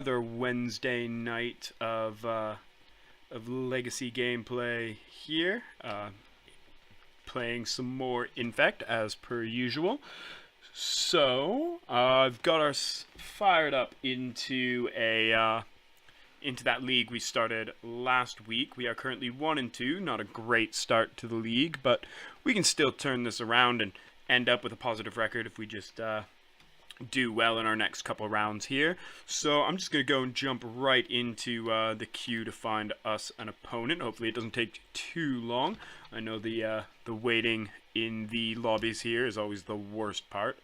another Wednesday night of legacy gameplay here. Playing some more Infect as per usual. So I've got us fired up into that league we started last week. We are currently 1-2. Not a great start to the league, but we can still turn this around and end up with a positive record if we just do well in our next couple rounds here. So I'm just going to go and jump right into the queue to find us an opponent. Hopefully it doesn't take too long. I know the waiting in the lobbies here is always the worst part.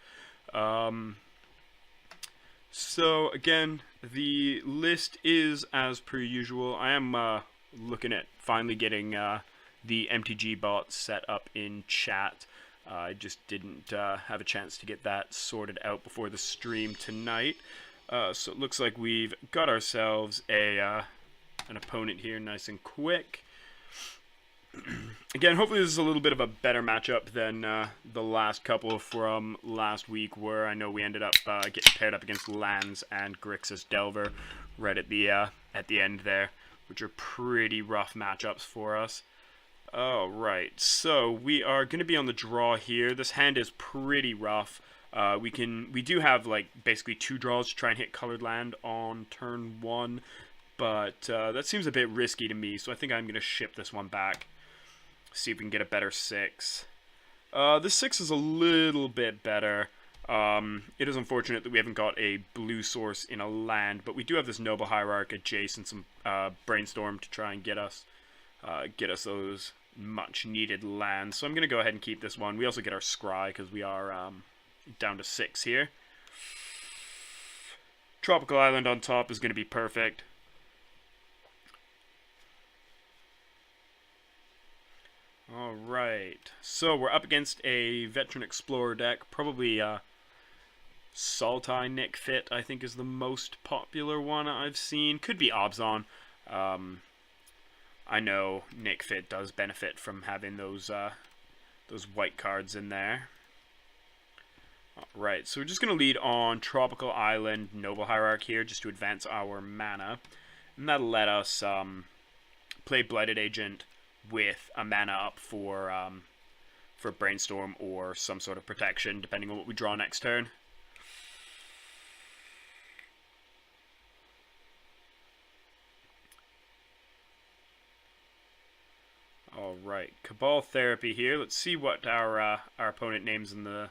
So again, the list is as per usual. I am looking at finally getting the MTG bot set up in chat. I just didn't have a chance to get that sorted out before the stream tonight. So it looks like we've got ourselves an opponent here, nice and quick. Again, hopefully this is a little bit of a better matchup than the last couple from last week, where I know we ended up getting paired up against Lands and Grixis Delver right at the end there, which are pretty rough matchups for us. Alright, so we are going to be on the draw here. This hand is pretty rough. We do have like basically 2 draws to try and hit colored land on turn 1, but that seems a bit risky to me, so I think I'm going to ship this one back. See if we can get a better 6. This 6 is a little bit better. It is unfortunate that we haven't got a blue source in a land, but we do have this Noble Hierarch adjacent, some Brainstorm to try and get us those much needed lands. So I'm going to go ahead and keep this one. We also get our Scry because we are down to 6 here. Tropical Island on top is going to be perfect. Alright, so we're up against a Veteran Explorer deck, probably Sultai Nick Fit, I think is the most popular one I've seen. Could be Obzon. I know Nick Fit does benefit from having those white cards in there. Alright, so we're just going to lead on Tropical Island, Noble Hierarch here, just to advance our mana. And that'll let us play Blighted Agent with a mana up for Brainstorm or some sort of protection, depending on what we draw next turn. Alright, Cabal Therapy here. Let's see what our opponent names in the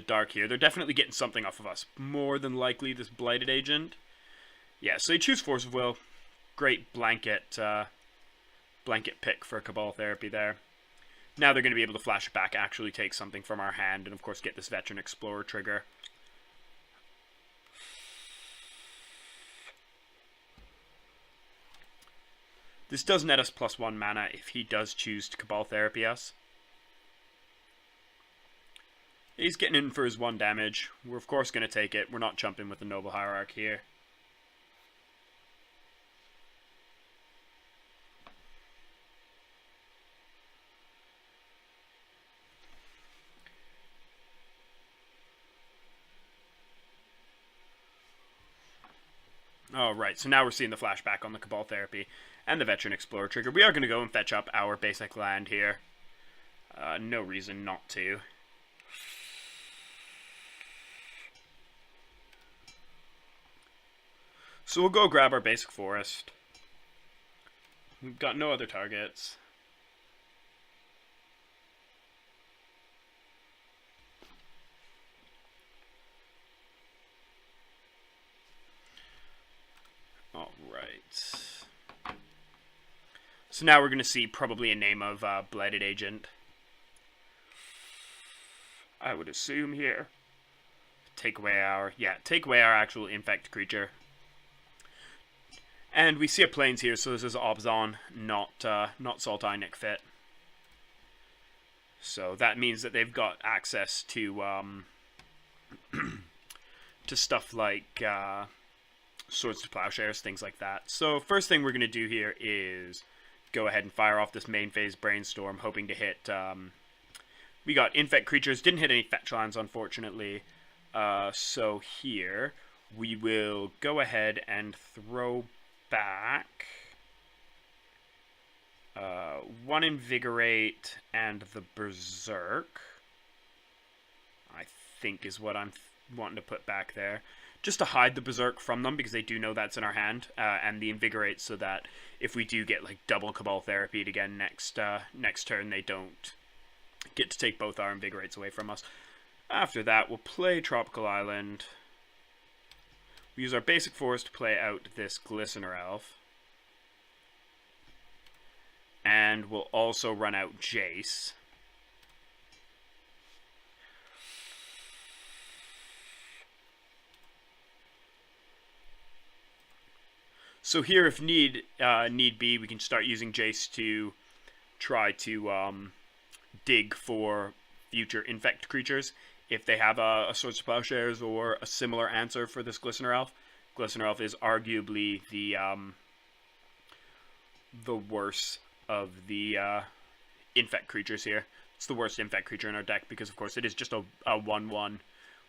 dark here. They're definitely getting something off of us. More than likely this Blighted Agent. Yeah, so they choose Force of Will. Great blanket pick for Cabal Therapy there. Now they're going to be able to flash it back, actually take something from our hand, and of course get this Veteran Explorer trigger. This does net us +1 mana if he does choose to Cabal Therapy us. He's getting in for his 1 damage. We're of course going to take it. We're not jumping with the Noble Hierarch here. Alright, so now we're seeing the flashback on the Cabal Therapy and the Veteran Explorer trigger. We are going to go and fetch up our basic land here. No reason not to. So we'll go grab our basic forest. We've got no other targets. Alright. So now we're going to see probably a name of Blighted Agent. I would assume here. Take away our actual Infect creature. And we see a Plains here, so this is Obzon, not Sultai Nick Fit. So that means that they've got access to to stuff like Swords to Plowshares, things like that. So first thing we're going to do here is go ahead and fire off this main phase Brainstorm, hoping to hit... we got Infect creatures, didn't hit any fetch lands, unfortunately. So here we will go ahead and throw back one Invigorate and the Berserk, I think is what I'm wanting to put back there. Just to hide the Berserk from them, because they do know that's in our hand, and the Invigorate so that if we do get like double Cabal Therapy again next turn, they don't get to take both our Invigorates away from us. After that, we'll play Tropical Island. We use our basic force to play out this Glistener Elf. And we'll also run out Jace. So here, if need be, we can start using Jace to try to dig for future Infect creatures. If they have a Swords to Plowshares or a similar answer for this Glistener Elf. Glistener Elf is arguably the worst of the Infect creatures here. It's the worst Infect creature in our deck because, of course, it is just a 1/1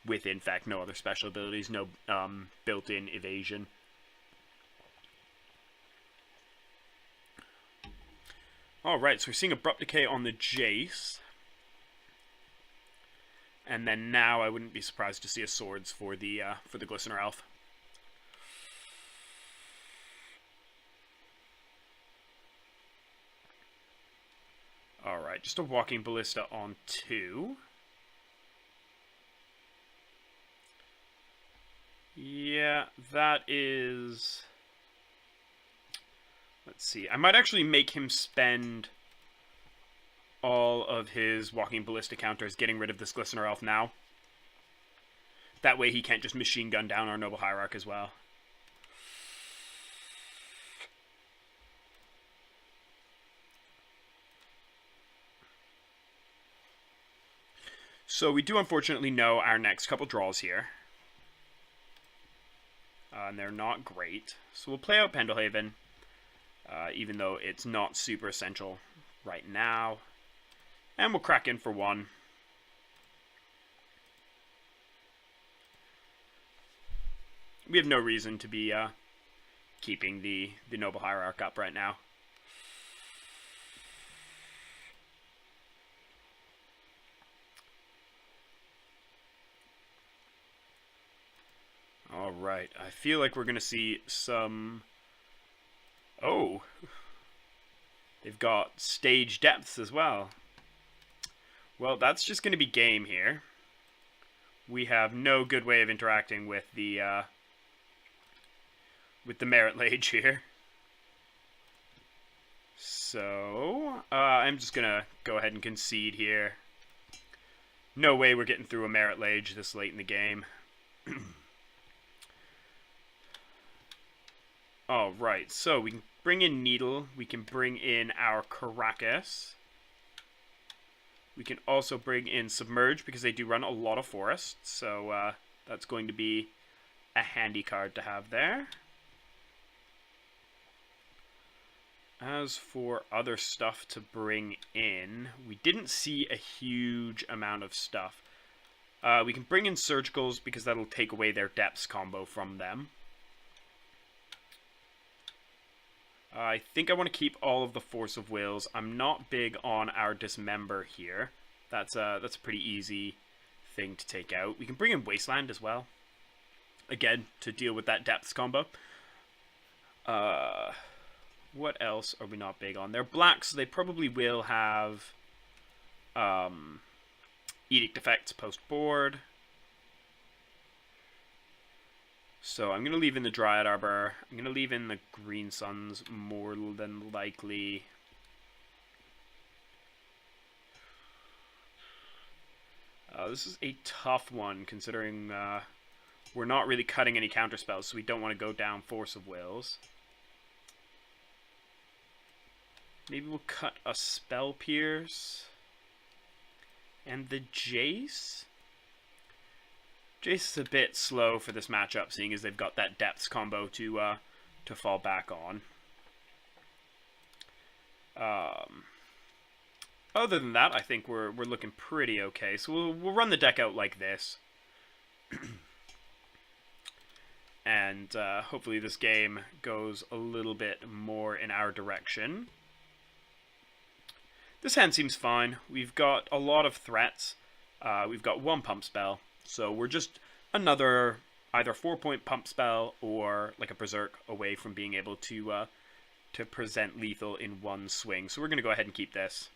with Infect. No other special abilities, no built-in evasion. Alright, so we're seeing Abrupt Decay on the Jace. And then now I wouldn't be surprised to see a Swords for the Glistener Elf. Alright, just a Walking Ballista on 2. Yeah, that is... Let's see. I might actually make him spend all of his Walking Ballista counters getting rid of this Glistener Elf now. That way he can't just machine gun down our Noble Hierarch as well. So we do unfortunately know our next couple draws here. And they're not great. So we'll play out Pendelhaven, even though it's not super essential right now. And we'll crack in for one. We have no reason to be keeping the Noble Hierarch up right now. Alright, I feel like we're going to see some... Oh! They've got stage depths as well. Well, that's just going to be game here. We have no good way of interacting with the Merit Lage here. So, I'm just going to go ahead and concede here. No way we're getting through a Merit Lage this late in the game. Alright, so we can bring in Needle. We can bring in our Caracas. We can also bring in Submerge because they do run a lot of forests. So that's going to be a handy card to have there. As for other stuff to bring in, we didn't see a huge amount of stuff. We can bring in Surgicals because that'll take away their Depths combo from them. I think I want to keep all of the Force of Wills. I'm not big on our Dismember here. That's a pretty easy thing to take out. We can bring in Wasteland as well. Again, to deal with that Depths combo. What else are we not big on? They're black, so they probably will have Edict Effects post-board. So I'm going to leave in the Dryad Arbor. I'm going to leave in the Green Suns more than likely. This is a tough one, considering we're not really cutting any counterspells, so we don't want to go down Force of Wills. Maybe we'll cut a Spell Pierce. And the Jace? Jace is a bit slow for this matchup, seeing as they've got that Depths combo to fall back on. Other than that, I think we're looking pretty okay. So we'll run the deck out like this. And hopefully this game goes a little bit more in our direction. This hand seems fine. We've got a lot of threats. We've got one pump spell, so we're just another either 4-point pump spell or like a berserk away from being able to present lethal in one swing. So we're going to go ahead and keep this.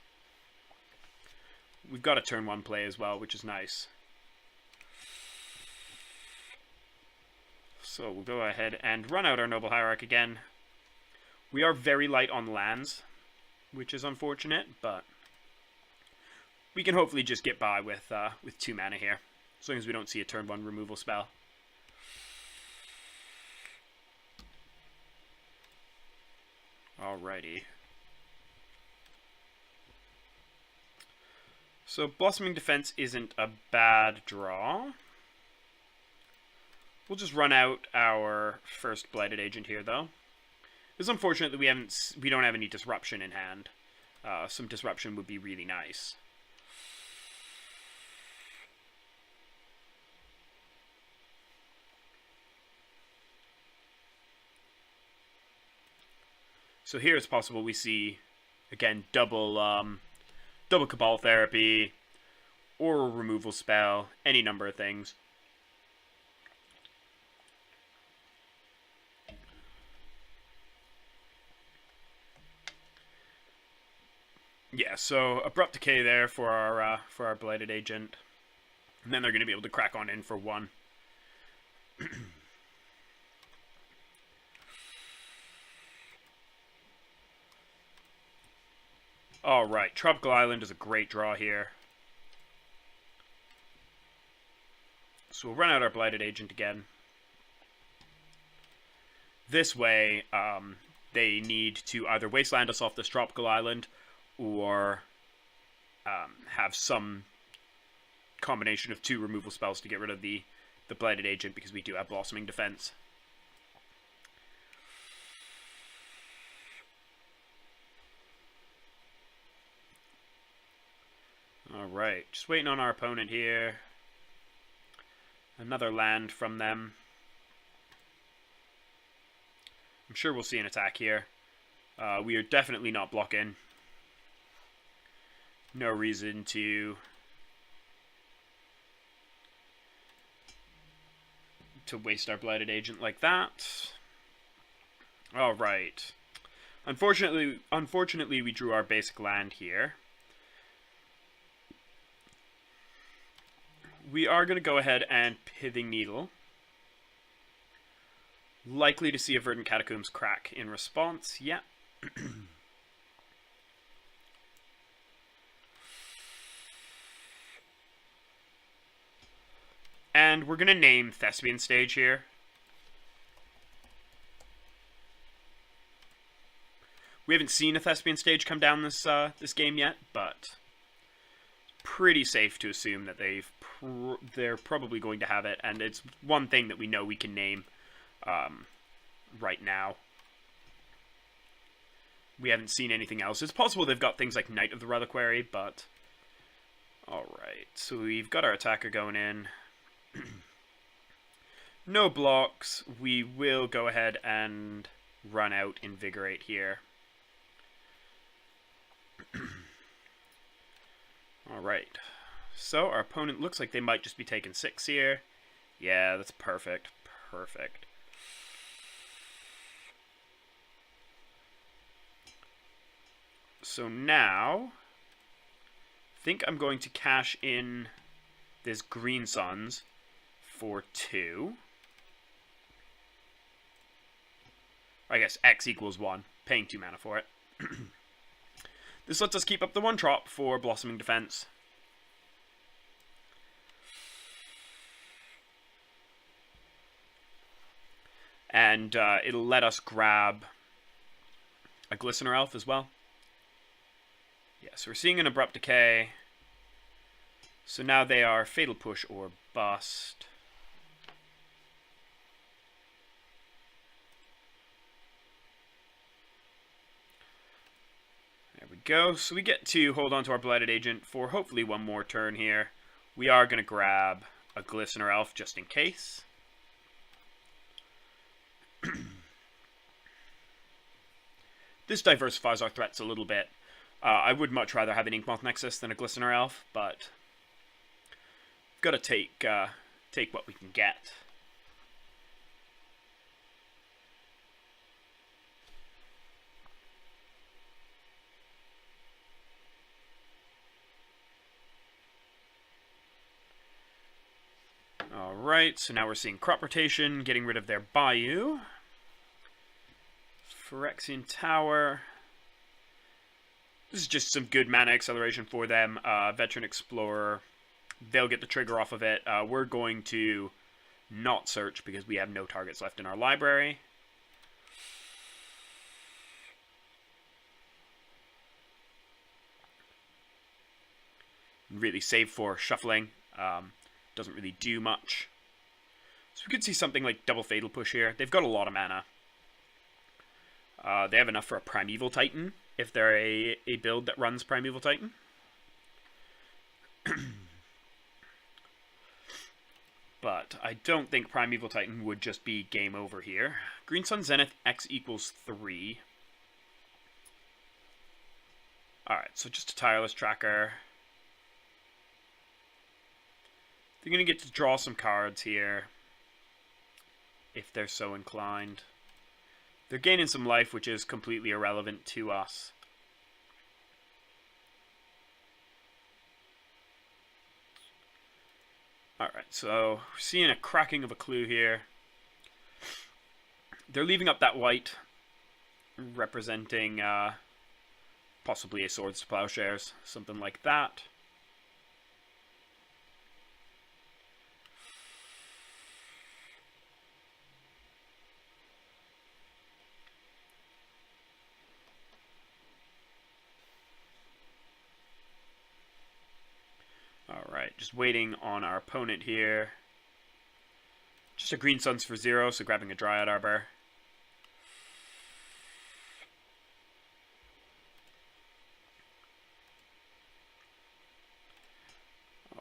We've got a turn 1 play as well, which is nice. So we'll go ahead and run out our Noble Hierarch again. We are very light on lands, which is unfortunate, but we can hopefully just get by with 2 mana here, as long as we don't see a turn 1 removal spell. Alrighty. So Blossoming Defense isn't a bad draw. We'll just run out our first Blighted Agent here, though. It's unfortunate that we don't have any disruption in hand. Some disruption would be really nice. So here it's possible we see, again, double Cabal Therapy, or a removal spell, any number of things. Yeah, so Abrupt Decay there for our Blighted Agent. And then they're going to be able to crack on in for 1. Alright, Tropical Island is a great draw here. So we'll run out our Blighted Agent again. This way, they need to either wasteland us off this Tropical Island, or have some combination of 2 removal spells to get rid of the Blighted Agent, because we do have Blossoming Defense. Alright, just waiting on our opponent here. Another land from them. I'm sure we'll see an attack here. We are definitely not blocking. No reason to waste our Blighted Agent like that. Alright. Unfortunately, we drew our basic land here. We are going to go ahead and Pithing Needle. Likely to see a Verdant Catacombs crack in response. Yeah. And we're going to name Thespian Stage here. We haven't seen a Thespian Stage come down this game yet, but pretty safe to assume that they're probably going to have it, and it's one thing that we know we can name right now. We haven't seen anything else. It's possible they've got things like Knight of the Reliquary, but alright, so we've got our attacker going in. No blocks. We will go ahead and run out Invigorate here. Alright, so our opponent looks like they might just be taking 6 here. Yeah, that's perfect. Perfect. So now, I think I'm going to cash in this Green Suns for 2. I guess X equals 1, paying 2 mana for it. This lets us keep up the 1-drop for Blossoming Defense. And it'll let us grab a Glistener Elf as well. Yeah, so we're seeing an Abrupt Decay. So now they are Fatal Push or Bust. There we go. So we get to hold on to our Blighted Agent for hopefully one more turn here. We are going to grab a Glistener Elf just in case. this diversifies our threats a little bit. I would much rather have an Inkmoth Nexus than a Glistener Elf, but got to take what we can get. Alright, so now we're seeing crop rotation, getting rid of their Bayou. Phyrexian Tower. This is just some good mana acceleration for them. Veteran Explorer, they'll get the trigger off of it. We're going to not search because we have no targets left in our library. Really save for shuffling. Doesn't really do much. So we could see something like double Fatal Push here. They've got a lot of mana. They have enough for a Primeval Titan, if they're a build that runs Primeval Titan. But I don't think Primeval Titan would just be game over here. Green Sun Zenith, X equals 3. Alright, so just a Tireless Tracker. They're going to get to draw some cards here, if they're so inclined. They're gaining some life, which is completely irrelevant to us. Alright, so we're seeing a cracking of a clue here. They're leaving up that white, representing possibly a Swords to Plowshares, something like that. Alright, just waiting on our opponent here. Just a Green Suns for 0, so grabbing a Dryad Arbor.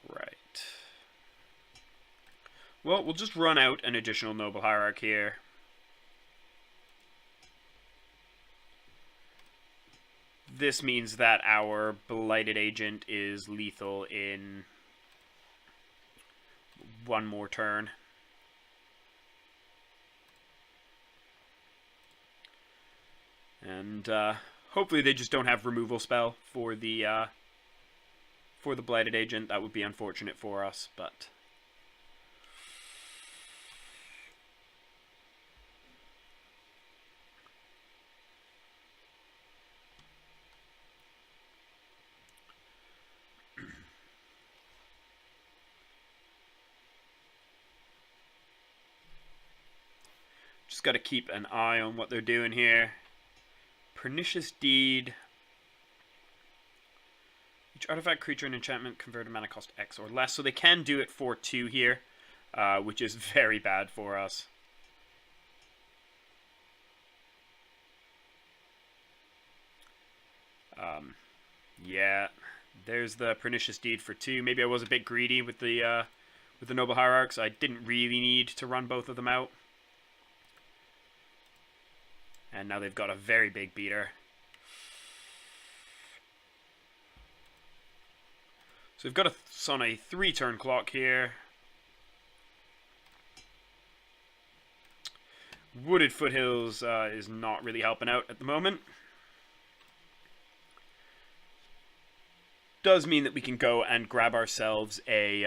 Alright. Well, we'll just run out an additional Noble Hierarch here. This means that our Blighted Agent is lethal in one more turn. And hopefully they just don't have removal spell for the Blighted Agent. That would be unfortunate for us, but just got to keep an eye on what they're doing here. Pernicious Deed. Each artifact, creature, and enchantment converted mana cost X or less. So they can do it for 2 here, which is very bad for us. Yeah, there's the Pernicious Deed for 2. Maybe I was a bit greedy with the Noble Hierarchs. I didn't really need to run both of them out. And now they've got a very big beater. So we've got us on a 3-turn clock here. Wooded Foothills is not really helping out at the moment. Does mean that we can go and grab ourselves a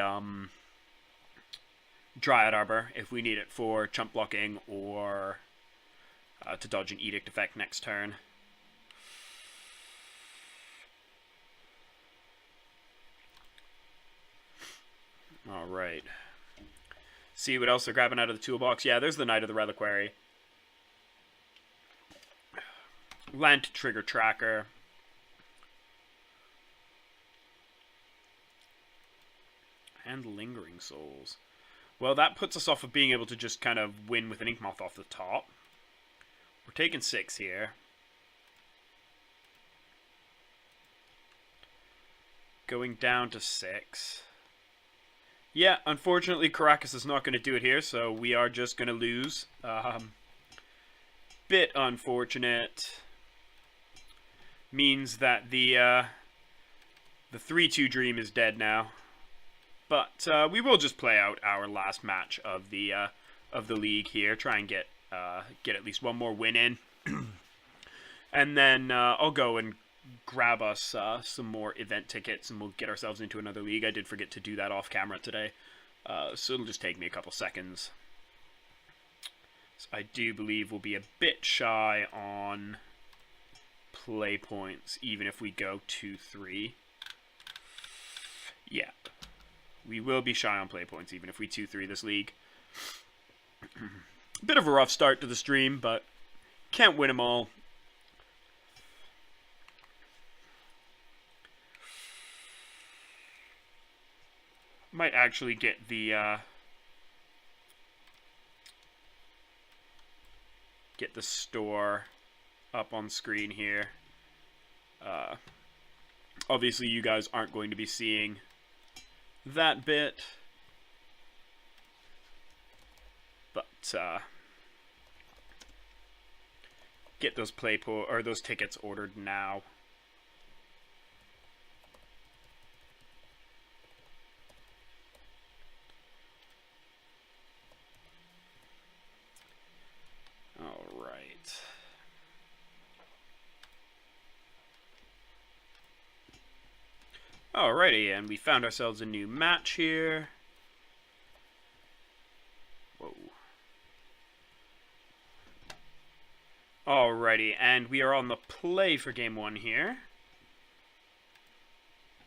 Dryad Arbor if we need it for chump blocking or to dodge an Edict effect next turn. Alright. See what else they're grabbing out of the toolbox. Yeah, there's the Knight of the Reliquary. Land to trigger tracker. And Lingering Souls. Well, that puts us off of being able to just kind of win with an Inkmoth off the top. We're taking 6 here. Going down to 6. Yeah, unfortunately, Caracas is not going to do it here, so we are just going to lose. Bit unfortunate. means that the 3-2 dream is dead now. But we will just play out our last match of the league here. Try and get at least one more win in, and then I'll go and grab us some more event tickets, and we'll get ourselves into another league. I did forget to do that off camera today, so it'll just take me a couple seconds. So I do believe we'll be a bit shy on play points, even if we go 2-3. Yeah. We will be shy on play points, even if we 2-3 this league. Bit of a rough start to the stream, but can't win them all. Might actually get the store up on screen here. Obviously, you guys aren't going to be seeing that bit, but get those those tickets ordered now. All right. Alrighty, and we found ourselves a new match here. Whoa. Alrighty, and we are on the play for game 1 here.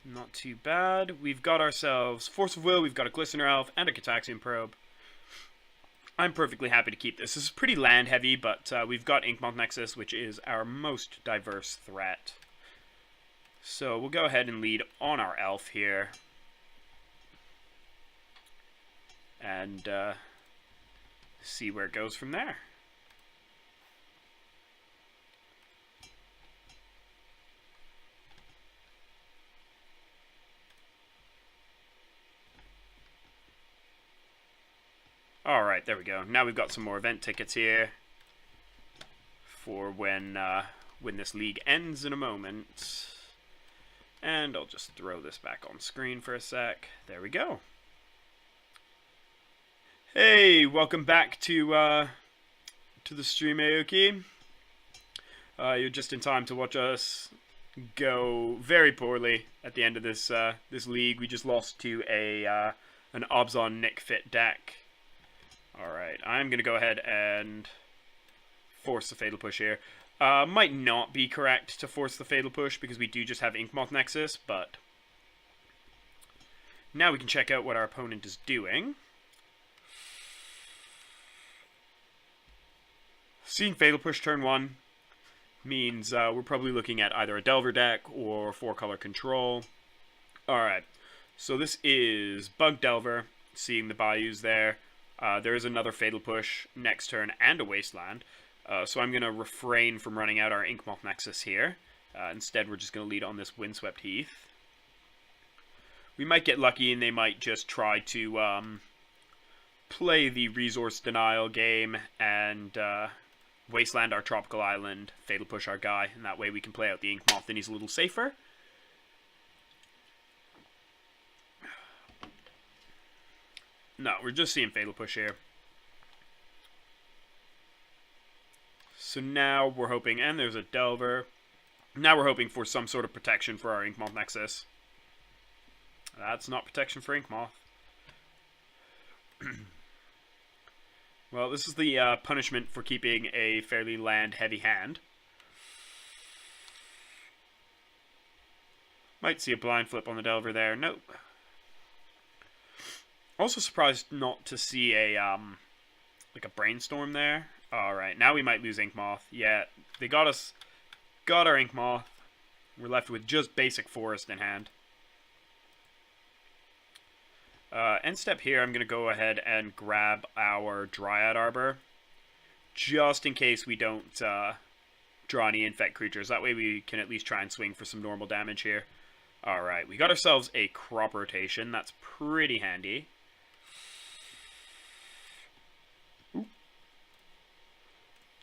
Not too bad. We've got ourselves Force of Will, we've got a Glistener Elf, and a Cataxian Probe. I'm perfectly happy to keep this. This is pretty land heavy, but we've got Inkmoth Nexus, which is our most diverse threat. So we'll go ahead and lead on our elf here. And see where it goes from there. Alright, there we go. Now we've got some more event tickets here for when this league ends in a moment. And I'll just throw this back on screen for a sec. There we go. Hey, welcome back to the stream, Aoki. You're just in time to watch us go very poorly at the end of this this league. We just lost to an Obzon Nick Fit deck. All right, I'm gonna go ahead and force the Fatal Push here. Might not be correct to force the Fatal Push because we do just have Inkmoth Nexus, but now we can check out what our opponent is doing. Seeing Fatal Push turn 1 means we're probably looking at either a Delver deck or 4-color control. Alright, so this is Bug Delver, seeing the Bayous there. There is another Fatal Push next turn and a Wasteland. So I'm going to refrain from running out our Inkmoth Nexus here. Instead, we're just going to lead on this Windswept Heath. We might get lucky and they might just try to play the Resource Denial game and Wasteland our Tropical Island, Fatal Push our guy, and that way we can play out the Inkmoth and he's a little safer. No, we're just seeing Fatal Push here. So now we're hoping, and there's a Delver. Now we're hoping for some sort of protection for our Inkmoth Nexus. That's not protection for Inkmoth. Well, this is the punishment for keeping a fairly land-heavy hand. Might see a blind flip on the Delver there. Nope. Also surprised not to see a like a Brainstorm there. Alright, now we might lose Inkmoth. Yeah, they got our Inkmoth. We're left with just basic Forest in hand. End step here, I'm going to go ahead and grab our Dryad Arbor. Just in case we don't draw any Infect creatures. That way we can at least try and swing for some normal damage here. Alright, we got ourselves a Crop Rotation. That's pretty handy.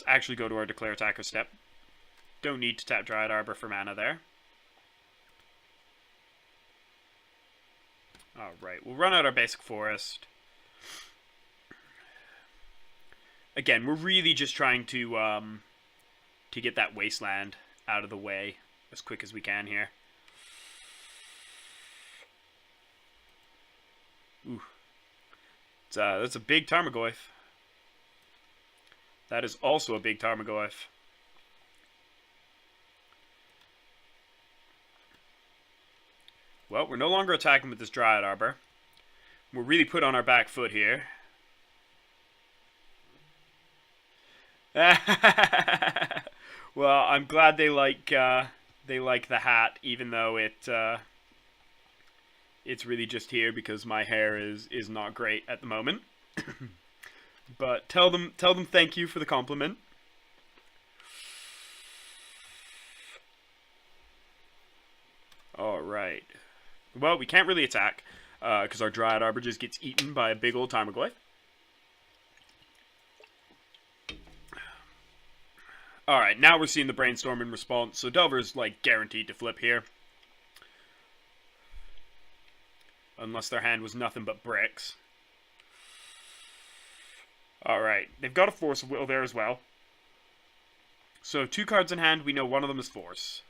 Actually go to our Declare Attacker step. Don't need to tap Dryad Arbor for mana there. Alright, we'll run out our basic forest. Again, we're really just trying to get that wasteland out of the way as quick as we can here. Ooh. That's a big Tarmogoyf. That is also a big Tarmogoyf. Well, we're no longer attacking with this Dryad Arbor. We're really put on our back foot here. Well, I'm glad they like the hat, even though it's really just here because my hair is not great at the moment. But tell them thank you for the compliment. All right. Well, we can't really attack because our Dryad Arbor just gets eaten by a big old Tarmogoyf. Alright, now we're seeing the Brainstorm in response, so Delver's, like, guaranteed to flip here. Unless their hand was nothing but bricks. Alright, they've got a Force of Will there as well. So, 2 cards in hand, we know one of them is Force.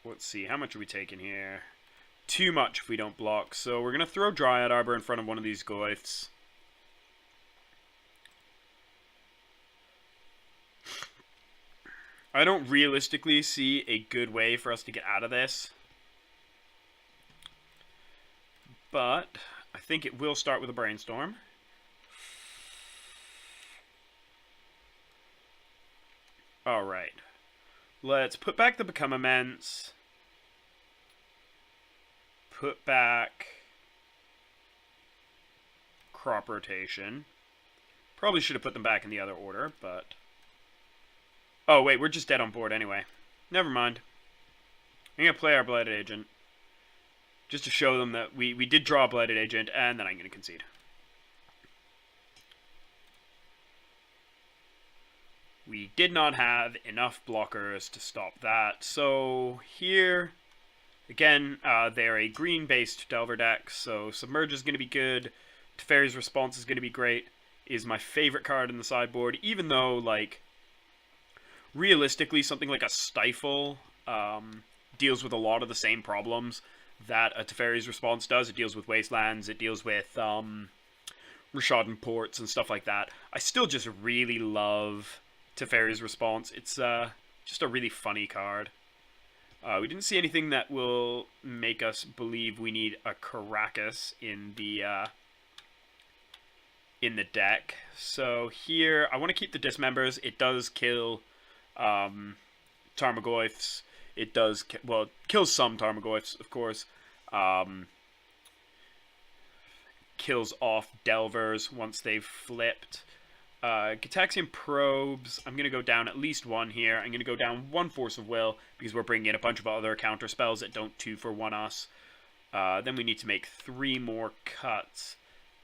Let's see, how much are we taking here? Too much if we don't block, so we're going to throw Dryad Arbor in front of one of these Goyfs. I don't realistically see a good way for us to get out of this. But I think it will start with a Brainstorm. Alright. Let's put back the Become Immense. Put back Crop Rotation. Probably should have put them back in the other order, but... Oh, wait, we're just dead on board anyway. Never mind. I'm going to play our Blighted Agent. Just to show them that we did draw a Blighted Agent, and then I'm going to concede. We did not have enough blockers to stop that. So here, again, they're a green-based Delver deck, so Submerge is going to be good. Teferi's Response is going to be great. Is my favorite card in the sideboard, even though, like... Realistically, something like a Stifle deals with a lot of the same problems that a Teferi's Response does. It deals with Wastelands, it deals with Rishadan Ports and stuff like that. I still just really love Teferi's Response. It's just a really funny card. We didn't see anything that will make us believe we need a Karakas in the deck. So here, I want to keep the Dismembers. It does kill... Tarmogoyfs. It does, well, kills some Tarmogoyfs, of course. Kills off Delvers once they've flipped. Gitaxian Probes, I'm going to go down at least one here. I'm going to go down 1 Force of Will, because we're bringing in a bunch of other counter spells that don't 2-for-1 us. Then we need to make 3 more cuts.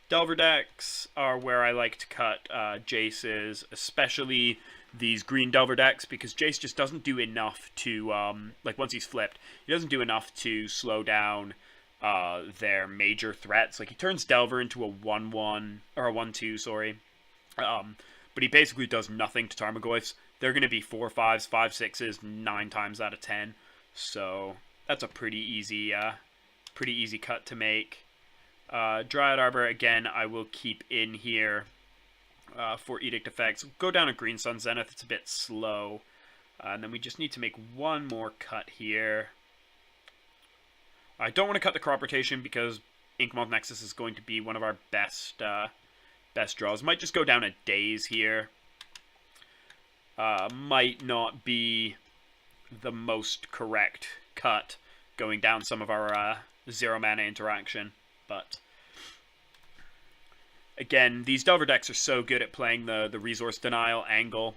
Delver decks are where I like to cut Jace's, especially these green Delver decks, because Jace just doesn't do enough to, like, once he's flipped, he doesn't do enough to slow down their major threats. Like, he turns Delver into a 1-1, or a 1-2, sorry. But he basically does nothing to Tarmogoyfs. They're going to be 4-5s, 5-6s, 9 times out of 10. So, that's a pretty easy cut to make. Dryad Arbor, again, I will keep in here for Edict effects. Go down a Green Sun Zenith, it's a bit slow. And then we just need to make 1 more cut here. I don't want to cut the Crop Rotation because Inkmoth Nexus is going to be one of our best draws. Might just go down a Daze here. Might not be the most correct cut going down some of our 0 mana interaction, but again, these Delver decks are so good at playing the resource denial angle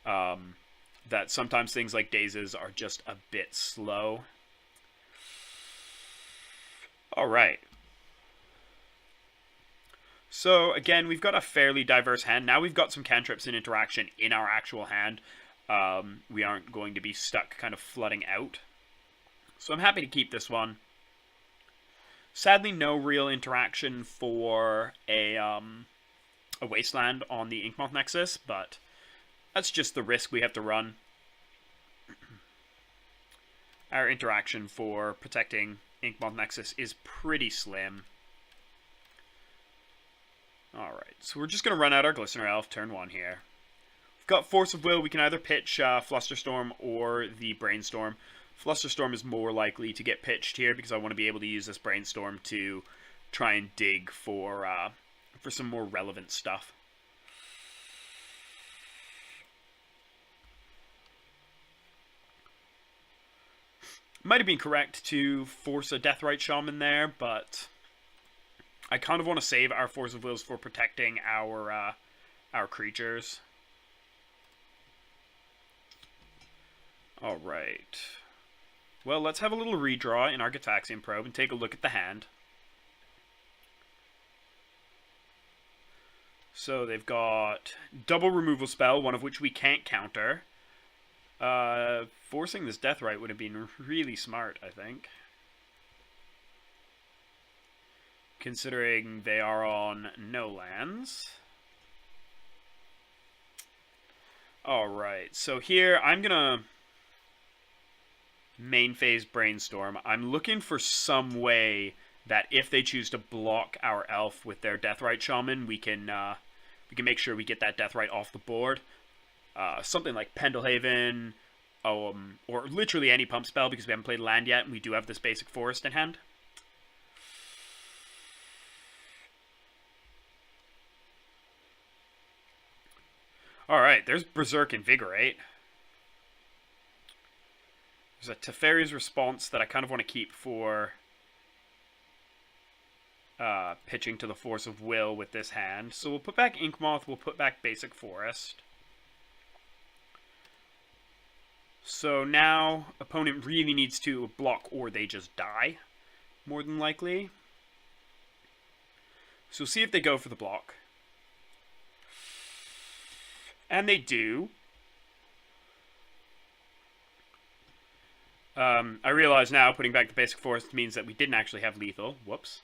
that sometimes things like Dazes are just a bit slow. Alright. So again, we've got a fairly diverse hand. Now we've got some cantrips and interaction in our actual hand. We aren't going to be stuck kind of flooding out. So I'm happy to keep this one. Sadly, no real interaction for a wasteland on the Inkmoth Nexus, but that's just the risk we have to run. Our interaction for protecting Inkmoth Nexus is pretty slim. Alright, so we're just going to run out our Glistener Elf turn 1 here. We've got Force of Will. We can either pitch Flusterstorm or the Brainstorm. Flusterstorm is more likely to get pitched here because I want to be able to use this Brainstorm to try and dig for some more relevant stuff. Might have been correct to force a Deathrite Shaman there, but I kind of want to save our Force of Wills for protecting our creatures. Alright. Well, let's have a little redraw in our Gitaxian Probe and take a look at the hand. So they've got double removal spell, one of which we can't counter. Forcing this Deathrite would have been really smart, I think. Considering they are on no lands. Alright, so here I'm gonna main phase Brainstorm. I'm looking for some way that if they choose to block our elf with their Deathrite Shaman, we can make sure we get that Deathrite off the board. Something like Pendelhaven, or literally any pump spell because we haven't played land yet and we do have this basic forest in hand. Alright, there's Berserk Invigorate. There's a Teferi's Response that I kind of want to keep for pitching to the Force of Will with this hand. So we'll put back Inkmoth, we'll put back Basic Forest. So now, opponent really needs to block or they just die, more than likely. So we'll see if they go for the block. And they do. I realize now putting back the Basic Forest means that we didn't actually have lethal. Whoops.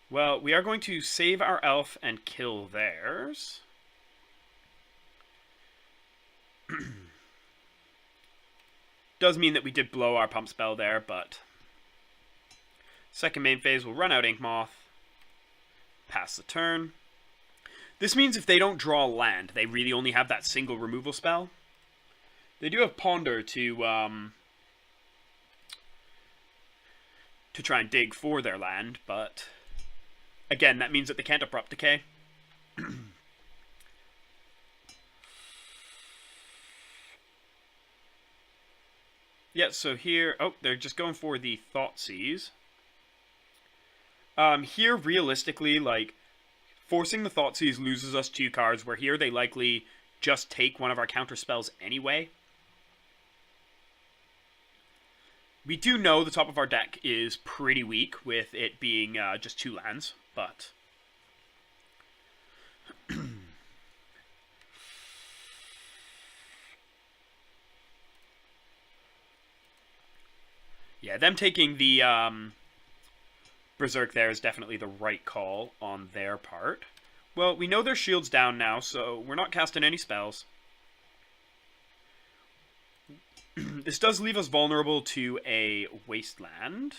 Well, we are going to save our elf and kill theirs. Does mean that we did blow our pump spell there, but second main phase will run out Inkmoth, pass the turn. This means if they don't draw land, they really only have that single removal spell. They do have Ponder to try and dig for their land, but again, that means that they can't Abrupt Decay. Yeah, so here, oh, they're just going for the Thoughtseize. Here, realistically, like, forcing the Thoughtseize loses us 2 cards, where here they likely just take one of our counter spells anyway. We do know the top of our deck is pretty weak, with it being just 2 lands, but yeah, them taking the Berserk there is definitely the right call on their part. Well, we know their shield's down now, so we're not casting any spells. This does leave us vulnerable to a Wasteland,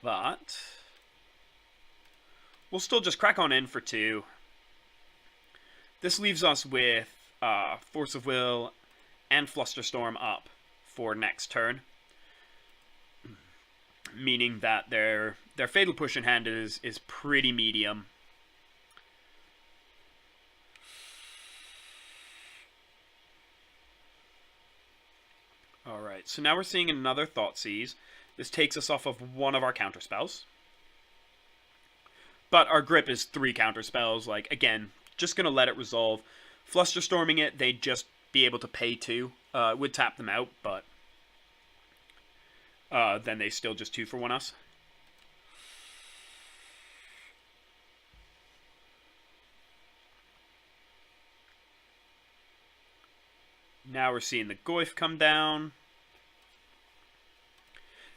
but we'll still just crack on in for 2. This leaves us with Force of Will and Flusterstorm up for next turn, meaning that their Fatal Push in hand is pretty medium. Alright, so now we're seeing another Thoughtseize. This takes us off of one of our counterspells. But our grip is 3 counterspells. Like, again, just going to let it resolve. Flusterstorming it, they'd just be able to pay 2. Would tap them out, but then they still just 2 for 1 us. Now we're seeing the Goyf come down.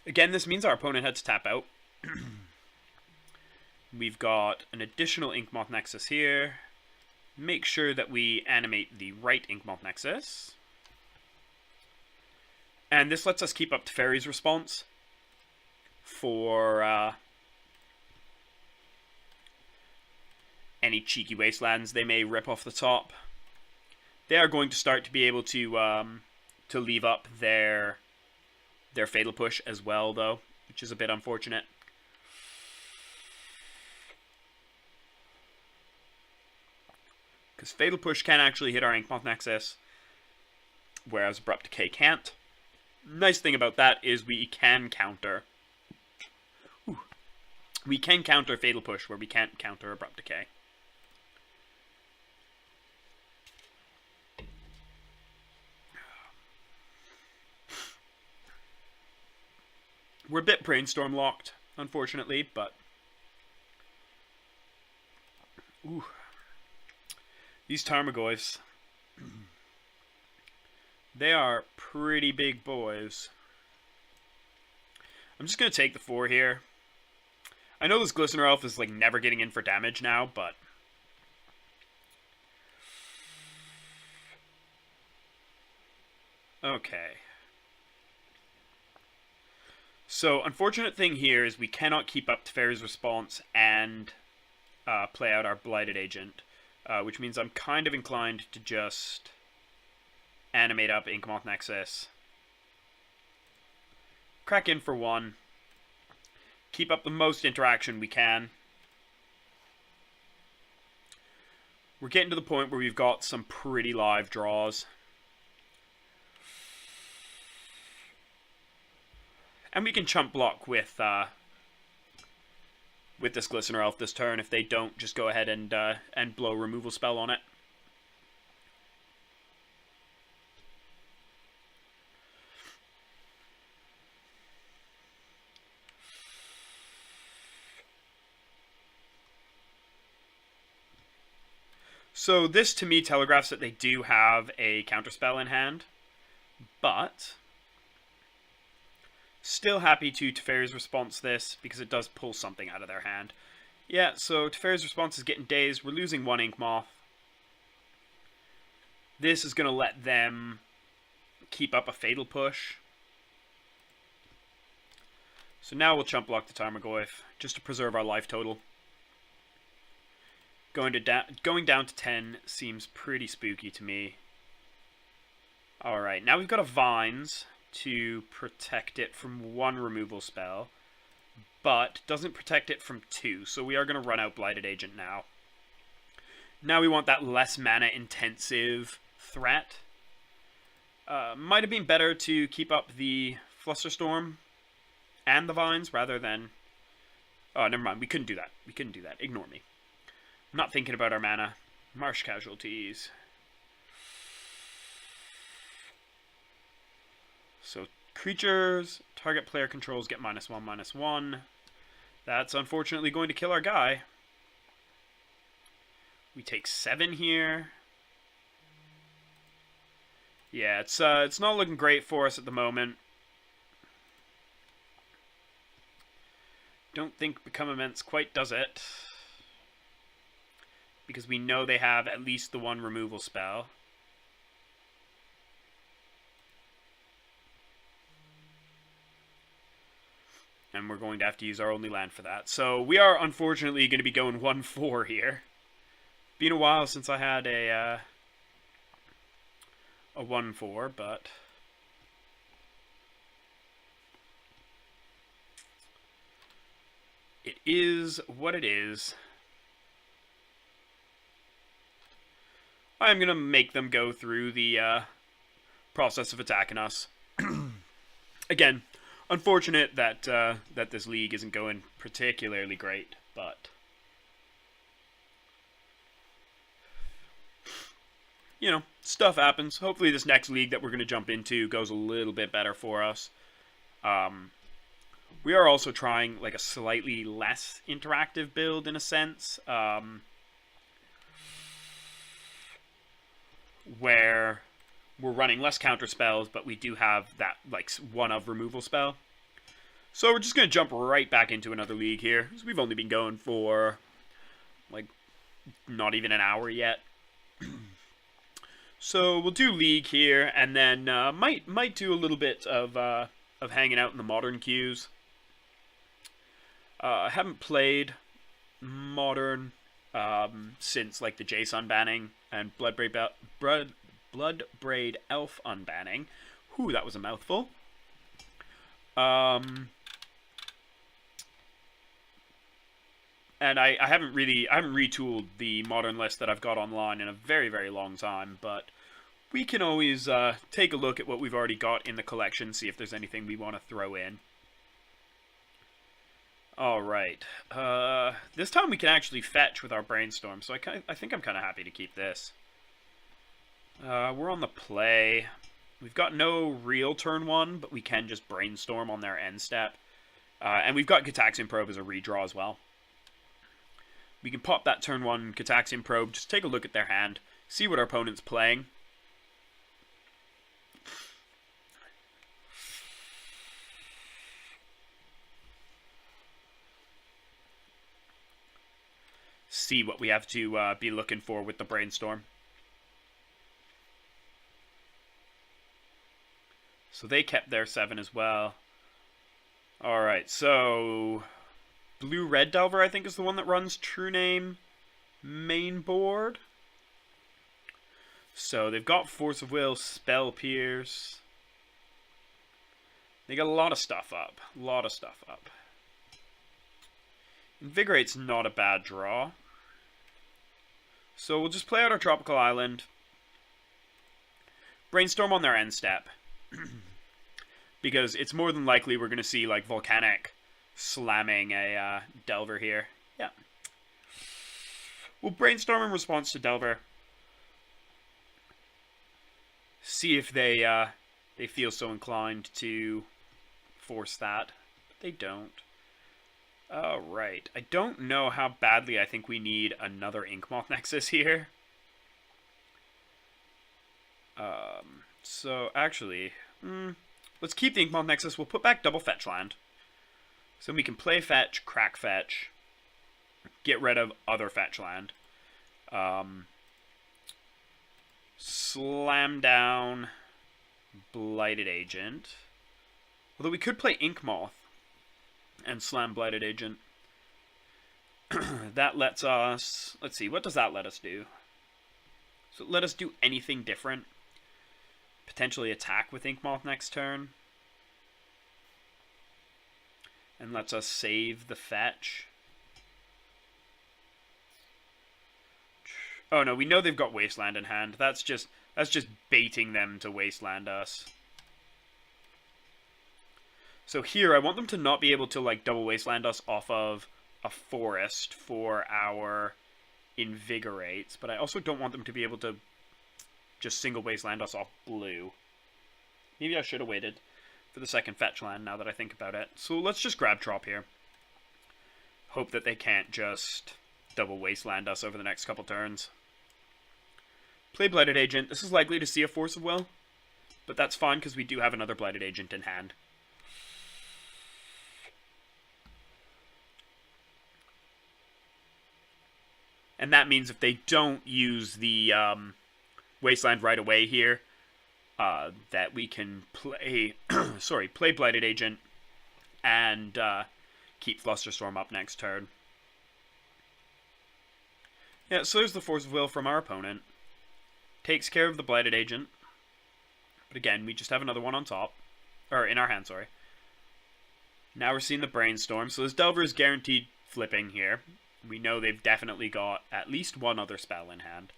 Again, this means our opponent had to tap out. We've got an additional Inkmoth Nexus here. Make sure that we animate the right Inkmoth Nexus. And this lets us keep up Teferi's response for any cheeky wastelands they may rip off the top. They are going to start to be able to leave up their Fatal Push as well, though, which is a bit unfortunate. Because Fatal Push can actually hit our Inkmoth Nexus, whereas Abrupt Decay can't. Nice thing about that is we can counter. We can counter Fatal Push where we can't counter Abrupt Decay. We're a bit brainstorm locked, unfortunately, but ooh. These Tarmogoyfs, they are pretty big boys. I'm just going to take the 4 here. I know this Glistener Elf is like never getting in for damage now, but okay. So, unfortunate thing here is we cannot keep up Teferi's response and play out our Blighted Agent, which means I'm kind of inclined to just animate up Inkmoth Nexus, crack in for 1, keep up the most interaction we can. We're getting to the point where we've got some pretty live draws. And we can chump block with this Glistener Elf this turn if they don't just go ahead and blow a removal spell on it. So this to me telegraphs that they do have a counterspell in hand, but still happy to Teferi's Response this, because it does pull something out of their hand. Yeah, so Teferi's Response is getting dazed. We're losing 1 Inkmoth. This is going to let them keep up a Fatal Push. So now we'll chump block the Tarmogoyf, just to preserve our life total. Going down to 10 seems pretty spooky to me. Alright, now we've got a Vines to protect it from 1 removal spell, but doesn't protect it from 2, so we are going to run out Blighted Agent now. Now we want that less mana intensive threat. Might have been better to keep up the Flusterstorm and the Vines rather than... Oh, never mind, we couldn't do that. We couldn't do that. Ignore me. I'm not thinking about our mana. Marsh Casualties. So, creatures, target player controls get -1/-1. That's unfortunately going to kill our guy. We take 7 here. Yeah, it's not looking great for us at the moment. Don't think Become Immense quite does it, because we know they have at least the 1 removal spell. And we're going to have to use our only land for that. So we are unfortunately going to be going 1/4 here. Been a while since I had a 1/4, but it is what it is. I'm going to make them go through the process of attacking us. Again, unfortunate that that this league isn't going particularly great, but you know, stuff happens. Hopefully this next league that we're going to jump into goes a little bit better for us. We are also trying like a slightly less interactive build in a sense, where we're running less counter spells, but we do have that like one of removal spell. So we're just gonna jump right back into another league here. So we've only been going for like not even an hour yet. So we'll do league here, and then might do a little bit of hanging out in the modern queues. I haven't played modern since like the Jace unbanning and Bloodbraid Elf unbanning. Whew, that was a mouthful. And I haven't retooled the modern list that I've got online in a very, very long time, but we can always take a look at what we've already got in the collection, see if there's anything we want to throw in. Alright, this time we can actually fetch with our Brainstorm, so I think I'm kind of happy to keep this. We're on the play. We've got no real turn 1, but we can just Brainstorm on their end step. And we've got Gitaxian Probe as a redraw as well. We can pop that turn 1 Gitaxian Probe, just take a look at their hand, see what our opponent's playing. See what we have to be looking for with the Brainstorm. So they kept their 7 as well. Alright, so Blue-Red Delver, I think, is the one that runs True Name main board. So they've got Force of Will, Spell Pierce. They got a lot of stuff up. A lot of stuff up. Invigorate's not a bad draw. So we'll just play out our Tropical Island. Brainstorm on their end step. Because it's more than likely we're going to see, like, Volcanic slamming a Delver here. Yeah. We'll Brainstorm in response to Delver. See if they feel so inclined to force that. But they don't. Alright. I don't know how badly I think we need another Inkmoth Nexus here. So, actually, let's keep the Inkmoth Nexus. We'll put back double fetch land. So we can play fetch, crack fetch, get rid of other fetch land. Slam down Blighted Agent. Although we could play Inkmoth and slam Blighted Agent. That lets us... Let's see, what does that let us do? So let us do anything different. Potentially attack with Inkmoth next turn. And lets us save the fetch. Oh no, we know they've got Wasteland in hand. That's just baiting them to Wasteland us. So here, I want them to not be able to like double Wasteland us off of a forest for our Invigorates, but I also don't want them to be able to just single Wasteland us off blue. Maybe I should have waited for the second fetch land now that I think about it. So let's just grab Trop here. Hope that they can't just double Wasteland us over the next couple turns. Play Blighted Agent. This is likely to see a Force of Will, but that's fine because we do have another Blighted Agent in hand. And that means if they don't use the Wasteland right away here, that we can play, play Blighted Agent and keep Flusterstorm up next turn. Yeah, so there's the Force of Will from our opponent. Takes care of the Blighted Agent. But again, we just have another one on top. Or in our hand, sorry. Now we're seeing the Brainstorm. So this Delver is guaranteed flipping here. We know they've definitely got at least one other spell in hand.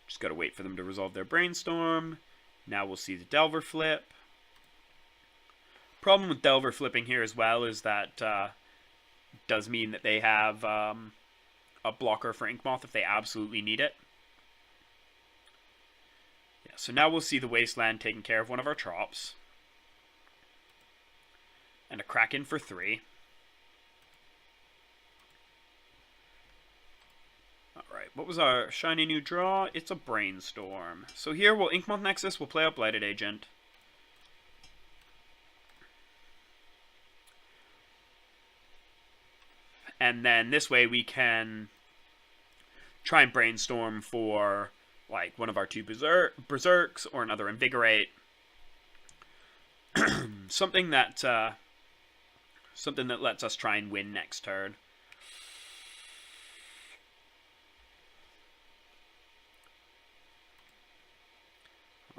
Just got to wait for them to resolve their Brainstorm. Now we'll see the Delver flip. Problem with Delver flipping here as well is that does mean that they have a blocker for Inkmoth if they absolutely need it. Yeah, so now we'll see the Wasteland taking care of one of our Trops. And a Kraken for 3. Alright, what was our shiny new draw? It's a Brainstorm. So here we'll Inkmoth Nexus, we'll play out Blighted Agent. And then this way we can try and brainstorm for like one of our 2 Berserks or another Invigorate. something that lets us try and win next turn.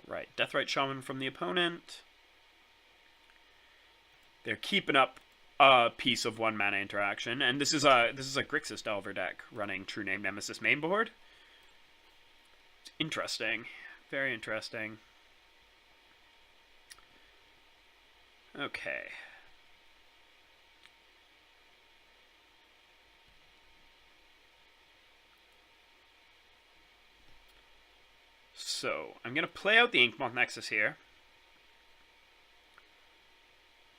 Alright, Deathrite Shaman from the opponent. They're keeping up a piece of 1 mana interaction, and this is a Grixis Delver deck running True Name Nemesis mainboard. It's interesting, very interesting. Okay. So I'm gonna play out the Inkmoth Nexus here.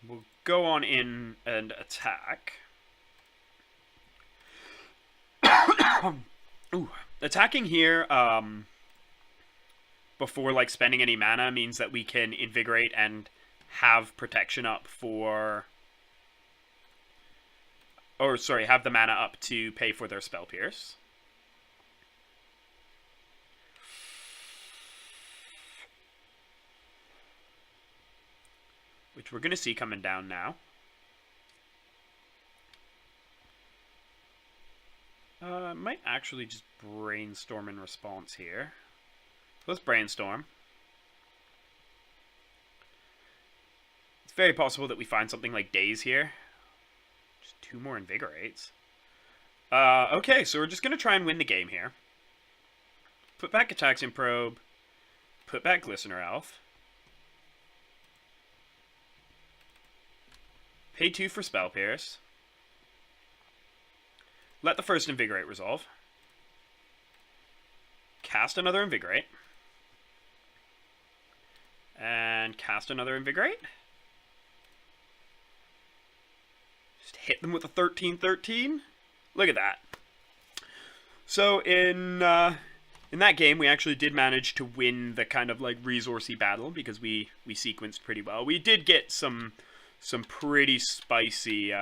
We'll go on in and attack. Ooh. Attacking here before like spending any mana means that we can Invigorate and have protection up for... Or, sorry, have the mana up to pay for their Spell Pierce. Which we're going to see coming down now. Might actually just brainstorm in response here. Let's brainstorm. It's very possible that we find something like Daze here. Just 2 more Invigorates. Okay, so we're just going to try and win the game here. Put back Ataxian Probe. Put back Glistener Elf. Pay 2 for Spell Pierce. Let the first Invigorate resolve. Cast another Invigorate. And cast another Invigorate. Just hit them with a 13-13. Look at that. So in that game, we actually did manage to win the kind of like resourcey battle because we sequenced pretty well. We did get some pretty spicy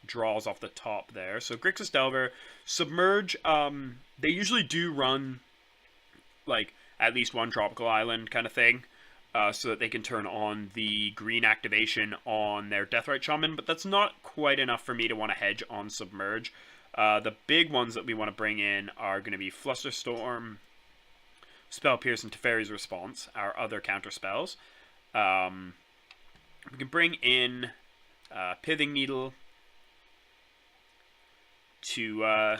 draws off the top there. So Grixis Delver, Submerge, they usually do run like at least 1 tropical island kind of thing, so that they can turn on the green activation on their Deathrite Shaman, but that's not quite enough for me to want to hedge on Submerge. The big ones that we want to bring in are going to be Flusterstorm, Spell Pierce, and Teferi's Response, our other counter spells. We can bring in Pithing Needle to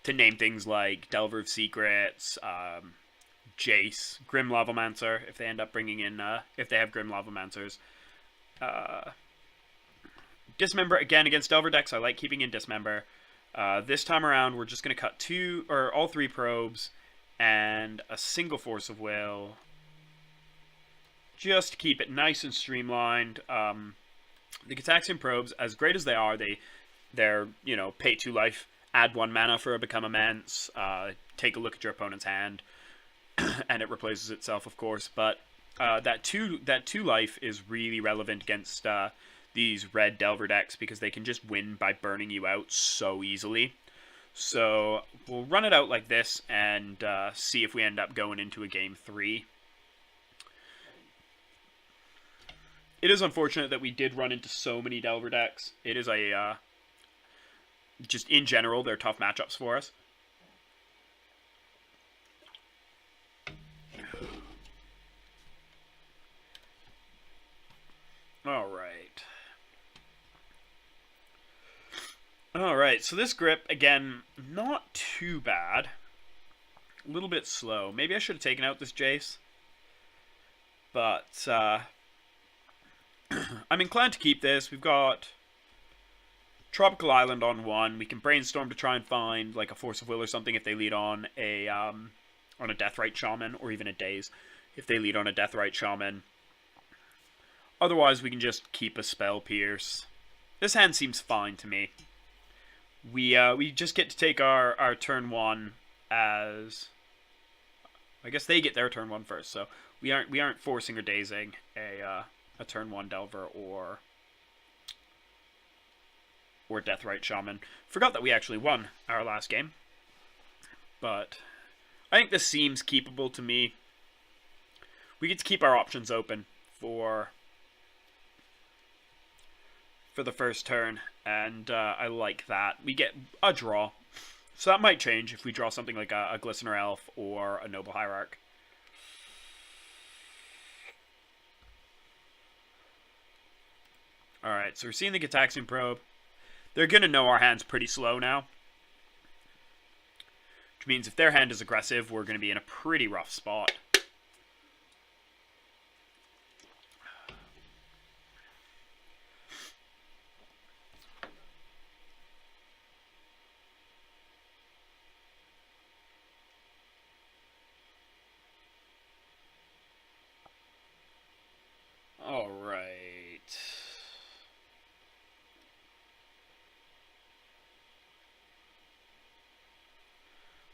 name things like Delver of Secrets, Jace, Grim Lavamancer, if they end up bringing in, if they have Grim Lavamancers. Dismember again against Delver decks. I like keeping in Dismember. This time around, we're just going to cut all 3 probes and a single Force of Will, just to keep it nice and streamlined. The Gitaxian probes, as great as they are, they're pay 2 life, add 1 mana for a Become Immense, take a look at your opponent's hand, and it replaces itself, of course. But that 2 life is really relevant against these red Delver decks because they can just win by burning you out so easily. So we'll run it out like this and see if we end up going into a game 3. It is unfortunate that we did run into so many Delver decks. It is a just in general, they're tough matchups for us. Alright, so this grip, again, not too bad. A little bit slow. Maybe I should have taken out this Jace. But, I'm inclined to keep this. We've got Tropical Island on 1. We can brainstorm to try and find, like, a Force of Will or something if they lead on a Deathrite Shaman, or even a Daze if they lead on a Deathrite Shaman. Otherwise, we can just keep a Spell Pierce. This hand seems fine to me. We just get to take our turn 1 as... I guess they get their turn 1 first, so we aren't forcing or dazing a turn 1 Delver or Deathrite Shaman. Forgot that we actually won our last game. But I think this seems keepable to me. We get to keep our options open for the first turn, and I like that. We get a draw. So that might change if we draw something like a Glistener Elf or a Noble Hierarch. Alright, so we're seeing the Gitaxian Probe. They're going to know our hand's pretty slow now. Which means if their hand is aggressive, we're going to be in a pretty rough spot. Alright.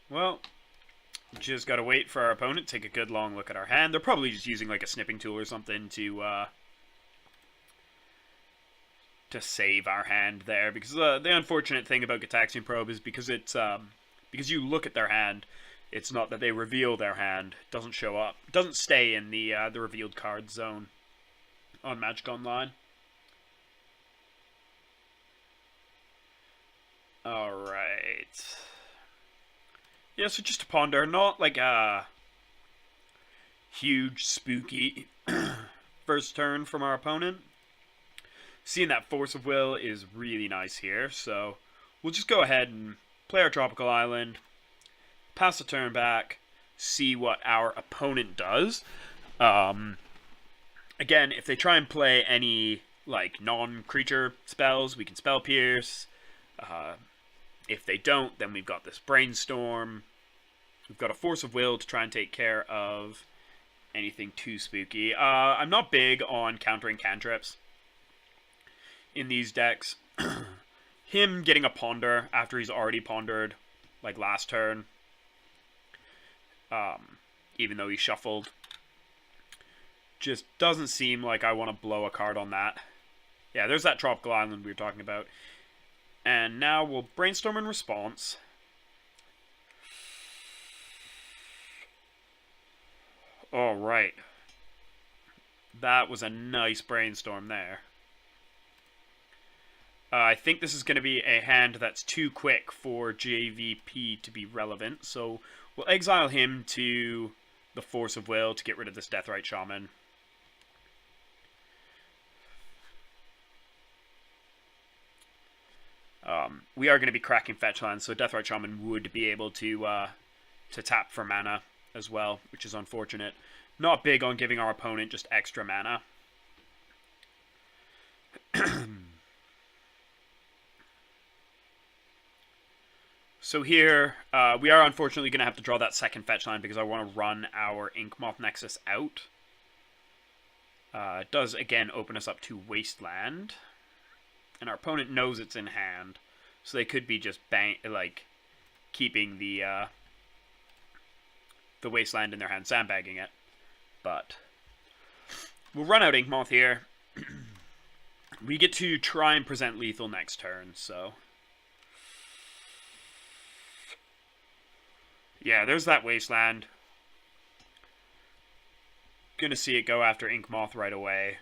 Well, just gotta wait for our opponent to take a good long look at our hand. They're probably just using like a snipping tool or something to save our hand there. Because the unfortunate thing about Gitaxian Probe is because it's because you look at their hand, it's not that they reveal their hand. It doesn't show up. It doesn't stay in the revealed card zone on Magic Online. Alright. Yeah, so just to ponder, not like a huge, spooky first turn from our opponent. Seeing that Force of Will is really nice here, so we'll just go ahead and play our Tropical Island, pass the turn back, see what our opponent does. Again, if they try and play any like non-creature spells, we can Spell Pierce. If they don't, then we've got this Brainstorm. We've got a Force of Will to try and take care of anything too spooky. I'm not big on countering cantrips in these decks. Him getting a Ponder after he's already pondered, like last turn, even though he shuffled, just doesn't seem like I want to blow a card on that. Yeah, there's that Tropical Island we were talking about. And now we'll Brainstorm in response. Alright. That was a nice Brainstorm there. I think this is going to be a hand that's too quick for JVP to be relevant, so we'll exile him to the Force of Will to get rid of this Deathrite Shaman. We are going to be cracking fetch lands, so Deathrite Shaman would be able to tap for mana as well, which is unfortunate. Not big on giving our opponent just extra mana. So here, we are unfortunately going to have to draw that second fetch line because I want to run our Inkmoth Nexus out. It does, again, open us up to Wasteland. And our opponent knows it's in hand. So they could be just keeping the Wasteland in their hand, sandbagging it. But we'll run out Inkmoth here. We get to try and present lethal next turn, so... Yeah, there's that Wasteland. Gonna see it go after Inkmoth right away.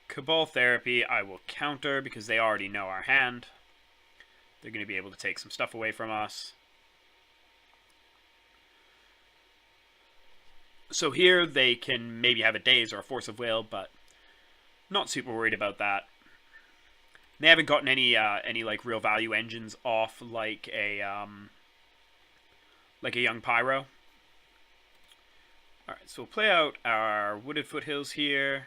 Cabal Therapy, I will counter because they already know our hand. They're going to be able to take some stuff away from us. So here they can maybe have a Daze or a Force of Will, but not super worried about that. They haven't gotten any like real value engines off like a Young Pyro. All right, so we'll play out our Wooded Foothills here.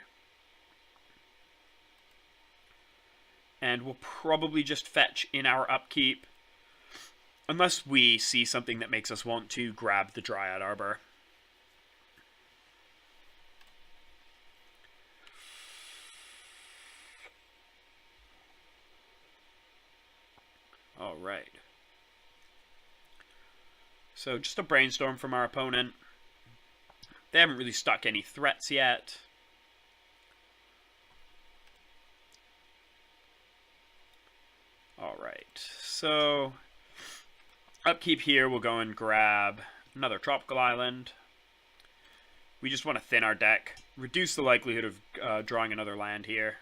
And we'll probably just fetch in our upkeep. Unless we see something that makes us want to grab the Dryad Arbor. Alright. So just a brainstorm from our opponent. They haven't really stuck any threats yet. Alright, so upkeep here, we'll go and grab another tropical island. We just want to thin our deck, reduce the likelihood of drawing another land here.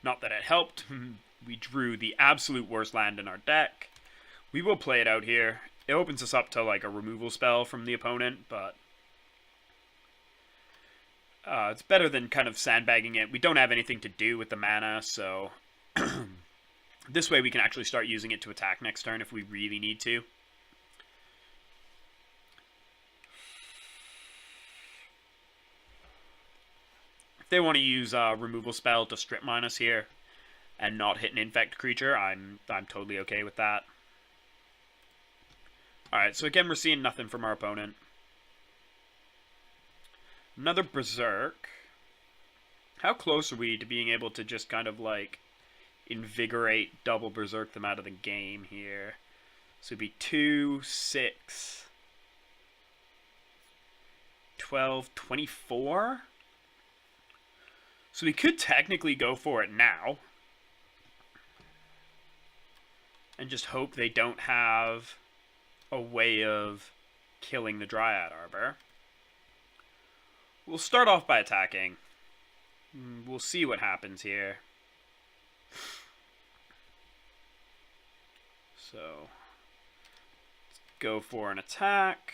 Not that it helped. We drew the absolute worst land in our deck. We will play it out here. It opens us up to like a removal spell from the opponent, but it's better than kind of sandbagging it. We don't have anything to do with the mana, so this way we can actually start using it to attack next turn if we really need to. If they want to use a removal spell to strip mine us here and not hit an infect creature, I'm totally okay with that. Alright, so again, we're seeing nothing from our opponent. Another Berserk. How close are we to being able to just kind of like invigorate, double Berserk them out of the game here? So it'd be 2, 6, 12, 24? So we could technically go for it now. And just hope they don't have a way of killing the Dryad Arbor. We'll start off by attacking. We'll see what happens here. So, let's go for an attack.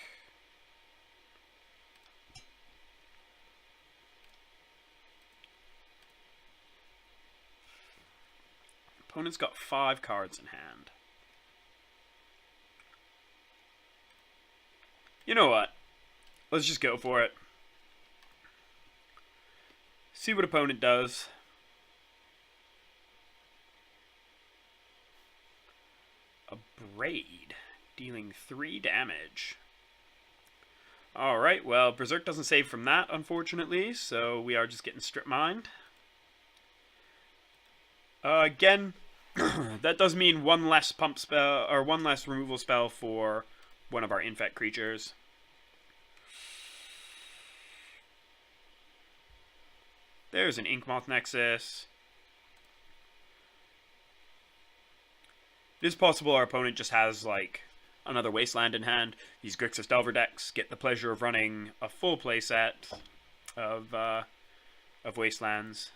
Opponent's got 5 cards in hand. You know what? Let's just go for it. See what opponent does. A Braid, dealing 3 damage. Alright, well, Berserk doesn't save from that, unfortunately, so we are just getting strip mined. Again, that does mean one less pump spell, or one less removal spell for one of our infect creatures. There's an Inkmoth Nexus. It is possible our opponent just has, like, another Wasteland in hand. These Grixis Delver decks get the pleasure of running a full playset of Wastelands.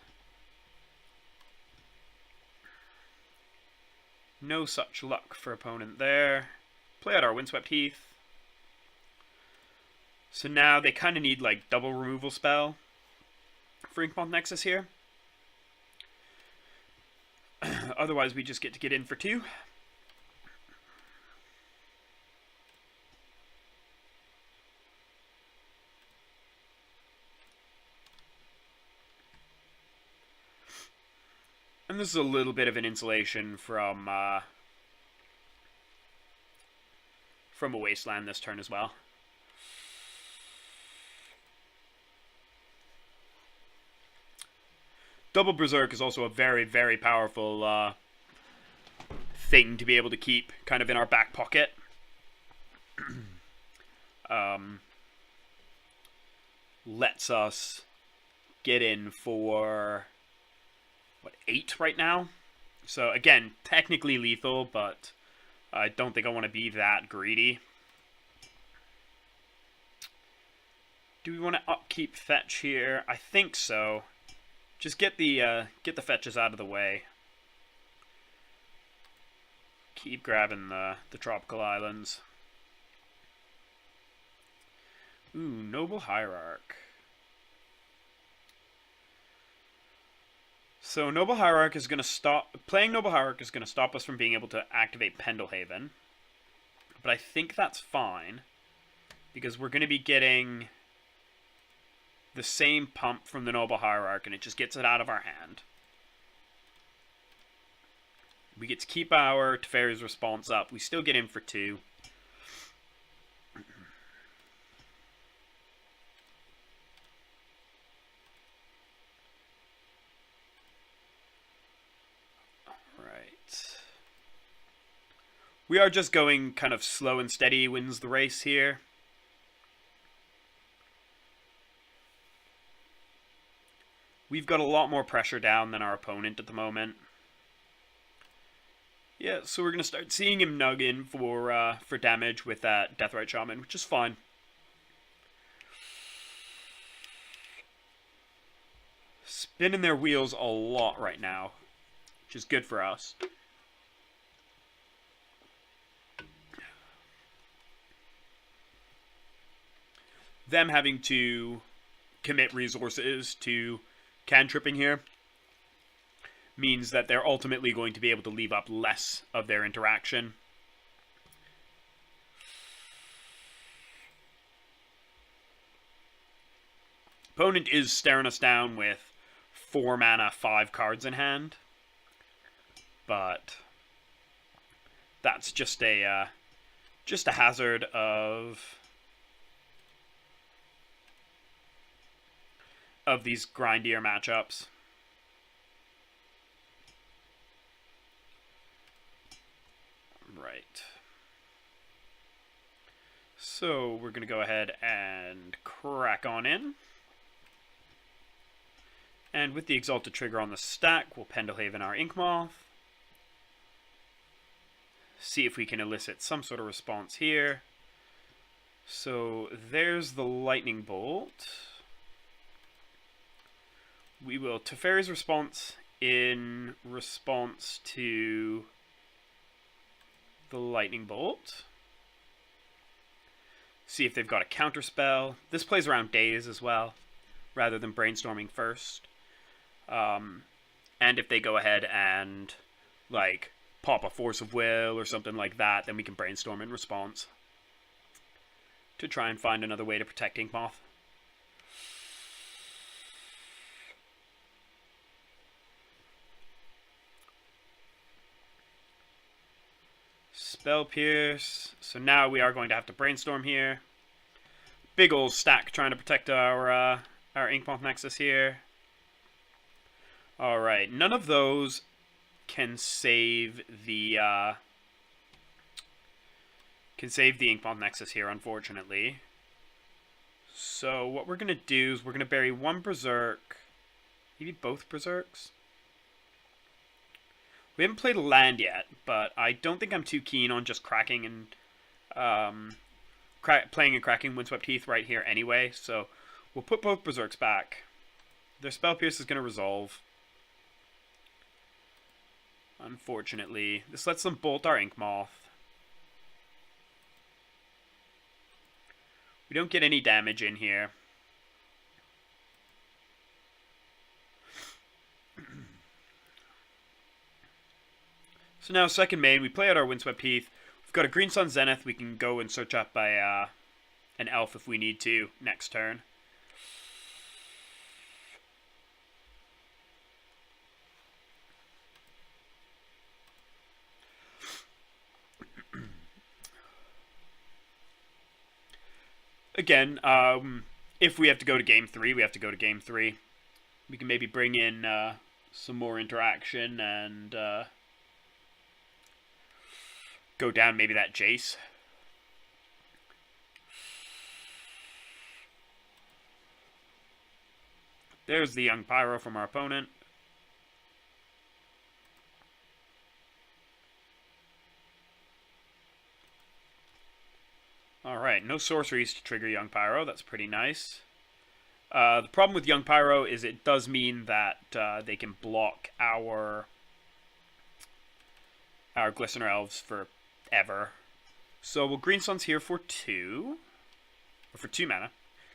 No such luck for opponent there. Play out our Windswept Heath. So now they kind of need like double removal spell for Inkmoth Nexus here. Otherwise we just get in for 2. And this is a little bit of an insulation from a Wasteland this turn as well. Double Berserk is also a very, very powerful thing to be able to keep kind of in our back pocket. Lets us get in for, what, 8 right now? So again, technically lethal, but I don't think I want to be that greedy. Do we want to upkeep fetch here? I think so. Just get the fetches out of the way. Keep grabbing the tropical islands. Ooh, Noble Hierarch. So Noble Hierarch is going to stop... Playing Noble Hierarch is going to stop us from being able to activate Pendelhaven. But I think that's fine. Because we're going to be getting the same pump from the Noble Hierarch, and it just gets it out of our hand. We get to keep our Teferi's response up. We still get in for 2. Alright. We are just going kind of slow and steady wins the race here. We've got a lot more pressure down than our opponent at the moment. Yeah, so we're going to start seeing him nug in for damage with that Deathrite Shaman, which is fine. Spinning their wheels a lot right now, which is good for us. Them having to commit resources to cantripping here means that they're ultimately going to be able to leave up less of their interaction. Opponent is staring us down with 4 mana, 5 cards in hand, but that's just a hazard of these grindier matchups. Right. So we're going to go ahead and crack on in. And with the Exalted Trigger on the stack, we'll Pendelhaven our Inkmoth. See if we can elicit some sort of response here. So there's the Lightning Bolt. We will Teferi's response in response to the Lightning Bolt. See if they've got a counterspell. This plays around Daze as well, rather than brainstorming first. And if they go ahead and, like, pop a Force of Will or something like that, then we can brainstorm in response to try and find another way to protect Inkmoth. Spell Pierce. So now we are going to have to brainstorm here. Big old stack trying to protect our Inkmoth Nexus here. Alright, none of those can save the Inkmoth Nexus here, unfortunately. So what we're going to do is we're going to bury 1 Berserk, maybe both Berserks. We haven't played a land yet, but I don't think I'm too keen on just cracking and playing and cracking Windswept Heath right here anyway. So we'll put both Berserks back. Their Spell Pierce is going to resolve. Unfortunately, this lets them bolt our Inkmoth. We don't get any damage in here. So now second main, we play out our Windswept Heath. We've got a Green Sun Zenith. We can go and search up by an elf if we need to next turn. Again, if we have to go to game 3, we have to go to game 3. We can maybe bring in some more interaction and go down maybe that Jace. There's the Young Pyro from our opponent. Alright, no sorceries to trigger Young Pyro. That's pretty nice. The problem with Young Pyro is it does mean that they can block our Glistener Elves forever. So we'll Green Sun's here for 2. Or for 2 mana.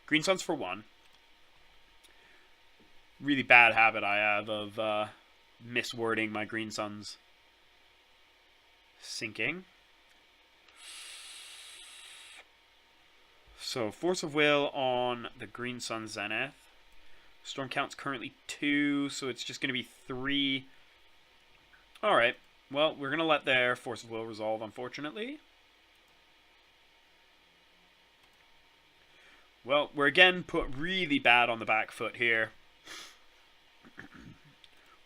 Green Sun's for 1. Really bad habit I have of miswording my Green Suns. Sinking. So, Force of Will on the Green Sun Zenith. Storm count's currently 2, so it's just going to be 3. Alright, Well, we're going to let their Force of Will resolve, unfortunately. Well, we're again put really bad on the back foot here.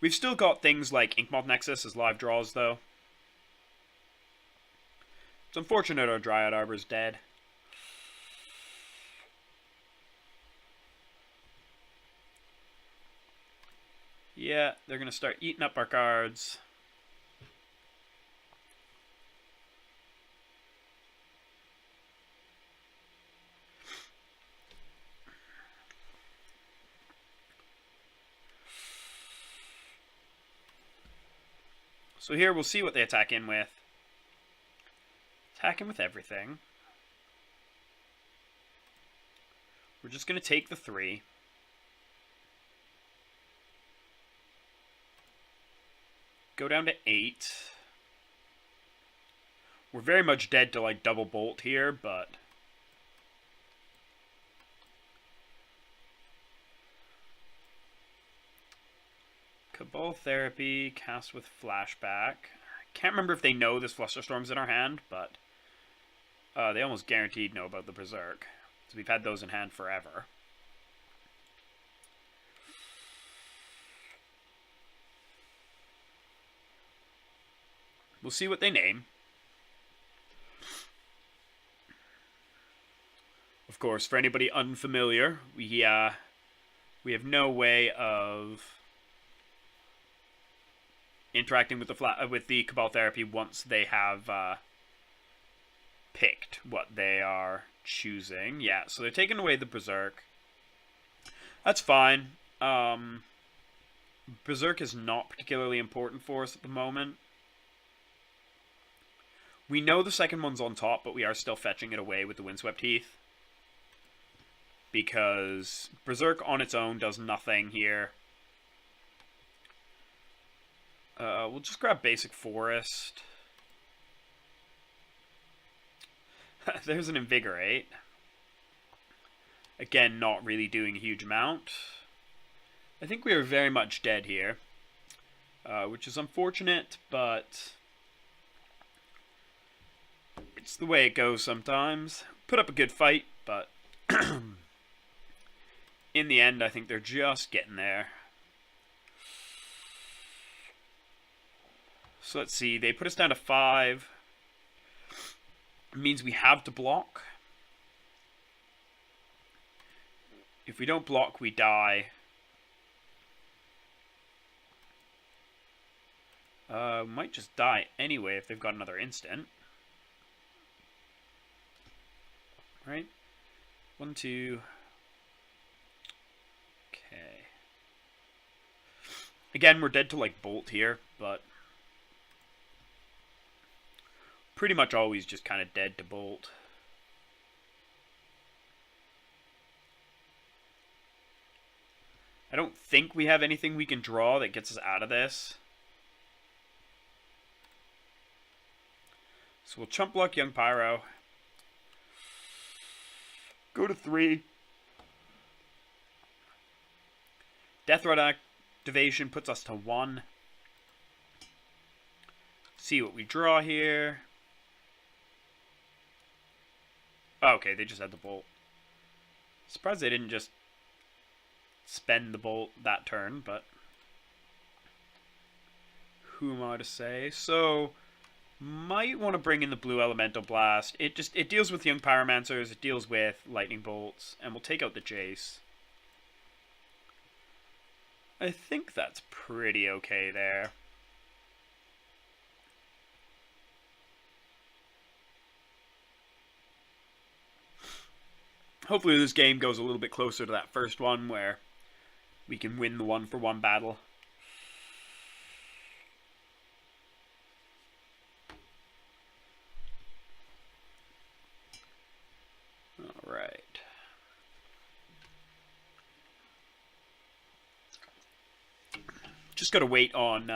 We've still got things like Inkmoth Nexus as live draws, though. It's unfortunate our Dryad Arbor's dead. Yeah, they're going to start eating up our cards. So here we'll see what they attack in with. Attack in with everything. We're just going to take the 3. Go down to 8. We're very much dead to like double bolt here, but Cabal Therapy, cast with Flashback. Can't remember if they know this Flusterstorm's in our hand, but they almost guaranteed know about the Berserk. So we've had those in hand forever. We'll see what they name. Of course, for anybody unfamiliar, we have no way of interacting with the Cabal Therapy once they have picked what they are choosing. Yeah, so they're taking away the Berserk. That's fine. Berserk is not particularly important for us at the moment. We know the second one's on top, but we are still fetching it away with the Windswept Heath. Because Berserk on its own does nothing here. We'll just grab Basic Forest. There's an Invigorate. Again, not really doing a huge amount. I think we are very much dead here. Which is unfortunate, but it's the way it goes sometimes. Put up a good fight, but in the end, I think they're just getting there. So let's see. They put us down to 5. It means we have to block. If we don't block, we die. Might just die anyway if they've got another instant. Right? 1, 2. Okay. Again, we're dead to like bolt here, but pretty much always just kind of dead to bolt. I don't think we have anything we can draw that gets us out of this. So we'll chump block Young Pyro. Go to 3. Death Rod activation puts us to 1. See what we draw here. Oh, okay, they just had the bolt. Surprised they didn't just spend the bolt that turn, but who am I to say? So might want to bring in the blue Elemental Blast. It deals with Young Pyromancers, it deals with Lightning Bolts, and we'll take out the Jace. I think that's pretty okay there. Hopefully this game goes a little bit closer to that first one where we can win the 1-for-1 battle. Alright. Just gotta wait on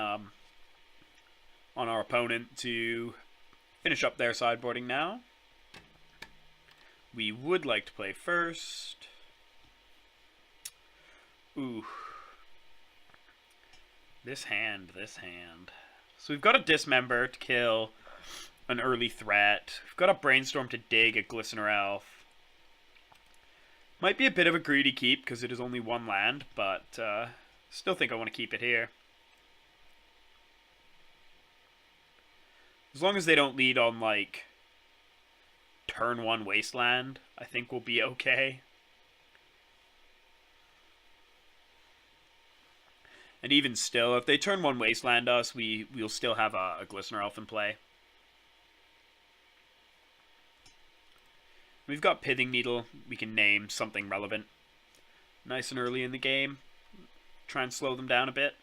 our opponent to finish up their sideboarding now. We would like to play first. Ooh. This hand. So we've got a Dismember to kill an early threat. We've got a Brainstorm to dig a Glistener Elf. Might be a bit of a greedy keep because it is only one land, but still think I want to keep it here. As long as they don't lead on, like, turn 1 Wasteland, I think we'll be okay. And even still, if they turn 1 Wasteland us, we'll still have a Glistener Elf in play. We've got Pithing Needle. We can name something relevant. Nice and early in the game. Try and slow them down a bit.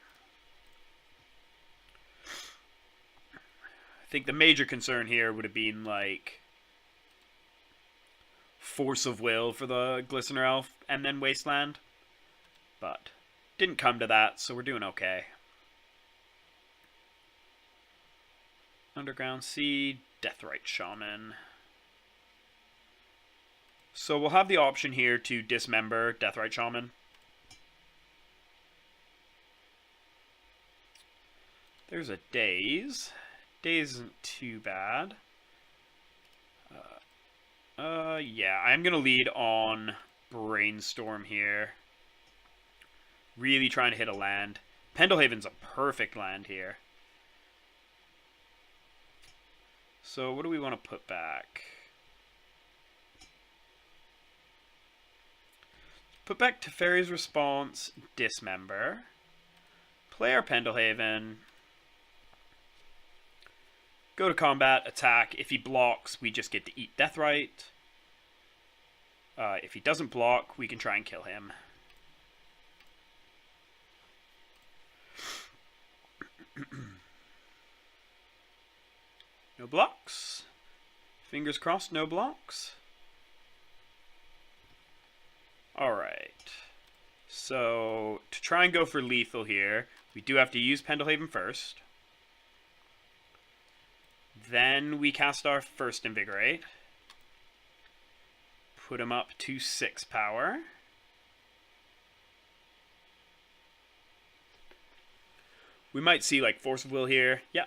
I think the major concern here would have been, like, Force of Will for the Glistener Elf and then Wasteland. But didn't come to that, so we're doing okay. Underground Sea, Deathrite Shaman. So we'll have the option here to dismember Deathrite Shaman. There's a Daze. Daze isn't too bad. Yeah, I'm going to lead on Brainstorm here. Really trying to hit a land. Pendelhaven's a perfect land here. So what do we want to put back? Put back Teferi's Response, Dismember. Play our Pendelhaven. Go to combat, attack. If he blocks, we just get to eat Deathrite. If he doesn't block, we can try and kill him. No blocks. Fingers crossed, no blocks. Alright. So, to try and go for lethal here, we do have to use Pendelhaven first. Then we cast our first Invigorate. Put him up to 6 power. We might see, like, Force of Will here. Yeah.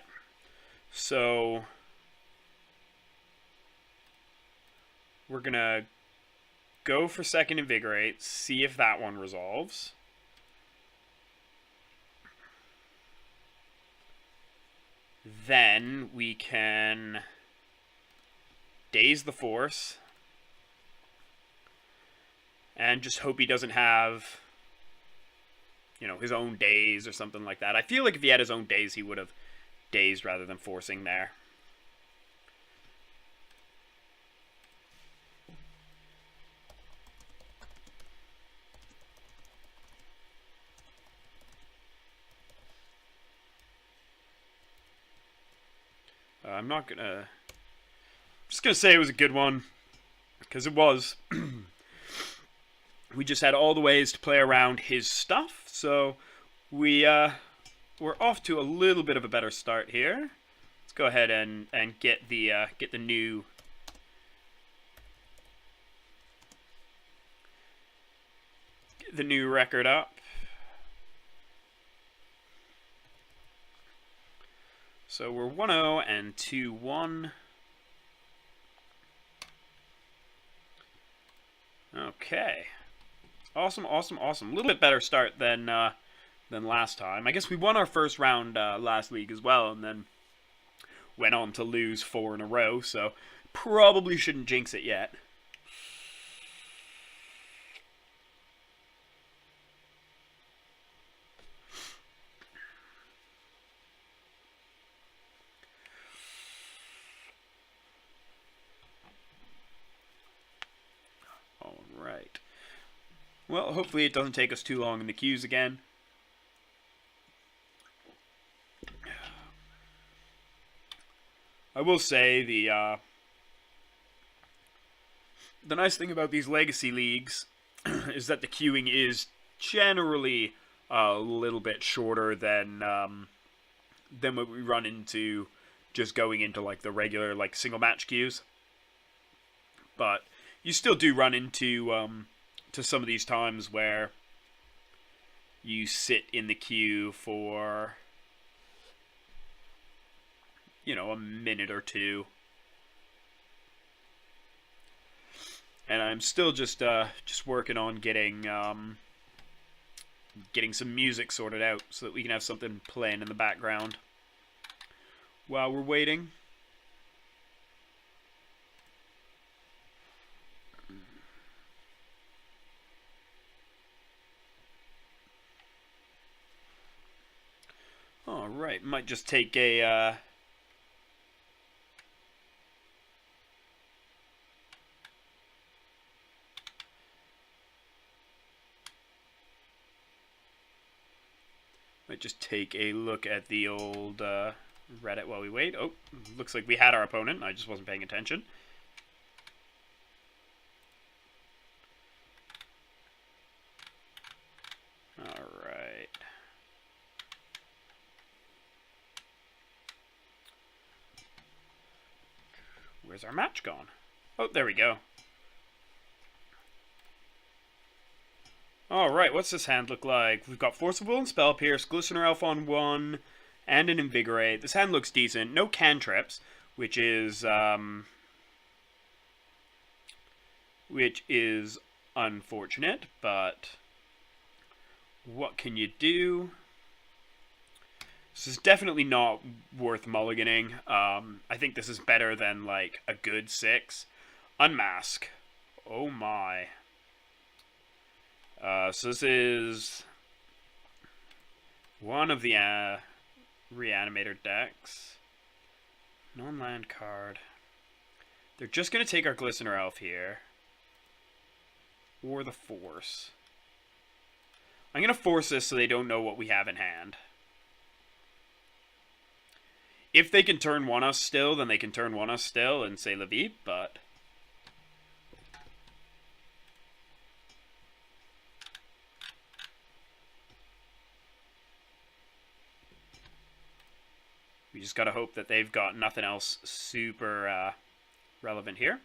So we're going to go for second Invigorate, see if that one resolves. Then we can Daze the Force and just hope he doesn't have, you know, his own Daze or something like that. I feel like if he had his own Daze, he would have dazed rather than forcing there. I'm not gonna... I'm just gonna say it was a good one, because it was. We just had all the ways to play around his stuff, so we're off to a little bit of a better start here. Let's go ahead and get the new record up. So we're 1-0 and 2-1. Okay. Awesome, awesome, awesome. A little bit better start than last time. I guess we won our first round last league as well, and then went on to lose 4 in a row, so probably shouldn't jinx it yet. Alright. Well, hopefully it doesn't take us too long in the queues again. I will say the nice thing about these legacy leagues is that the queuing is generally a little bit shorter than what we run into just going into like the regular like single match queues. But you still do run into to some of these times where you sit in the queue for you know, a minute or two. And I'm still just working on getting some music sorted out so that we can have something playing in the background while we're waiting. All right, might just take a look at the old Reddit while we wait. Oh, looks like we had our opponent. I just wasn't paying attention. All right. Where's our match gone? Oh, there we go. Alright, what's this hand look like? We've got Force of Will and Spell Pierce, Glistener Elf on 1, and an Invigorate. This hand looks decent. No cantrips, which is unfortunate, but what can you do? This is definitely not worth mulliganing. I think this is better than, like, a good 6. Unmask. Oh my. So this is one of the Reanimator decks. Non-land card. They're just going to take our Glistener Elf here. Or the Force. I'm going to force this so they don't know what we have in hand. If they can turn 1 us still, then they can turn 1 us still and say Levit, but... we just gotta hope that they've got nothing else super relevant here.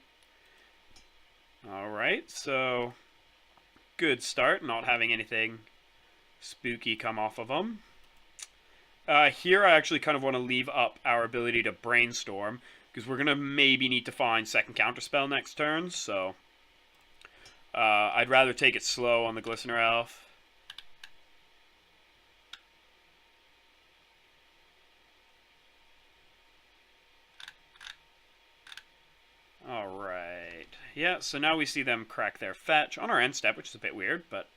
Alright, so... good start, not having anything spooky come off of them. Here I actually kind of want to leave up our ability to brainstorm, because we're going to maybe need to find second counterspell next turn, so... I'd rather take it slow on the Glistener Elf. Alright. Yeah, so now we see them crack their fetch on our end step, which is a bit weird, but...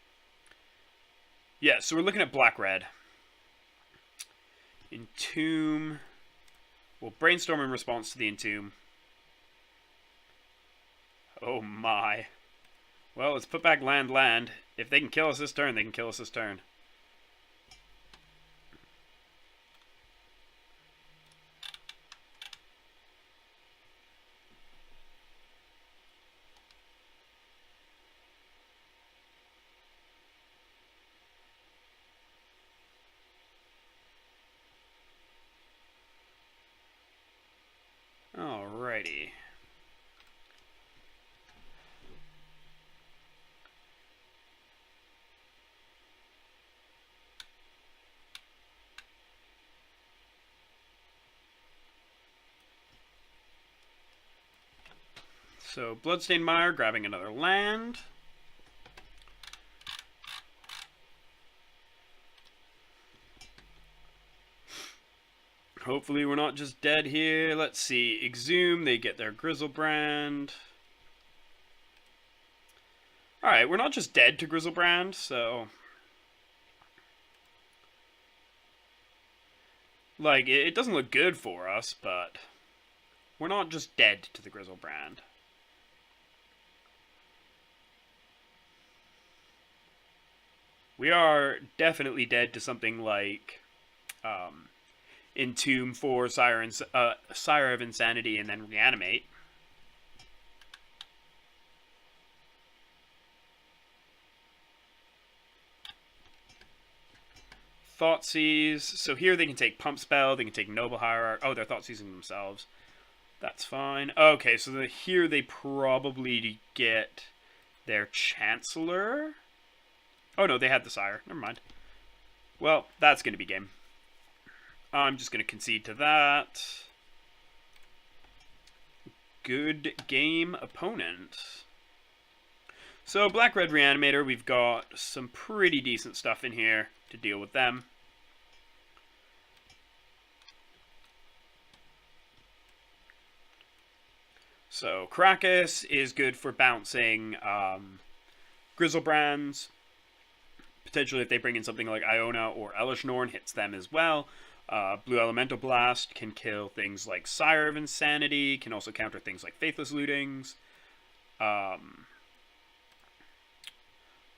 yeah, so we're looking at black-red. Entomb. We'll brainstorm in response to the Entomb. Oh my. Well, let's put back land. If they can kill us this turn, they can kill us this turn. Alrighty. So, Bloodstained Mire grabbing another land. Hopefully we're not just dead here. Let's see. Exhume, they get their Grizzlebrand. Alright, we're not just dead to Grizzlebrand, so... like, it doesn't look good for us, but... we're not just dead to the Grizzlebrand. We are definitely dead to something like... Entomb for Sire of Insanity and then Reanimate. Thoughtseize. So here they can take Pump Spell, they can take Noble Hierarch. Oh, they're Thoughtseizing themselves. That's fine. Okay, so here they probably get their Chancellor. Oh no, they had the Sire. Never mind. Well, that's going to be game. I'm just going to concede to that. good game opponent. So Black-Red Reanimator, we've got some pretty decent stuff in here to deal with them. So Krakus is good for bouncing Grizzlebrands. Potentially if they bring in something like Iona or Elishnorn, hits them as well. Blue Elemental Blast can kill things like Sire of Insanity, can also counter things like Faithless Lootings.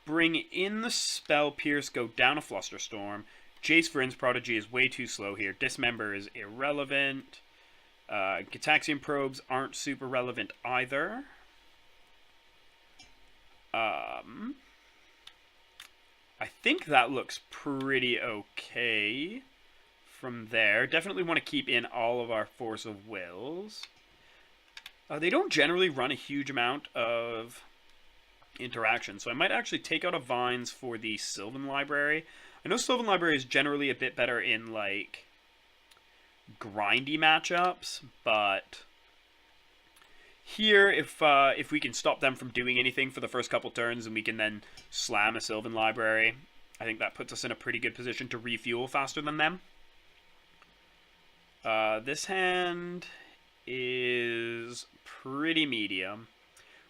Bring in the Spell Pierce, go down a Flusterstorm. Jace Vryn's Prodigy is way too slow here. Dismember is irrelevant. Gitaxian Probes aren't super relevant either. I think that looks pretty okay from there. Definitely want to keep in all of our Force of Wills. They don't generally run a huge amount of interaction, so I might actually take out a Vines for the Sylvan Library. I know Sylvan Library is generally a bit better in, like, grindy matchups, but here, if we can stop them from doing anything for the first couple turns and we can then slam a Sylvan Library, I think that puts us in a pretty good position to refuel faster than them. This hand is pretty medium.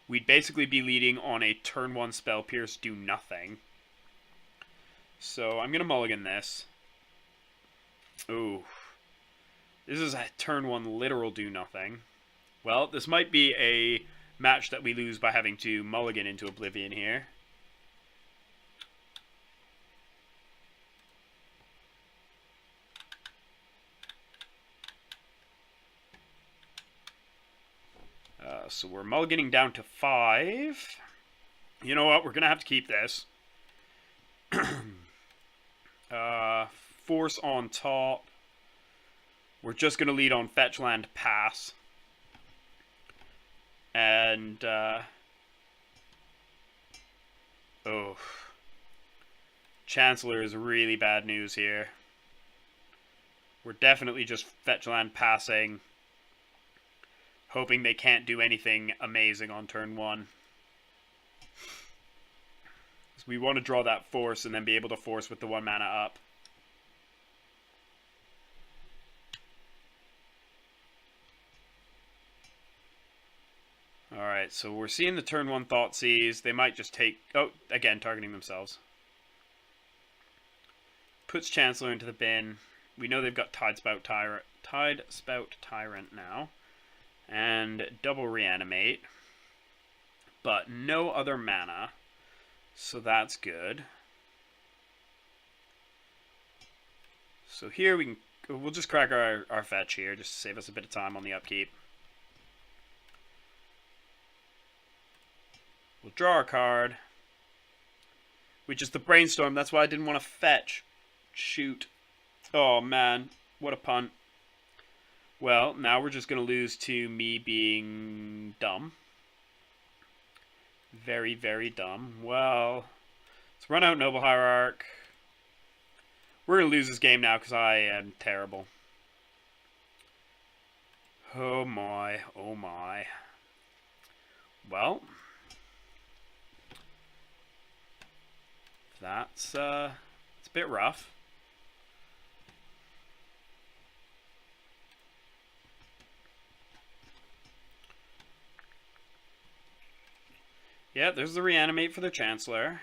We'd basically be leading on a turn 1 Spell Pierce, do nothing. So I'm going to mulligan this. Ooh. This is a turn 1 literal do nothing. Well, this might be a match that we lose by having to mulligan into Oblivion here. So we're mulliganing down to 5. You know what? We're going to have to keep this. Force on top. We're just going to lead on Fetch Land Pass. And, oh. Chancellor is really bad news here. We're definitely just Fetch Land passing, hoping they can't do anything amazing on turn 1. So we want to draw that Force and then be able to Force with the 1 mana up. Alright, so we're seeing the turn 1 Thoughtseize. They might just take... Oh, again, targeting themselves. Puts Chancellor into the bin. We know they've got Tidespout Tyrant now. And double Reanimate. But no other mana. So that's good. So here we can... We'll just crack our fetch here, just to save us a bit of time on the upkeep. We'll draw a card, which is the Brainstorm. That's why I didn't want to fetch. Shoot. Oh, man. What a punt. Well, now we're just going to lose to me being dumb. Very, very dumb. Well, let's run out Noble Hierarch. We're going to lose this game now because I am terrible. Oh, my. Oh, my. Well... it's a bit rough. Yeah, there's the Reanimate for the Chancellor.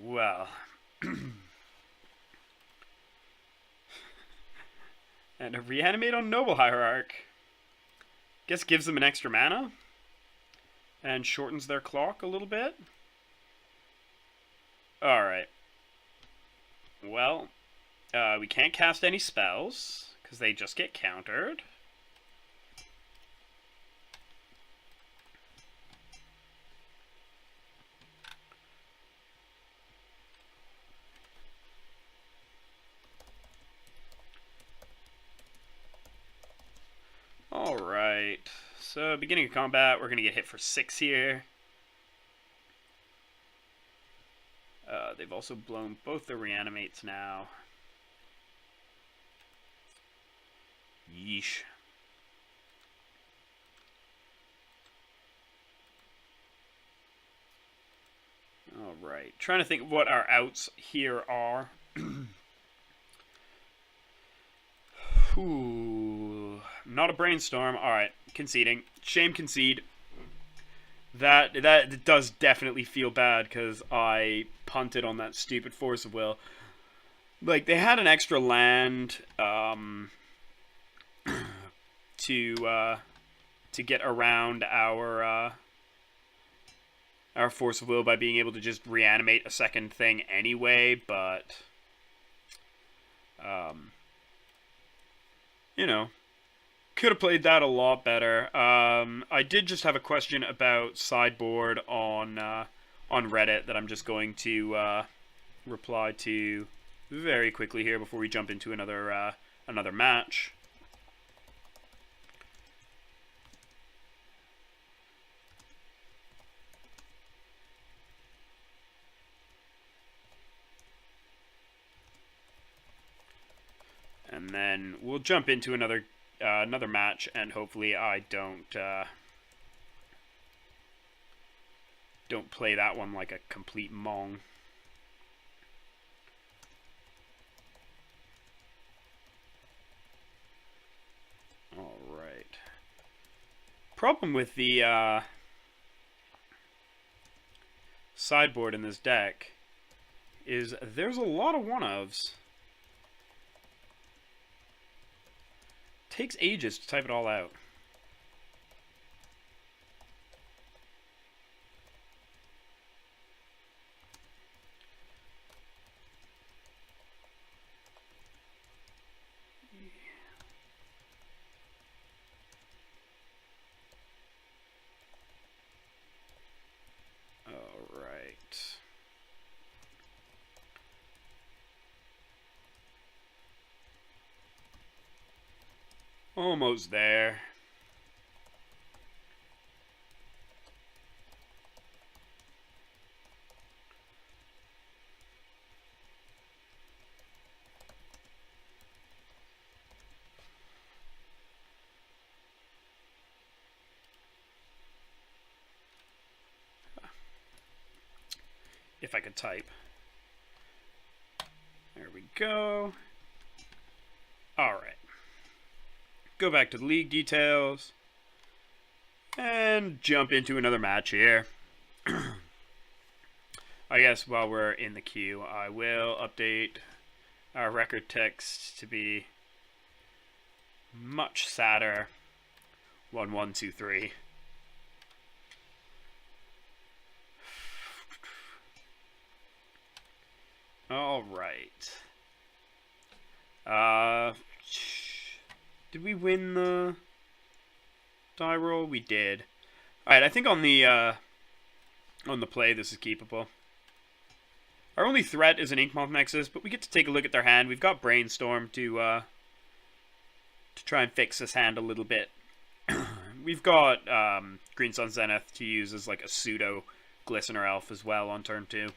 Well... And a Reanimate on Noble Hierarch. Guess gives them an extra mana. And shortens their clock a little bit. Alright. Well, we can't cast any spells, because they just get countered. Alright, so beginning of combat, we're going to get hit for 6 here. They've they've also blown both the reanimates now. Yeesh. Alright, trying to think what our outs here are. Ooh, not a brainstorm. Alright, conceding. Shame concede. That does definitely feel bad because I punted on that stupid force of will. Like, they had an extra land to get around our force of will by being able to just reanimate a second thing anyway, but you know, could have played that a lot better. I did just have a question about sideboard on Reddit that I'm just going to reply to very quickly here before we jump into another match. And then we'll jump into another match, and hopefully I don't play that one like a complete mong. All right. Problem with the sideboard in this deck is there's a lot of one-ofs. Takes ages to type it all out. All right. Almost there. If I could type. There we go. All right. Go back to the league details and jump into another match here. I guess while we're in the queue, I will update our record text to be much sadder. 1123. All right. Did we win the die roll? We did. Alright, I think on the play this is keepable. Our only threat is an Inkmoth Nexus, but we get to take a look at their hand. We've got Brainstorm to try and fix this hand a little bit. We've got Green Sun Zenith to use as like a pseudo Glistener Elf as well on turn 2.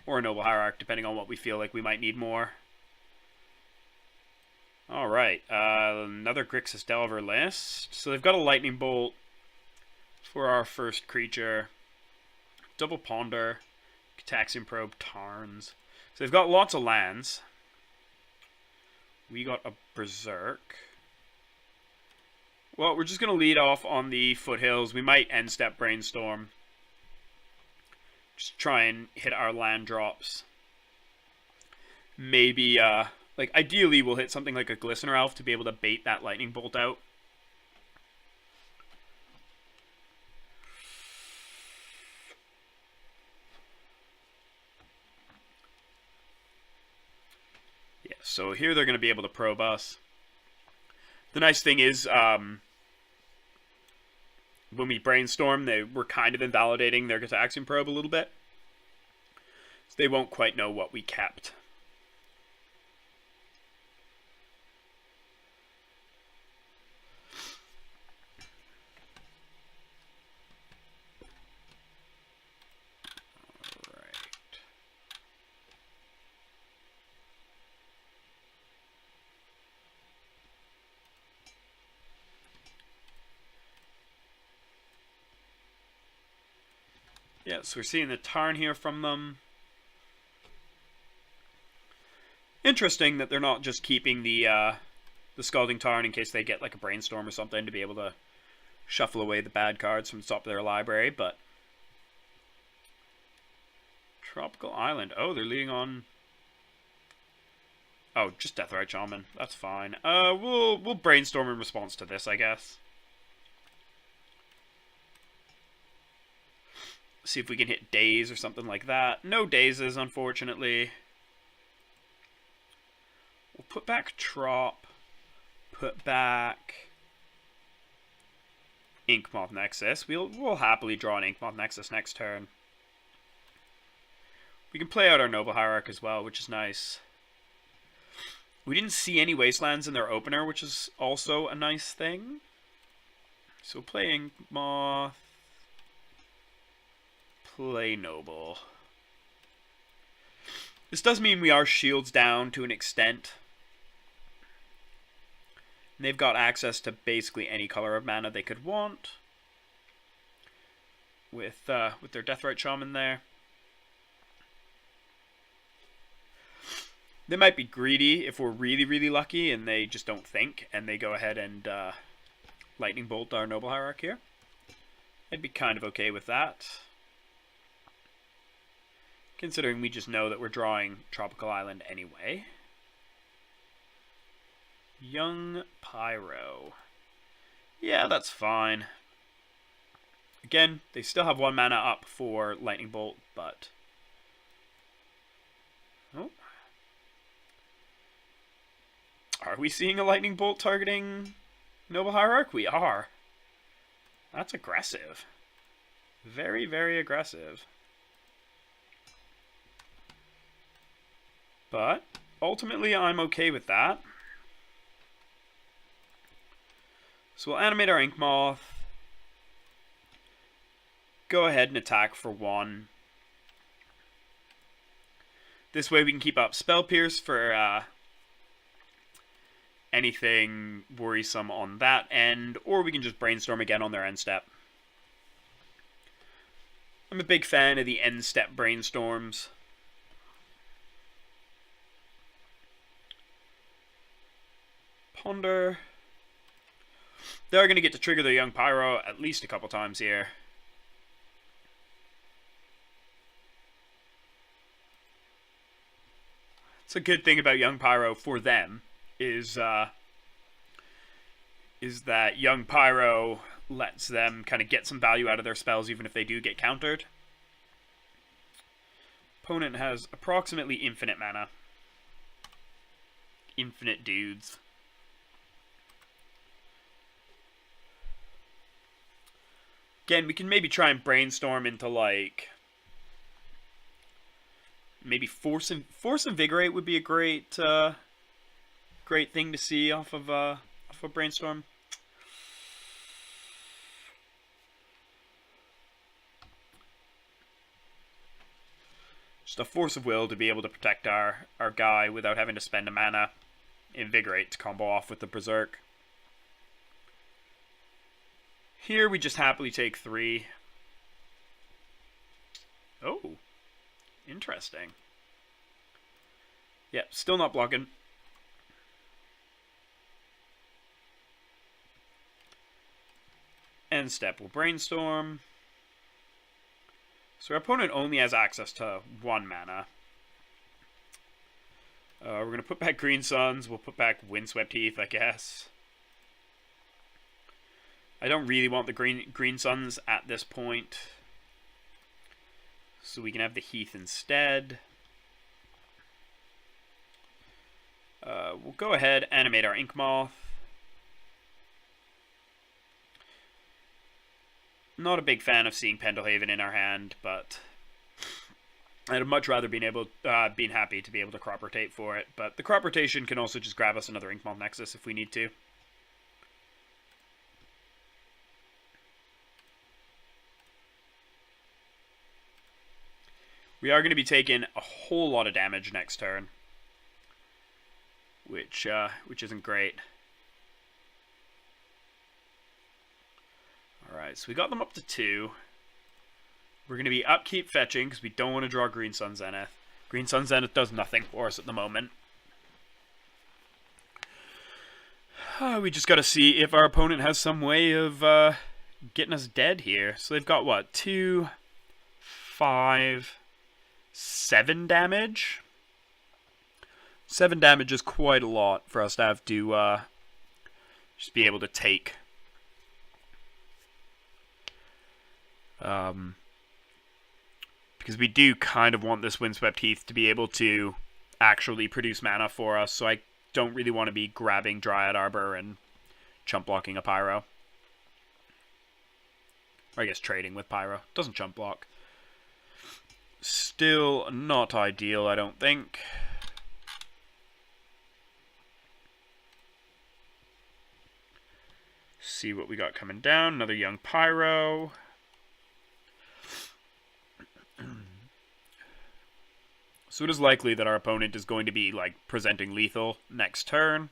Or a Noble Hierarch, depending on what we feel like we might need more. Alright, another Grixis Delver list. So they've got a Lightning Bolt for our first creature. Double Ponder, Cataxian Probe, Tarns. So they've got lots of lands. We got a Berserk. Well, we're just going to lead off on the Foothills. We might end step Brainstorm. Just try and hit our land drops. Maybe, like, ideally we'll hit something like a Glistener Elf to be able to bait that Lightning Bolt out. Yeah, so here they're going to be able to probe us. The nice thing is, when we Brainstorm, they were kind of invalidating their Cataxian Probe a little bit. So they won't quite know what we kept. Alright. Yeah, so we're seeing the Tarn here from them. Interesting that they're not just keeping the Scalding Tarn in case they get like a Brainstorm or something to be able to shuffle away the bad cards from the top of their library, but Tropical Island. Oh, they're leading on. Oh, just Deathrite Shaman. That's fine. We'll Brainstorm in response to this, I guess. See if we can hit Daze or something like that. No Dazes, unfortunately. We'll put back Trop. Put back Inkmoth Nexus. We'll happily draw an Inkmoth Nexus next turn. We can play out our Noble Hierarch as well, which is nice. We didn't see any Wastelands in their opener, which is also a nice thing. So play Inkmoth. Play Noble. This does mean we are shields down to an extent. And they've got access to basically any color of mana they could want. With their Deathrite Shaman there. They might be greedy if we're really, really lucky and they just don't think and they go ahead and Lightning Bolt our Noble Hierarch here. I'd be kind of okay with that. Considering we just know that we're drawing Tropical Island anyway. Young Pyro. Yeah, that's fine. Again, they still have 1 mana up for Lightning Bolt, but... Oh. Are we seeing a Lightning Bolt targeting Noble Hierarch? We are. That's aggressive. Very, very aggressive. But, ultimately, I'm okay with that. So we'll animate our Inkmoth. Go ahead and attack for 1. This way we can keep up Spell Pierce for anything worrisome on that end, or we can just Brainstorm again on their end step. I'm a big fan of the end step Brainstorms. Ponder. They're going to get to trigger their Young Pyro at least a couple times here. It's a good thing about Young Pyro for them is that Young Pyro lets them kind of get some value out of their spells even if they do get countered. Opponent has approximately infinite mana. Infinite dudes. Again, we can maybe try and Brainstorm into, like... Maybe Force Invigorate would be a great great thing to see off of a Brainstorm. Just a Force of Will to be able to protect our guy without having to spend a mana. Invigorate to combo off with the Berserk. Here we just happily take 3. Oh. Interesting. Yep, still not blocking. End step will Brainstorm. So our opponent only has access to 1 mana. We're going to put back Green Suns. We'll put back Windswept Heath, I guess. I don't really want the Green Suns at this point. So we can have the Heath instead. We'll go ahead, animate our Inkmoth. Not a big fan of seeing Pendelhaven in our hand, but I'd much rather been happy to be able to crop rotate for it. But the crop rotation can also just grab us another Inkmoth Nexus if we need to. We are going to be taking a whole lot of damage next turn, which isn't great. All right, so we got them up to 2. We're going to be upkeep fetching because we don't want to draw Green Sun Zenith. Green Sun Zenith does nothing for us at the moment. We just got to see if our opponent has some way of getting us dead here. So they've got, what, 2, 5, 7 damage? 7 damage is quite a lot for us to have to just be able to take. Because we do kind of want this Windswept Heath to be able to actually produce mana for us, so I don't really want to be grabbing Dryad Arbor and chump blocking a Pyro. Or I guess trading with Pyro. Doesn't chump block. Still not ideal, I don't think. See what we got coming down. Another young Pyro. So it is likely that our opponent is going to be, like, presenting lethal next turn.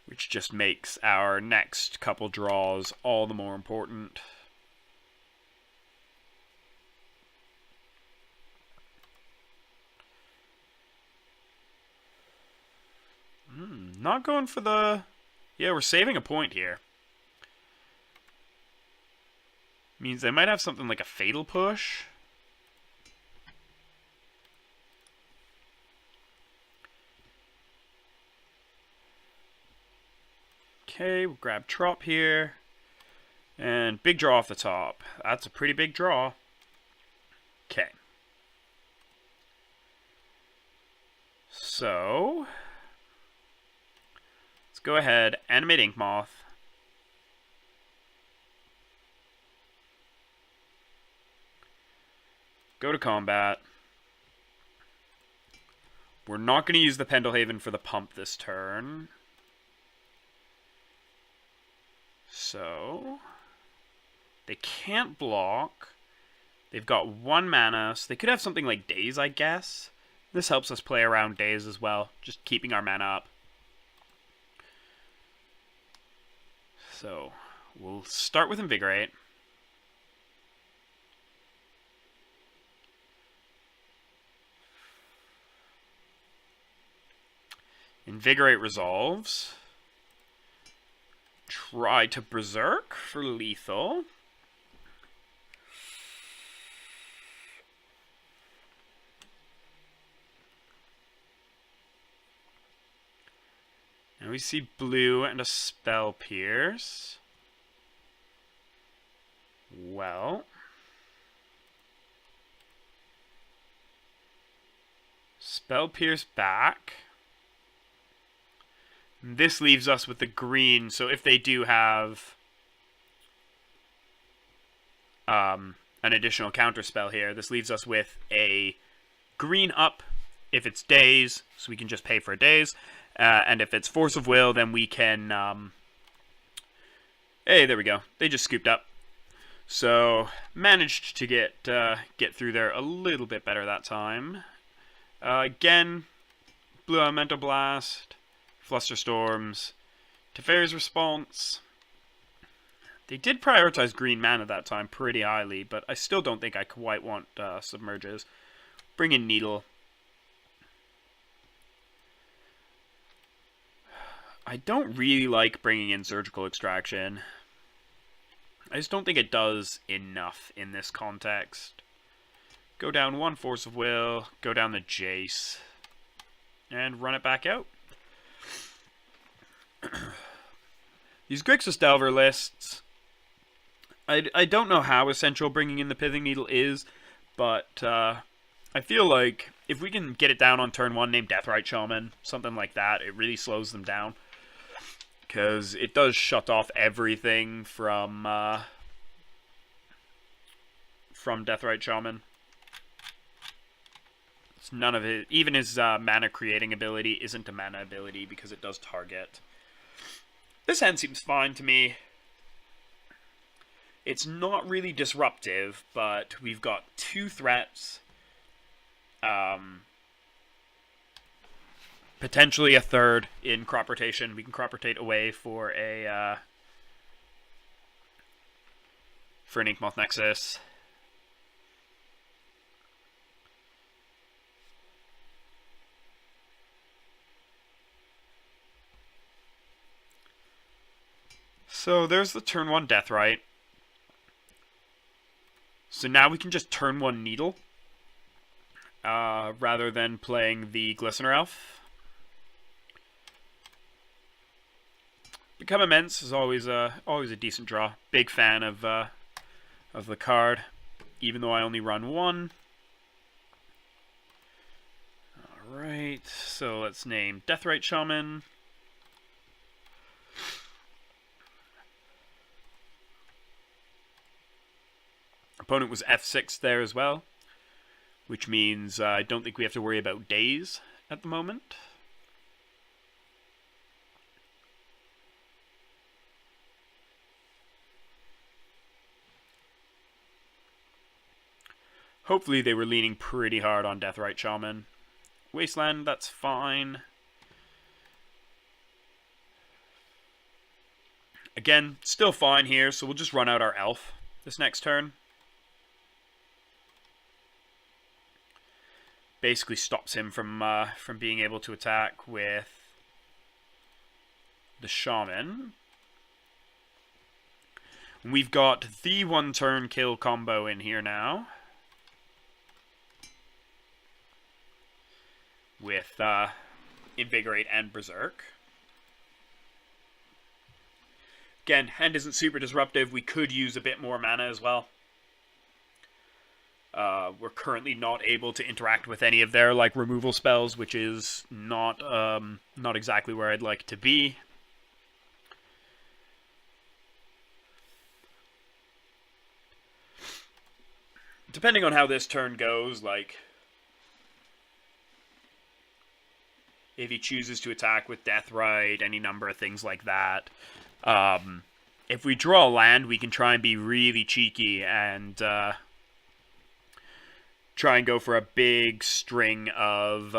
Which just makes our next couple draws all the more important. Not going for the... Yeah, we're saving a point here. Means they might have something like a Fatal Push. Okay, we'll grab Trop here. And big draw off the top. That's a pretty big draw. Okay. So... let's go ahead, animate Ink Moth. Go to combat. We're not going to use the Pendelhaven for the pump this turn. So, they can't block. They've got 1 mana, so they could have something like Daze, I guess. This helps us play around Daze as well, just keeping our mana up. So, we'll start with Invigorate. Invigorate resolves. Try to Berserk for lethal. Now we see blue and a Spell Pierce. Well. Spell Pierce back. This leaves us with the green, so if they do have an additional counterspell here, this leaves us with a green up if it's Daze, so we can just pay for a Daze, and if it's Force of Will, then we can... hey, there we go. They just scooped up. So, managed to get through there a little bit better that time. Again, Blue Elemental Blast... Flusterstorms, Teferi's Response. They did prioritize green mana that time pretty highly, but I still don't think I quite want Submerges. Bring in Needle. I don't really like bringing in Surgical Extraction. I just don't think it does enough in this context. Go down 1 Force of Will, go down the Jace, and run it back out. These Grixis Delver lists, I don't know how essential bringing in the Pithing Needle is, but I feel like if we can get it down on turn 1 named Deathrite Shaman, something like that, it really slows them down. Because it does shut off everything from Deathrite Shaman. It's none of it, even his mana creating ability isn't a mana ability because it does target. This hand seems fine to me. It's not really disruptive, but we've got 2 threats. Potentially a third in crop rotation. We can crop rotate away for a for an Inkmoth Nexus. So there's the turn 1 Deathrite. So now we can just turn 1 Needle, rather than playing the Glistener Elf. Become Immense is always a decent draw. Big fan of the card, even though I only run 1. Alright, so let's name Deathrite Shaman. Opponent was F6 there as well, which means I don't think we have to worry about days at the moment. Hopefully they were leaning pretty hard on Deathrite Shaman. Wasteland, that's fine. Again, still fine here, so we'll just run out our Elf this next turn. Basically stops him from being able to attack with the Shaman. We've got the 1-turn kill combo in here now, with Invigorate and Berserk. Again, hand isn't super disruptive. We could use a bit more mana as well. We're currently not able to interact with any of their removal spells, which is not exactly where I'd like to be. Depending on how this turn goes, if he chooses to attack with Deathrite, any number of things like that. If we draw a land, we can try and be really cheeky and try and go for a big string of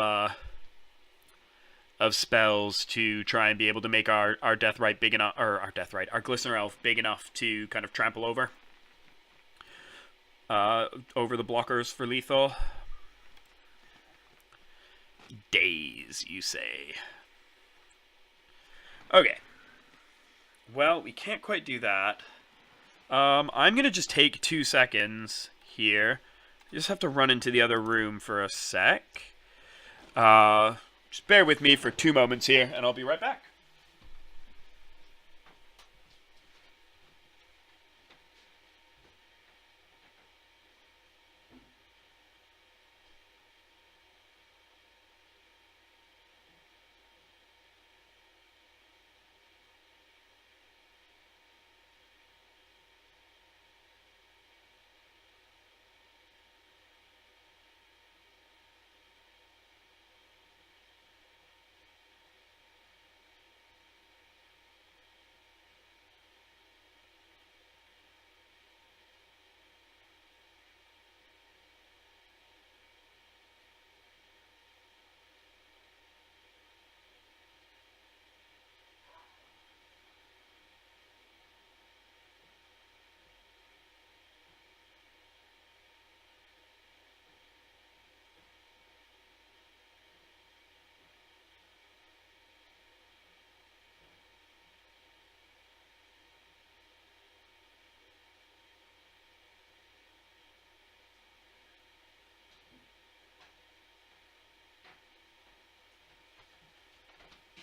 spells to try and be able to make our Deathrite big enough, or our Glistener Elf big enough to kind of trample over the blockers for lethal. Days, you say? Okay. Well, we can't quite do that. I'm gonna just take 2 seconds here. You just have to run into the other room for a sec. Just bear with me for 2 moments here, and I'll be right back.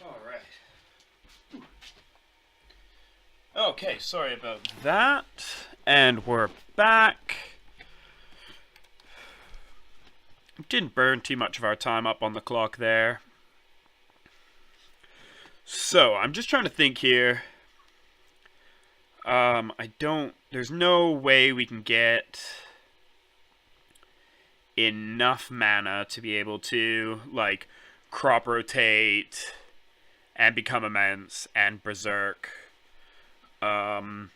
Alright. Okay, sorry about that. And we're back. Didn't burn too much of our time up on the clock there. So, I'm just trying to think here. There's no way we can get enough mana to be able to, crop rotate and become immense and berserk. And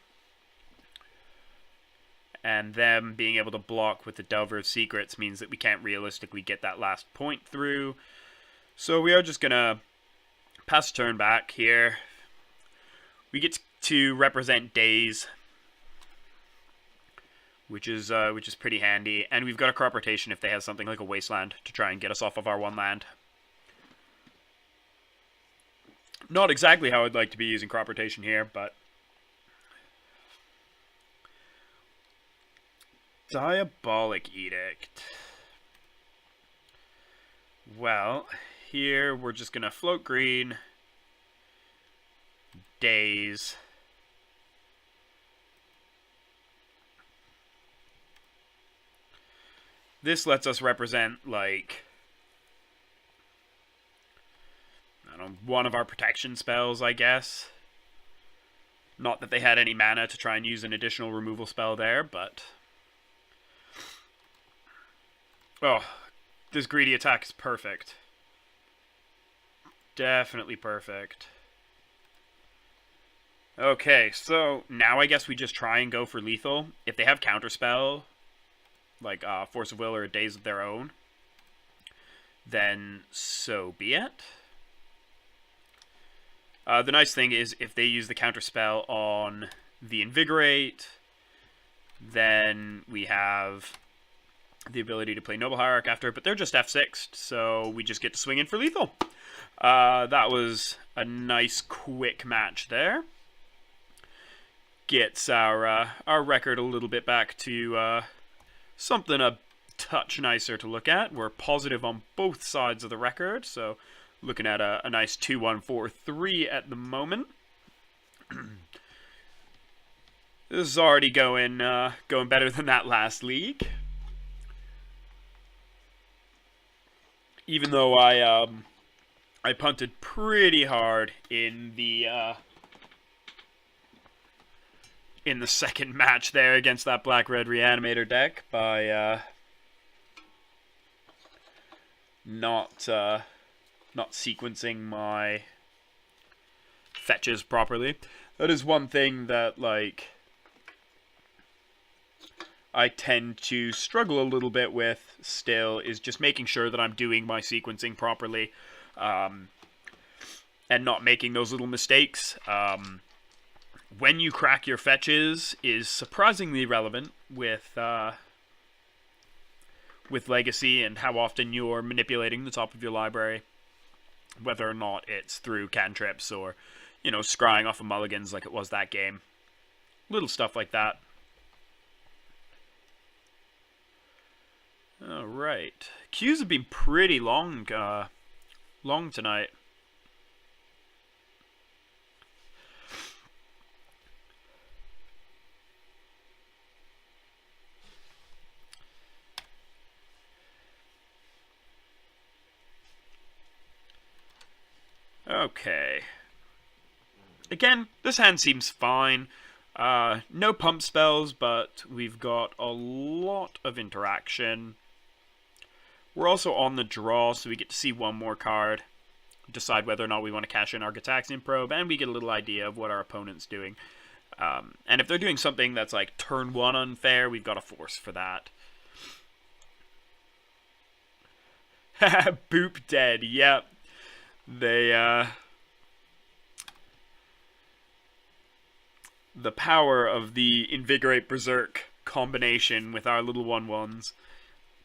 them being able to block with the Delver of Secrets means that we can't realistically get that last point through. So we are just gonna pass a turn back here. We get to represent Days. which is pretty handy. And we've got a crop rotation if they have something like a wasteland to try and get us off of our one land. Not exactly how I'd like to be using crop rotation here, but Diabolic Edict. Well, here we're just gonna float green, daze. This lets us represent, like, I don't know, one of our protection spells, I guess. Not that they had any mana to try and use an additional removal spell there, but... Oh, this greedy attack is perfect. Definitely perfect. Okay, so now I guess we just try and go for lethal. If they have counterspell, like Force of Will or a Daze of their own, then so be it. The nice thing is if they use the counterspell on the Invigorate, then we have the ability to play Noble Hierarch after, but they're just F6'd, so we just get to swing in for lethal. That was a nice quick match there. Gets our record a little bit back to something a touch nicer to look at. We're positive on both sides of the record, so looking at a nice 2-1-4-3 at the moment. This is already going better than that last league. Even though I punted pretty hard in the second match there against that Black-Red Reanimator deck by not sequencing my fetches properly. That is one thing that, like, I tend to struggle a little bit with still, is just making sure that I'm doing my sequencing properly, and not making those little mistakes. When you crack your fetches is surprisingly relevant with Legacy and how often you're manipulating the top of your library, whether or not it's through cantrips or, you know, scrying off of mulligans like it was that game. Little stuff like that. Alright. Queues have been pretty long tonight. Okay. Again, this hand seems fine. No pump spells, but we've got a lot of interaction. We're also on the draw, so we get to see one more card, decide whether or not we want to cash in our Gitaxian Probe, and we get a little idea of what our opponent's doing. And if they're doing something that's like turn 1 unfair, we've got a force for that. Boop dead, yep. They, the power of the Invigorate Berserk combination with our little 1/1s.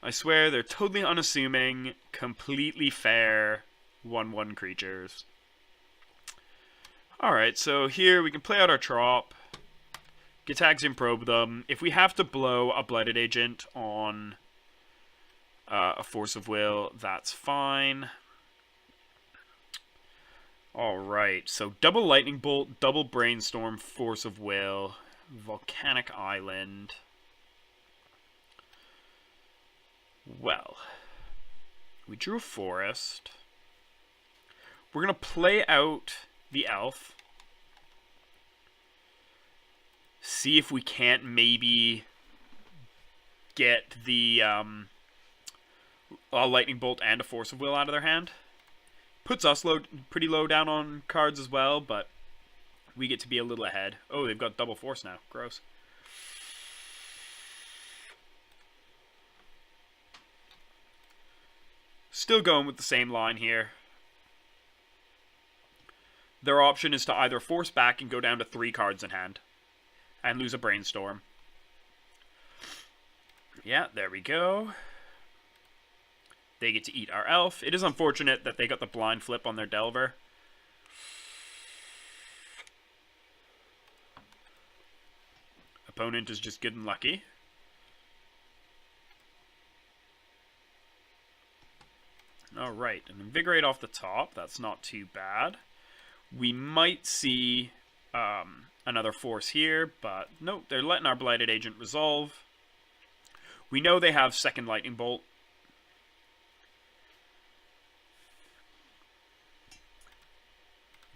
I swear they're totally unassuming, completely fair 1/1 creatures. Alright, so here we can play out our Trop, Gitaxian Probe them. If we have to blow a Blighted Agent on a Force of Will, that's fine. Alright, so double Lightning Bolt, double Brainstorm, Force of Will, Volcanic Island. Well, we drew a forest. We're going to play out the elf. See if we can't maybe get the a Lightning Bolt and a Force of Will out of their hand. Puts us pretty low down on cards as well, but we get to be a little ahead. Oh, they've got double force now. Gross. Still going with the same line here. Their option is to either force back and go down to 3 cards in hand and lose a Brainstorm. Yeah, there we go. They get to eat our elf. It is unfortunate that they got the blind flip on their Delver. Opponent is just good and lucky. Alright, an Invigorate off the top. That's not too bad. We might see another force here, but no, they're letting our Blighted Agent resolve. We know they have second Lightning Bolt.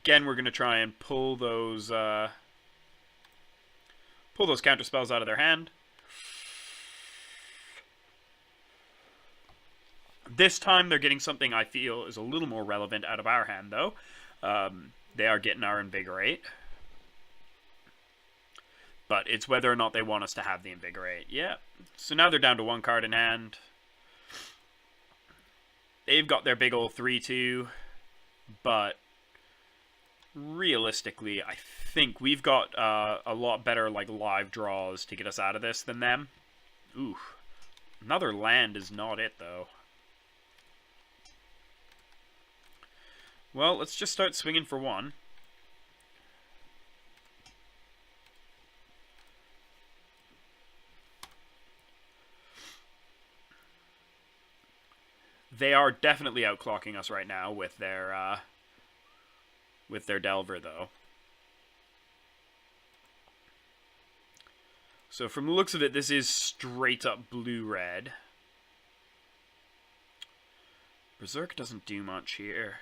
Again, we're going to try and pull those counter spells out of their hand. This time, they're getting something I feel is a little more relevant out of our hand, though. They are getting our Invigorate. But it's whether or not they want us to have the Invigorate. Yeah. So now they're down to one card in hand. They've got their big old 3-2. But realistically, I think we've got a lot better live draws to get us out of this than them. Ooh. Another land is not it, though. Well, let's just start swinging for one. They are definitely outclocking us right now with their Delver, though. So from the looks of it, this is straight up blue-red. Berserk doesn't do much here.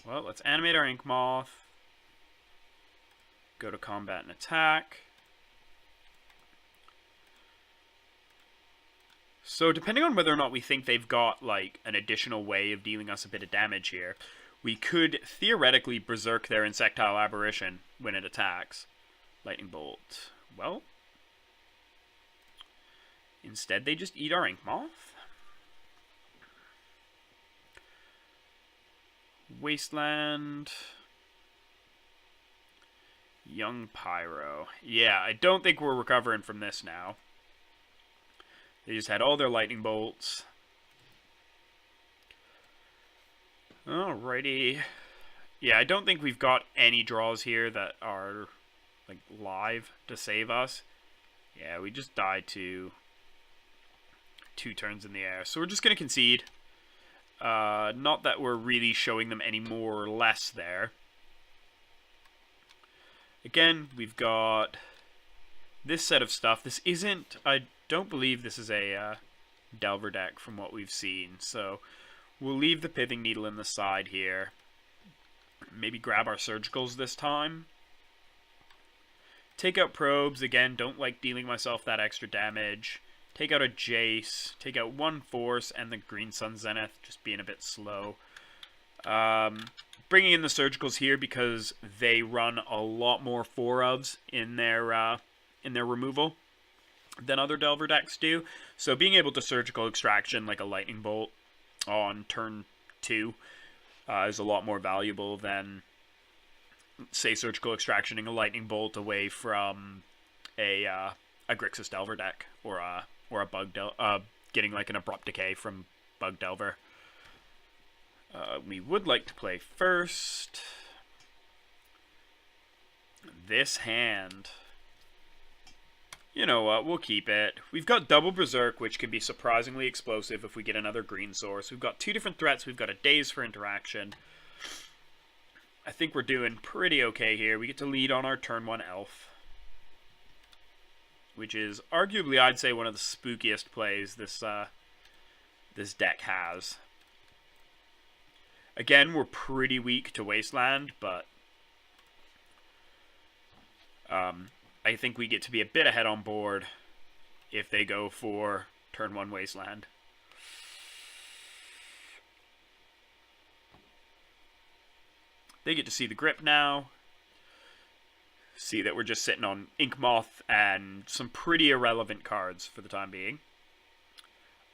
Well, let's animate our Ink Moth. Go to combat and attack. So depending on whether or not we think they've got an additional way of dealing us a bit of damage here, we could theoretically Berserk their Insectile Aberration when it attacks. Lightning Bolt. Well, instead they just eat our Ink Moth. Wasteland. Young Pyro. Yeah, I don't think we're recovering from this now. They just had all their lightning bolts. Alrighty. Yeah, I don't think we've got any draws here that are live to save us. Yeah, we just died to 2 turns in the air. So we're just going to concede. Not that we're really showing them any more or less there. Again, we've got this set of stuff. This isn't... I don't believe this is a Delver deck from what we've seen. So we'll leave the Pithing Needle in the side here. Maybe grab our Surgicals this time. Take out Probes. Again, don't like dealing myself that extra damage. Take out a Jace, take out 1 Force, and the Green Sun Zenith, just being a bit slow. Bringing in the Surgicals here because they run a lot more 4-ofs in their removal than other Delver decks do. So being able to Surgical Extraction like a Lightning Bolt on turn 2 is a lot more valuable than, say, Surgical Extractioning a Lightning Bolt away from a Grixis Delver deck or a Bug getting an Abrupt Decay from Bug Delver. We would like to play first. This hand. You know what, we'll keep it. We've got double Berserk, which can be surprisingly explosive if we get another green source. We've got 2 different threats. We've got a Daze for interaction. I think we're doing pretty okay here. We get to lead on our turn 1 elf, which is arguably, I'd say, one of the spookiest plays this deck has. Again, we're pretty weak to Wasteland, but I think we get to be a bit ahead on board if they go for turn 1 Wasteland. They get to see the grip now. See that we're just sitting on Ink Moth and some pretty irrelevant cards for the time being.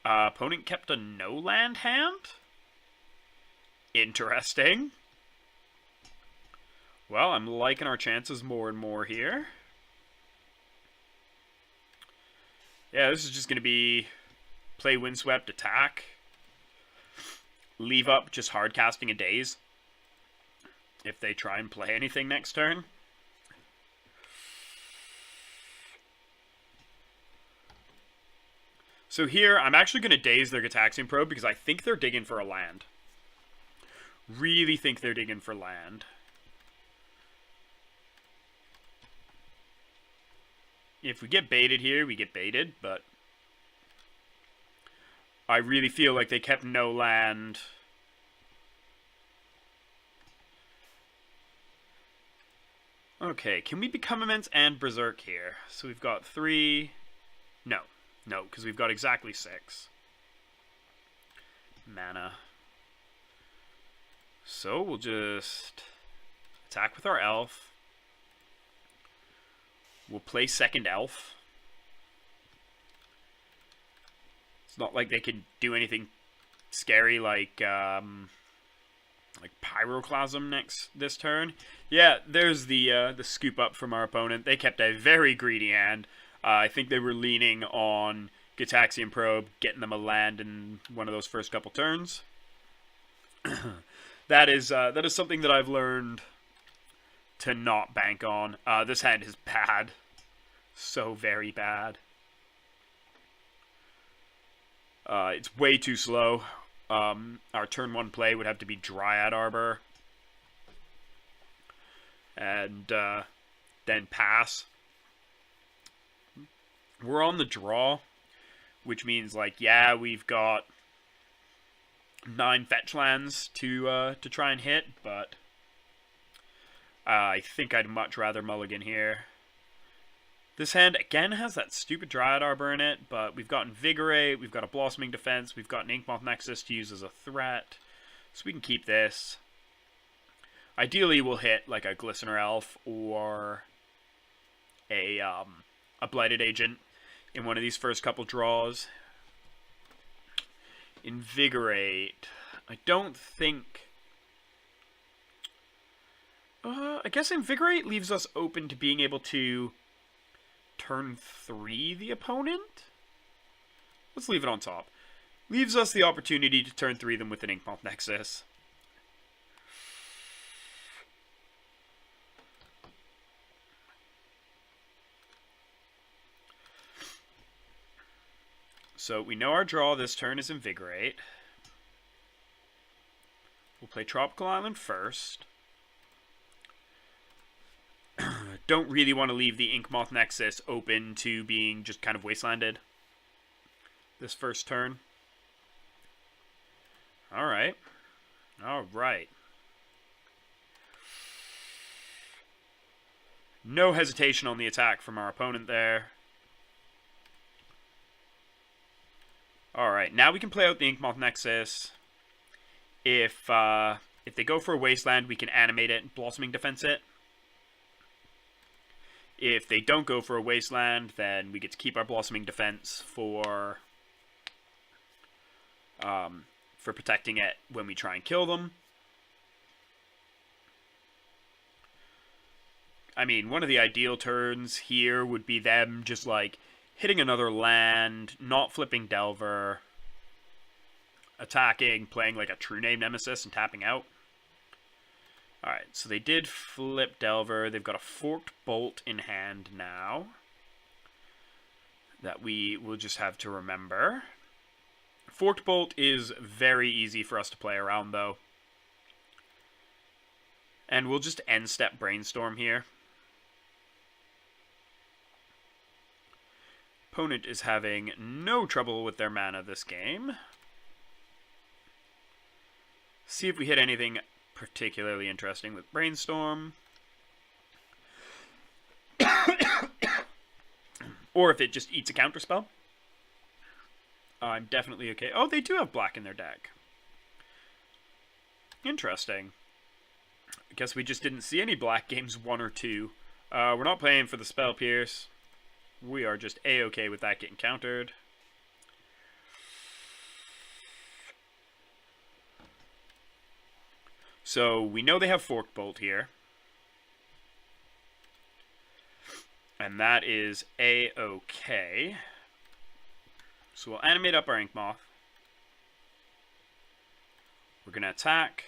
Opponent kept a no-land hand? Interesting. Well, I'm liking our chances more and more here. Yeah, this is just going to be play Windswept, attack, leave up just hard casting a Daze if they try and play anything next turn. So here, I'm actually going to Daze their Gitaxian Probe because I think they're digging for a land. Really think they're digging for land. If we get baited here, we get baited, but I really feel like they kept no land. Okay, can we become Immense and Berserk here? So we've got 3... No, because we've got exactly 6 mana. So we'll just attack with our elf. We'll play second elf. It's not like they can do anything scary like Pyroclasm this turn. Yeah, there's the scoop up from our opponent. They kept a very greedy hand. I think they were leaning on Gitaxian Probe, getting them a land in one of those first couple turns. That is something that I've learned to not bank on. This hand is bad. So very bad. It's way too slow. Our turn 1 play would have to be Dryad Arbor. And then pass. We're on the draw, which means, like, yeah, we've got 9 fetch lands to try and hit, but I think I'd much rather mulligan here. This hand, again, has that stupid Dryad Arbor in it, but we've got Invigorate, we've got a Blossoming Defense, we've got an Inkmoth Nexus to use as a threat, so we can keep this. Ideally, we'll hit, like, a Glistener Elf or a Blighted Agent in one of these first couple draws. Invigorate. I don't think... I guess Invigorate leaves us open to being able to turn 3 the opponent? Let's leave it on top. Leaves us the opportunity to turn 3 them with an Inkmoth Nexus. So we know our draw this turn is Invigorate. We'll play Tropical Island first. Don't really want to leave the Inkmoth Nexus open to being just kind of wastelanded this first turn. Alright. Alright. No hesitation on the attack from our opponent there. Alright, now we can play out the Inkmoth Nexus. If they go for a wasteland, we can animate it and Blossoming Defense it. If they don't go for a wasteland, then we get to keep our Blossoming Defense for protecting it when we try and kill them. I mean, one of the ideal turns here would be them just, like, hitting another land, not flipping Delver, attacking, playing, like, a True Name Nemesis and tapping out. Alright, so they did flip Delver. They've got a Forked Bolt in hand now that we will just have to remember. Forked Bolt is very easy for us to play around, though. And we'll just end step Brainstorm here. Opponent is having no trouble with their mana this game. See if we hit anything particularly interesting with Brainstorm. Or if it just eats a counterspell. I'm definitely okay. Oh, they do have black in their deck. Interesting. I guess we just didn't see any black games 1 or 2. We're not playing for the Spell Pierce. We are just A-okay with that getting countered. So we know they have Forked Bolt here. And that is A-OK. So we'll animate up our Ink Moth. We're going to attack.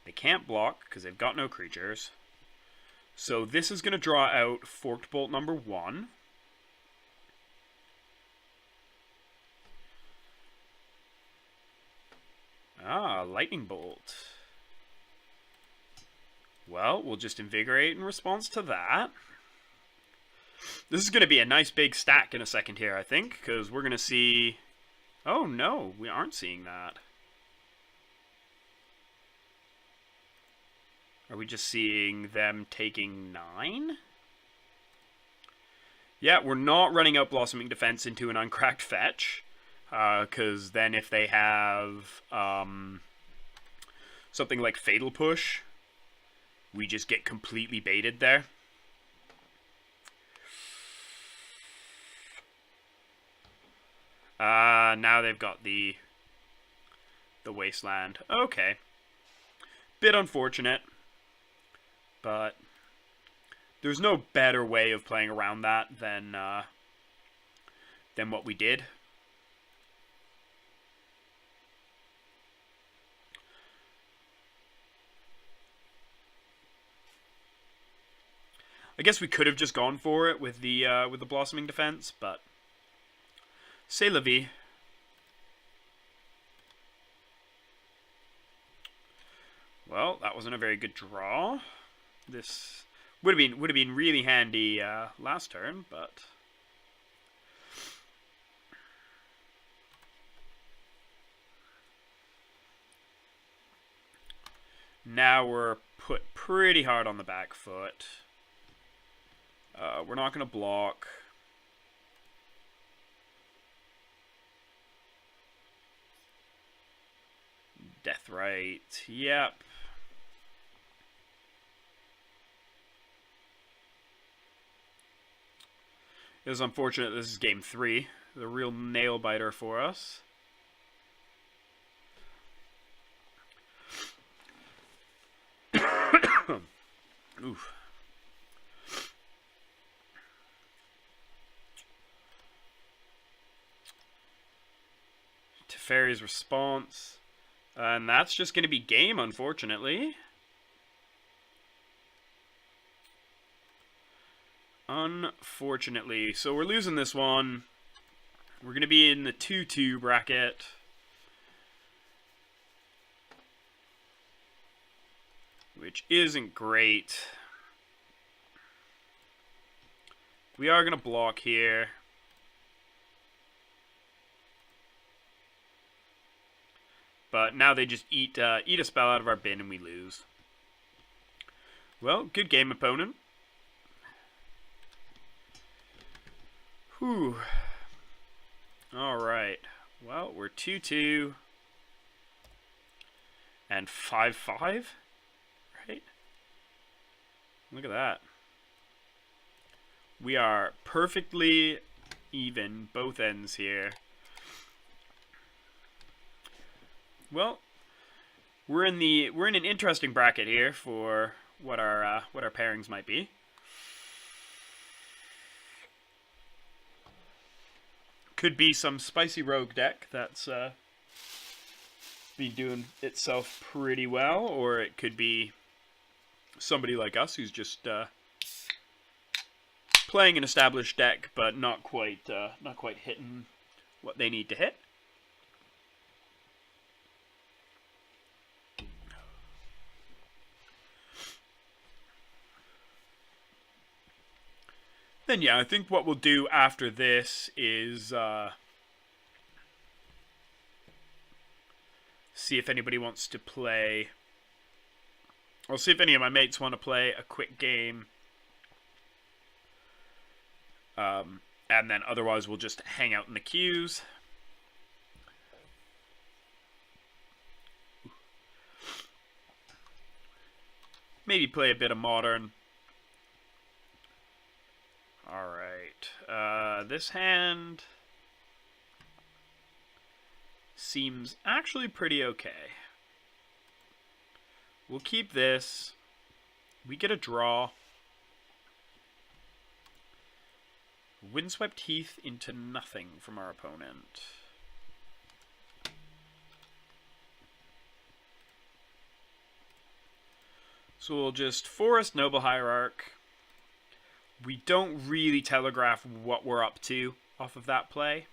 They can't block because they've got no creatures. So this is going to draw out Forked Bolt number 1. Ah, Lightning Bolt. Well, we'll just Invigorate in response to that. This is going to be a nice big stack in a second here, I think, because we're going to see... Oh, no, we aren't seeing that. Are we just seeing them taking 9? Yeah, we're not running out Blossoming Defense into an Uncracked Fetch, because then if they have something like Fatal Push, we just get completely baited there. Now they've got the Wasteland. Okay. Bit unfortunate, but there's no better way of playing around that than what we did. I guess we could have just gone for it with the Blossoming Defense, but c'est la vie. Well, that wasn't a very good draw. This would have been really handy last turn, but now we're put pretty hard on the back foot. We're not going to block. Deathrite, yep. It was unfortunate this is game 3. The real nail biter for us. Oof. Teferi's response. And that's just going to be game, unfortunately. Unfortunately. So we're losing this one. We're going to be in the 2-2 bracket. Which isn't great. We are going to block here. But now they just eat a spell out of our bin and we lose. Well, good game, opponent. Whew. Alright. Well, we're 2-2. And 5-5. Right? Look at that. We are perfectly even, both ends here. Well, we're in an interesting bracket here for what our pairings might be. Could be some spicy rogue deck that's be doing itself pretty well, or it could be somebody like us who's just playing an established deck but not quite hitting what they need to hit. Then yeah, I think what we'll do after this is see if anybody wants to play. I'll see if any of my mates want to play a quick game. And then otherwise we'll just hang out in the queues. Maybe play a bit of Modern. Alright, this hand seems actually pretty okay. We'll keep this. We get a draw. Windswept Heath into nothing from our opponent. So we'll just Forest Noble Hierarch. We don't really telegraph what we're up to off of that play.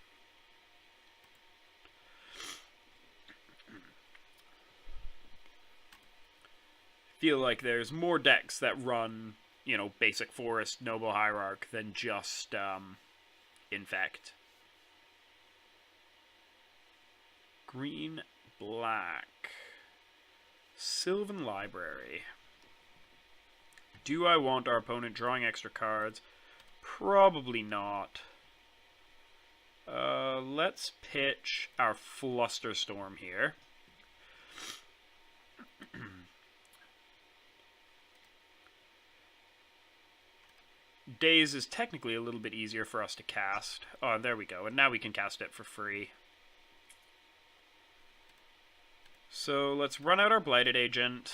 Feel like there's more decks that run, you know, basic Forest Noble Hierarch than just Infect. Green, black. Sylvan Library. Do I want our opponent drawing extra cards? Probably not. Let's pitch our Flusterstorm here. Daze is technically a little bit easier for us to cast. Oh, there we go. And now we can cast it for free. So let's run out our Blighted Agent.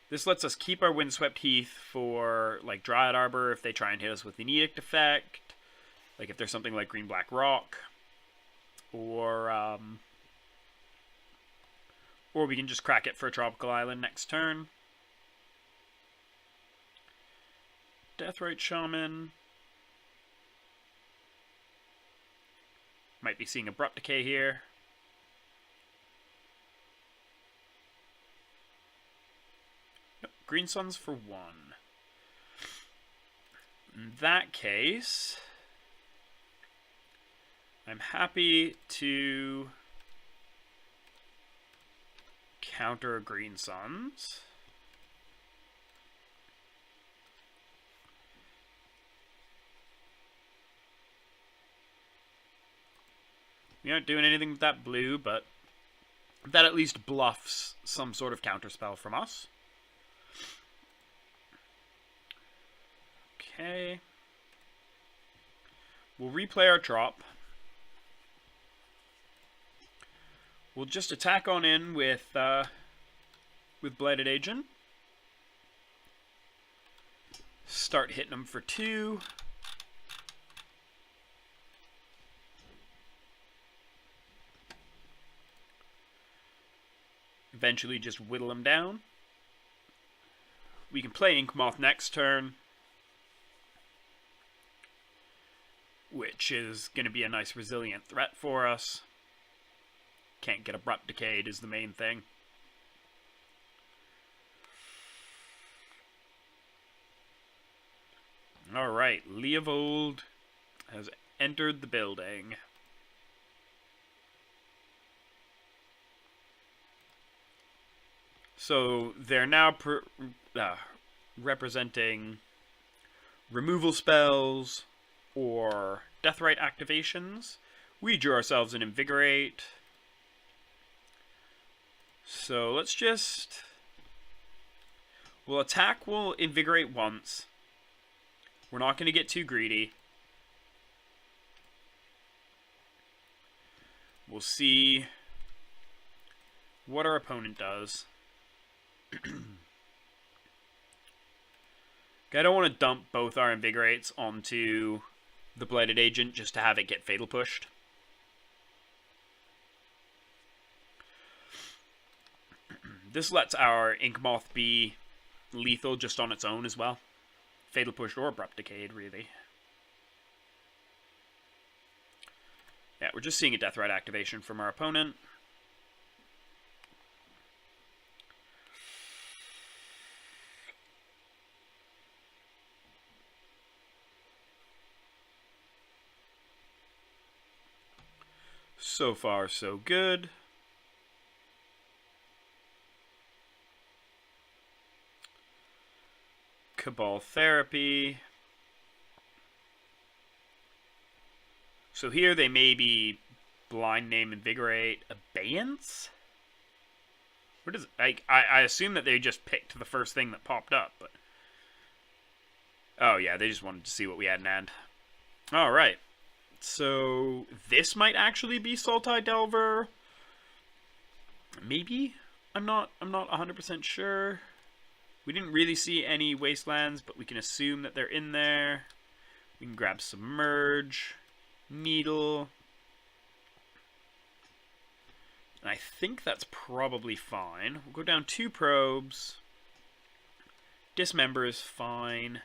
This lets us keep our Windswept Heath for, like, Dryad Arbor if they try and hit us with the Edict effect. Like, if there's something like Green-Black Rock. Or we can just crack it for a Tropical Island next turn. Deathrite Shaman. Might be seeing Abrupt Decay here. Nope, Green Suns for 1. In that case, I'm happy to counter Green Suns. We aren't doing anything with that blue, but that at least bluffs some sort of counterspell from us. Okay. We'll replay our drop. We'll just attack on in with Blighted Agent. Start hitting them for 2. Eventually just whittle them down. We can play Inkmoth next turn, which is going to be a nice resilient threat for us. Can't get Abrupt Decayed is the main thing. Alright, Leovold has entered the building. So they're now representing removal spells or Deathrite activations. We drew ourselves an Invigorate. So let's just... We'll attack, we'll Invigorate once. We're not going to get too greedy. We'll see what our opponent does. I don't want to dump both our Invigorates onto the Blighted Agent just to have it get Fatal Pushed. This lets our Inkmoth be lethal just on its own as well. Fatal Pushed or Abrupt Decayed, really. Yeah, we're just seeing a Deathrite activation from our opponent. So far, so good. Cabal Therapy. So here they may be Blind Name, Invigorate, Abeyance? What is it? I assume that they just picked the first thing that popped up, but... Oh yeah, they just wanted to see what we had in hand. Alright. So, this might actually be Sultai Delver. Maybe I'm not 100% sure. We didn't really see any wastelands, but we can assume that they're in there. We can grab Submerge, Needle. And I think that's probably fine. We'll go down 2 probes. Dismember is fine.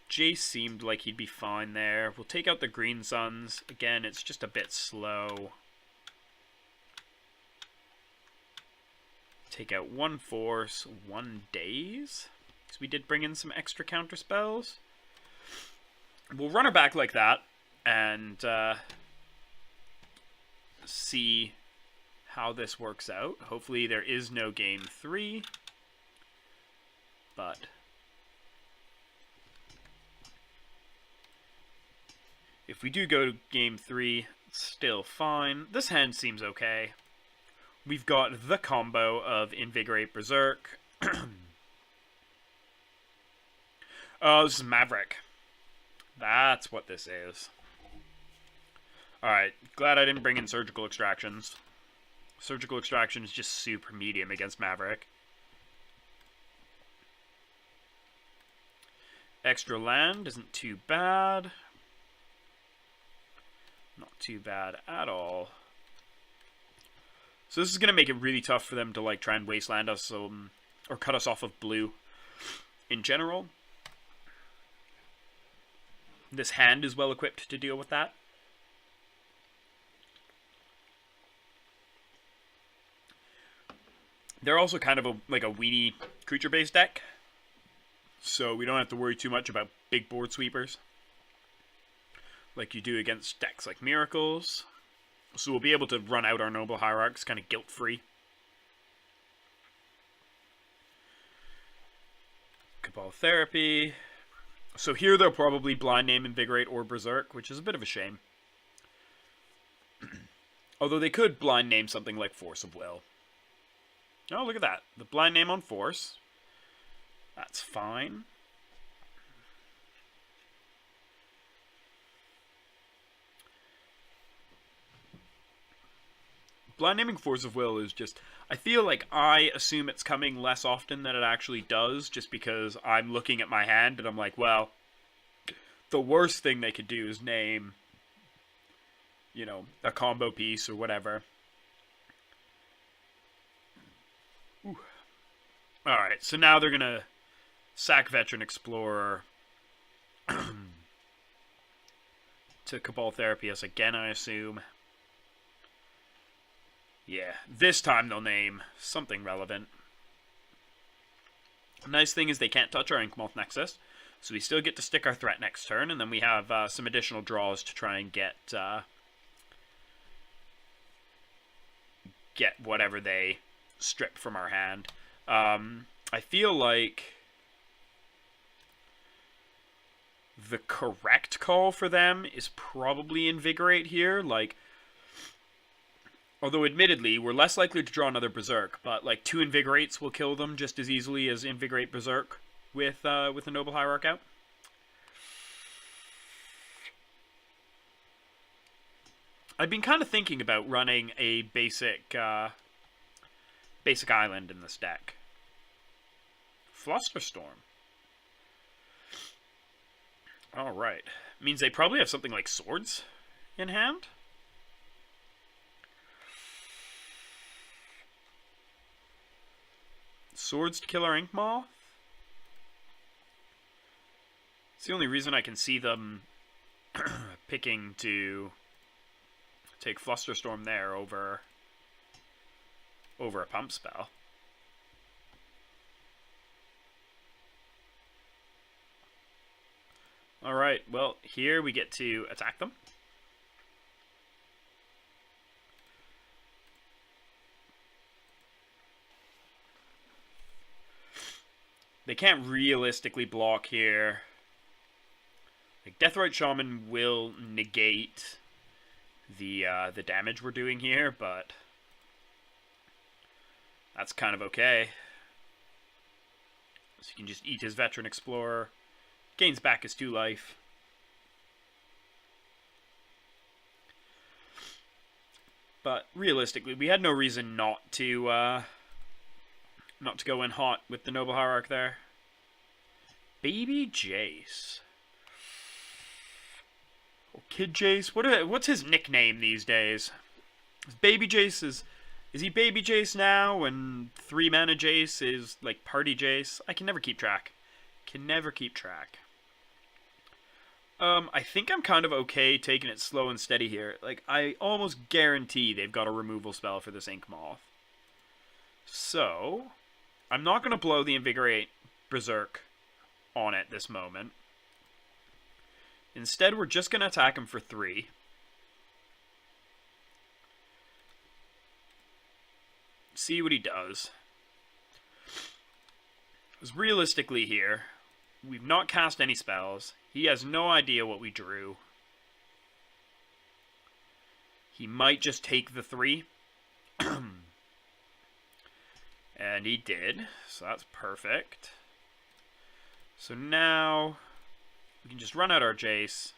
Jace seemed like he'd be fine there. We'll take out the Green Suns. Again, it's just a bit slow. Take out 1 Force, 1 Daze. Because we did bring in some extra counter spells. We'll run her back like that. And see how this works out. Hopefully there is no game 3. But if we do go to game 3, still fine. This hand seems okay. We've got the combo of Invigorate Berserk. Oh, this is Maverick. That's what this is. Alright, glad I didn't bring in Surgical Extractions. Surgical Extraction is just super medium against Maverick. Extra land isn't too bad. Not too bad at all. So this is going to make it really tough for them to like try and wasteland us or cut us off of blue in general. This hand is well equipped to deal with that. They're also kind of like a weenie creature-based deck. So we don't have to worry too much about big board sweepers like you do against decks like Miracles. So we'll be able to run out our Noble Hierarchs kind of guilt-free. Cabal Therapy. So here they'll probably blind name Invigorate or Berserk, which is a bit of a shame. Although they could blind name something like Force of Will. Oh, look at that. The blind name on Force. That's fine. Blind naming Force of Will is just... I feel like I assume it's coming less often than it actually does, just because I'm looking at my hand and I'm like, well, the worst thing they could do is name, you know, a combo piece or whatever. Alright, so now they're going to sack Veteran Explorer to Cabal Therapy us again, I assume. Yeah, this time they'll name something relevant. The nice thing is they can't touch our Inkmoth Nexus, so we still get to stick our threat next turn, and then we have some additional draws to try and get whatever they strip from our hand. I feel like the correct call for them is probably Invigorate here. Like, although admittedly, we're less likely to draw another Berserk, but like 2 Invigorates will kill them just as easily as Invigorate Berserk with a Noble Hierarch out. I've been kind of thinking about running a basic island in this deck. Flusterstorm. Alright. Means they probably have something like swords in hand? Swords to kill our Inkmoth? It's the only reason I can see them picking to take Flusterstorm there over a pump spell. Alright, well, here we get to attack them. They can't realistically block here. Like, Deathrite Shaman will negate the damage we're doing here, but that's kind of okay. So he can just eat his Veteran Explorer. Gains back his 2 life. But realistically, we had no reason not to go in hot with the Noble Hierarch there. Baby Jace. Oh, Kid Jace? What's his nickname these days? Baby Jace is he Baby Jace now, and 3-mana Jace is like Party Jace? I can never keep track. I think I'm kind of okay taking it slow and steady here. Like, I almost guarantee they've got a removal spell for this Ink Moth. So, I'm not going to blow the Invigorate Berserk on it this moment. Instead, we're just going to attack him for 3. See what he does. Because realistically here, we've not cast any spells. He has no idea what we drew. He might just take the 3. And he did, so that's perfect. So now we can just run out our Jace.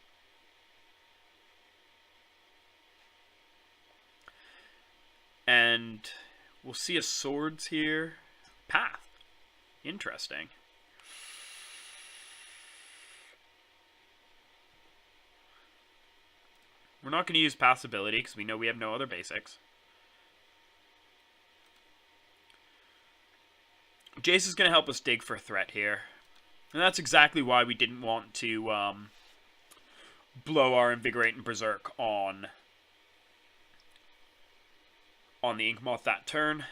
And we'll see a Swords here. Path. Interesting. We're not going to use Path's ability because we know we have no other basics. Jace is going to help us dig for a threat here. And that's exactly why we didn't want to blow our Invigorate and Berserk on the Ink Moth that turn.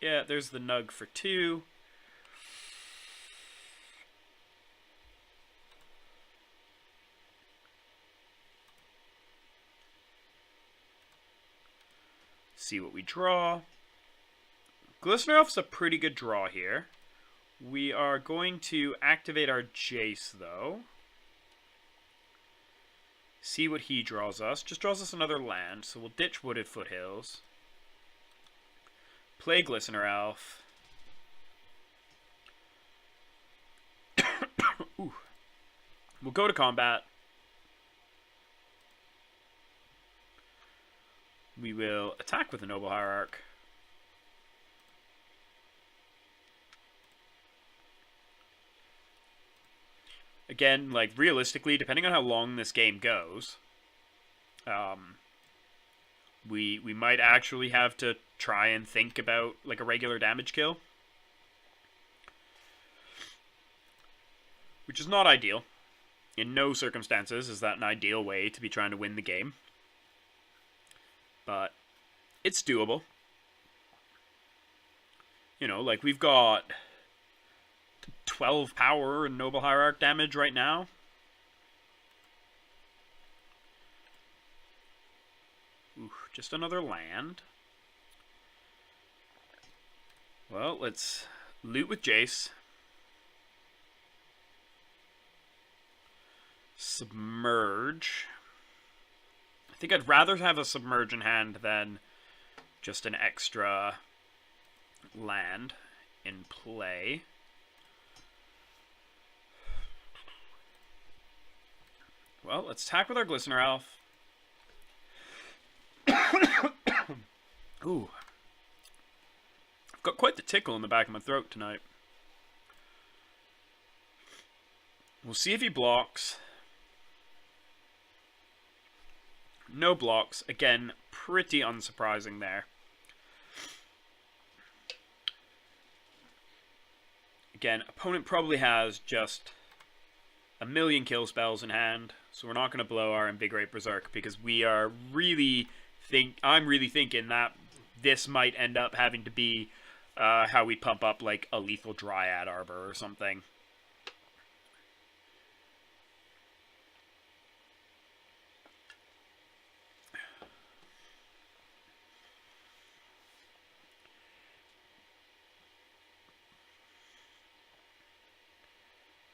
Yeah, there's the Nug for 2. See what we draw. Glistener Elf's a pretty good draw here. We are going to activate our Jace, though. See what he draws us. Just draws us another land, so we'll ditch Wooded Foothills. Play Glistener Elf. Ooh. We'll go to combat. We will attack with the Noble Hierarch. Again, like, realistically, depending on how long this game goes, we might actually have to try and think about, like, a regular damage kill. Which is not ideal. In no circumstances is that an ideal way to be trying to win the game. But it's doable. You know, like, we've got 12 power and Noble Hierarch damage right now. Ooh, just another land. Well, let's loot with Jace. Submerge. I think I'd rather have a Submerge in hand than just an extra land in play. Well, let's attack with our Glistener Elf. Ooh. I've got quite the tickle in the back of my throat tonight. We'll see if he blocks. No blocks. Again, pretty unsurprising there. Again, opponent probably has just a million kill spells in hand, so we're not going to blow our Invigorate Berserk because we are really I'm really thinking that this might end up having to be how we pump up like a Lethal Dryad Arbor or something.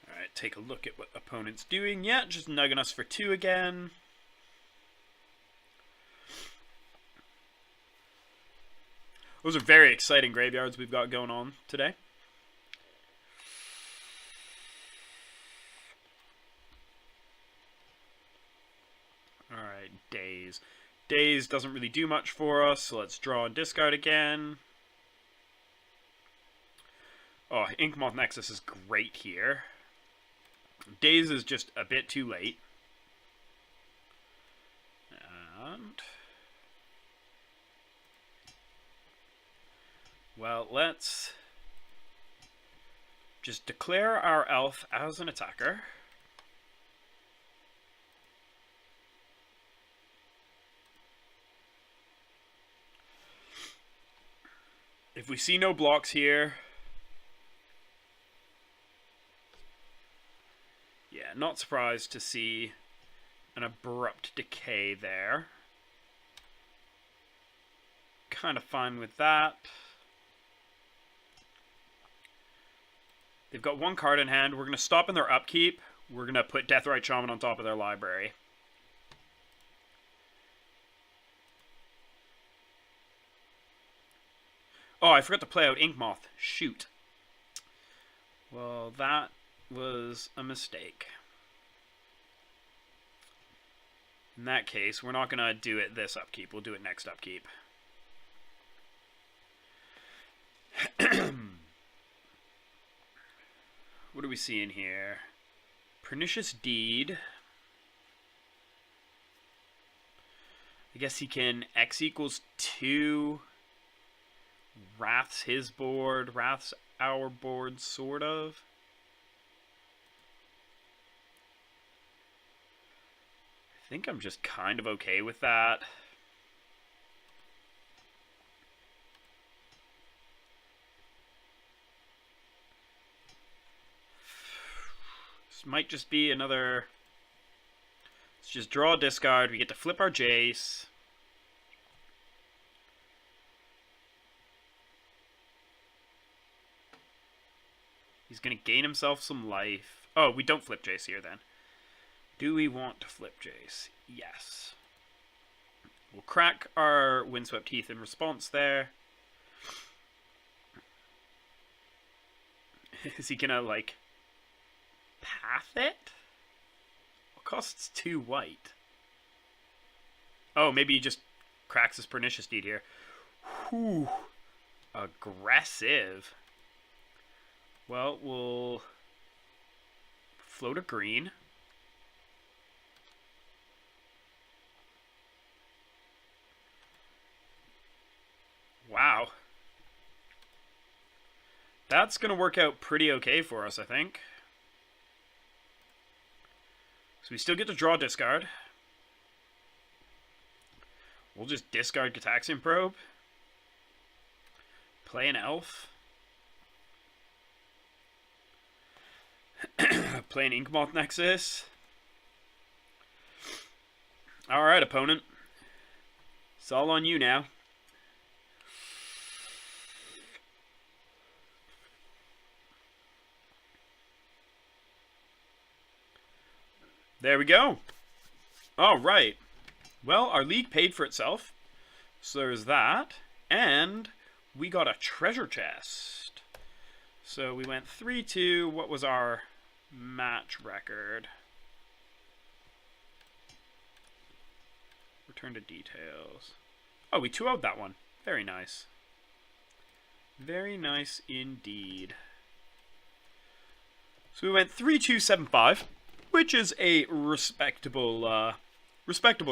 Alright, take a look at what opponent's doing. Yeah, just nugging us for 2 again. Those are very exciting graveyards we've got going on today. Alright, Alright, Daze. Daze doesn't really do much for us, so let's draw and discard again. Oh, Inkmoth Nexus is great here. Daze is just a bit too late. And... well, let's just declare our elf as an attacker. If we see no blocks here... yeah, not surprised to see an abrupt decay there. Kind of fine with that. They've got one card in hand. We're going to stop in their upkeep. We're going to put Deathrite Shaman on top of their library. Oh, I forgot to play out Inkmoth. Shoot. Well, that was a mistake. In that case, we're not going to do it this upkeep. We'll do it next upkeep. What do we see in here? Pernicious Deed. I guess he can X equals 2. Wrath's his board. Wrath's our board, sort of. I think I'm just kind of okay with that. This might just be another... let's just draw a discard. We get to flip our Jace. He's going to gain himself some life. Oh, we don't flip Jace here then. Do we want to flip Jace? Yes. We'll crack our Windswept Heath in response there. Is he going to, like, path it? It costs 2 white. Oh, maybe he just cracks his Pernicious Deed here. Whew. Aggressive. Well, we'll float a green. Wow. That's going to work out pretty okay for us, I think. So we still get to draw discard. We'll just discard Gataxian Probe. Play an elf. Play an Inkmoth Nexus. Alright, opponent. It's all on you now. There we go. Alright. Well, our league paid for itself. So there's that. And we got a treasure chest. So we went 3-2. What was our match record? Return to details. Oh, we 2-0'd that one. Very nice. Very nice indeed. So we went 3-2-7-5, which is a respectable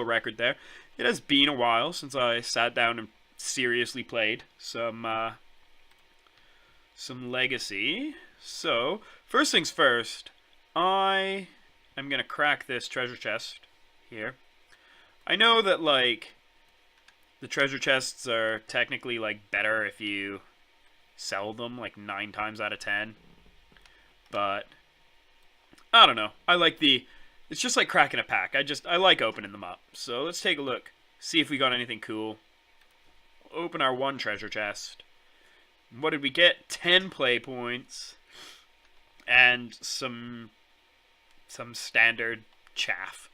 record there. It has been a while since I sat down and seriously played some Legacy. So, first things first, I am going to crack this treasure chest here. I know that, like, the treasure chests are technically, like, better if you sell them, like, 9 times out of 10. But, I don't know. I like it's just like cracking a pack. I like opening them up. So, let's take a look. See if we got anything cool. Open our 1 treasure chest. What did we get? 10 play points. And some standard chaff.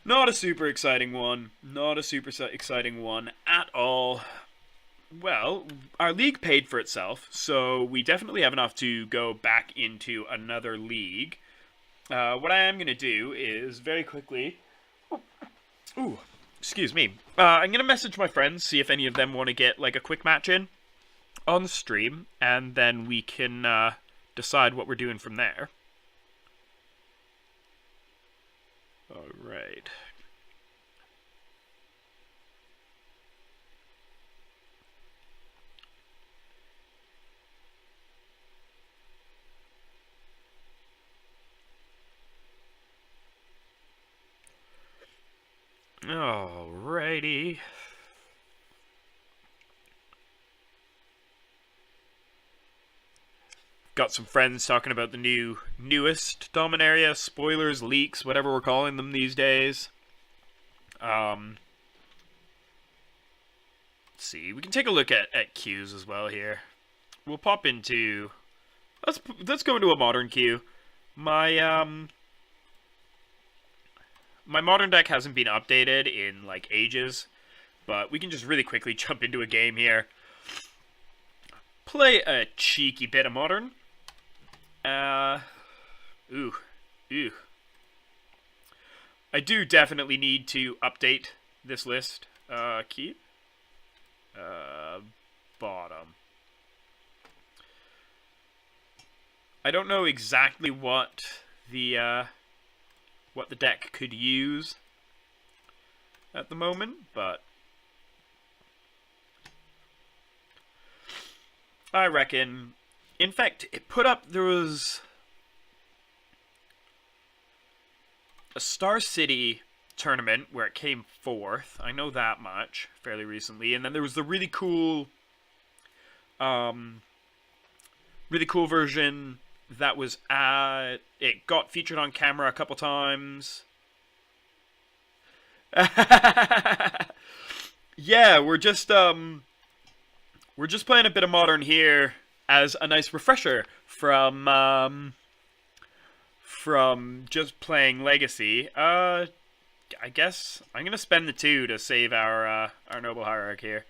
Not a super exciting one. Not a super exciting one at all. Well, our league paid for itself, so we definitely have enough to go back into another league. What I am going to do is very quickly Ooh, excuse me. I'm gonna message my friends, see if any of them want to get like a quick match in on the stream, and then we can decide what we're doing from there. All right. Alrighty. Got some friends talking about the newest Dominaria, spoilers, leaks, whatever we're calling them these days. Let's see, we can take a look at queues as well here. We'll pop into... Let's go into a modern queue. My modern deck hasn't been updated in, like, ages, but we can just really quickly jump into a game here. Play a cheeky bit of modern. Ooh. I do definitely need to update this list. Keep. Bottom. I don't know exactly what the deck could use at the moment, but I reckon Infect, it put up, there was a Star City tournament where it came 4th. I know that much fairly recently. And then there was the really cool version that was it got featured on camera a couple times. Yeah, we're just playing a bit of modern here as a nice refresher from just playing Legacy. I guess I'm gonna spend the 2 to save our Noble Hierarch here.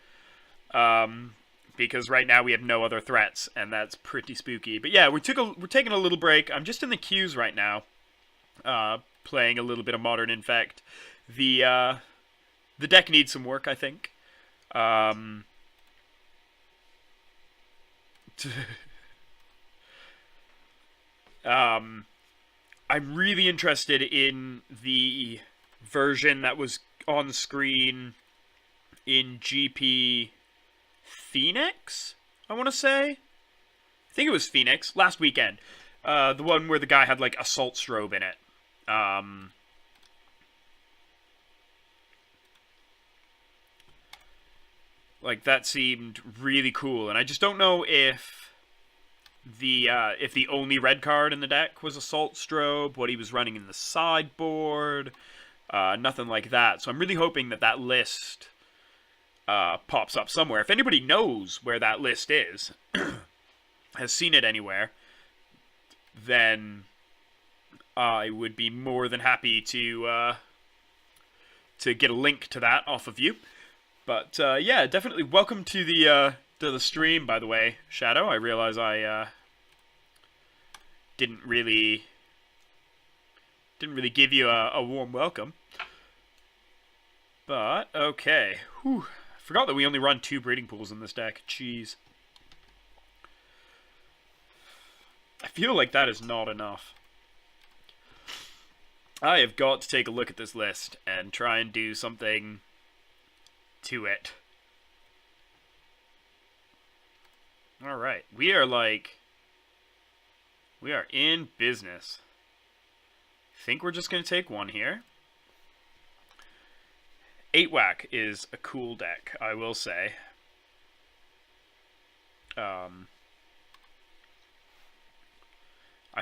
Because right now we have no other threats, and that's pretty spooky. But yeah, we're taking a little break. I'm just in the queues right now, playing a little bit of Modern Infect. The deck needs some work, I think. I'm really interested in the version that was on screen in GP Phoenix, I want to say. I think it was Phoenix, last weekend. The one where the guy had, like, Assault Strobe in it. Like, that seemed really cool, and I just don't know if the only red card in the deck was Assault Strobe, what he was running in the sideboard, nothing like that. So I'm really hoping that list pops up somewhere. If anybody knows where that list is, has seen it anywhere, then I would be more than happy to get a link to that off of you. But yeah, definitely welcome to the stream. By the way, Shadow, I realize I didn't really give you a warm welcome. But okay, whew. Forgot that we only run 2 breeding pools in this deck. Jeez. I feel like that is not enough. I have got to take a look at this list and try and do something to it. Alright, we are in business. Think we're just going to take one here. 8-Whack is a cool deck, I will say. I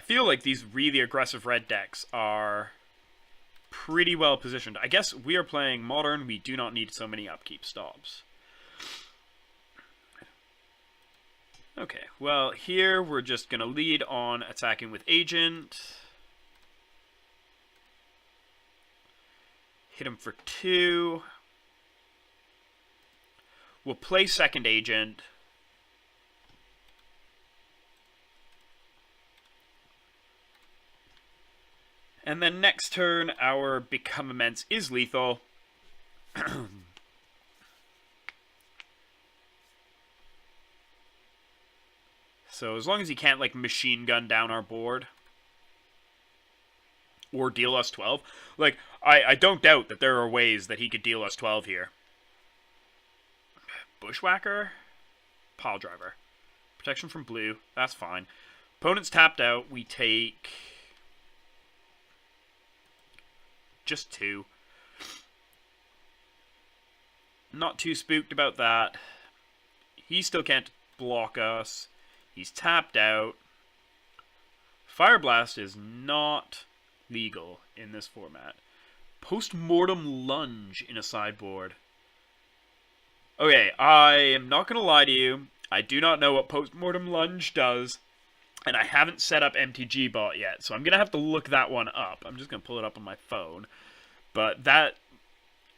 feel like these really aggressive red decks are pretty well positioned. I guess we are playing Modern. We do not need so many upkeep stops. Okay, well, here we're just going to lead on attacking with Agent. Hit him for 2. We'll play second Agent. And then next turn, our Become Immense is lethal. So as long as he can't, like, machine gun down our board or deal us 12, like, I don't doubt that there are ways that he could deal us 12 here. Bushwhacker, Pile Driver, protection from blue, that's fine. Opponent's tapped out, we take just 2. Not too spooked about that. He still can't block us. He's tapped out. Fire Blast is not legal in this format. Post-mortem Lunge in a sideboard. Okay, I am not going to lie to you. I do not know what Post-mortem Lunge does. And I haven't set up MTG Bot yet. So I'm going to have to look that one up. I'm just going to pull it up on my phone. But that...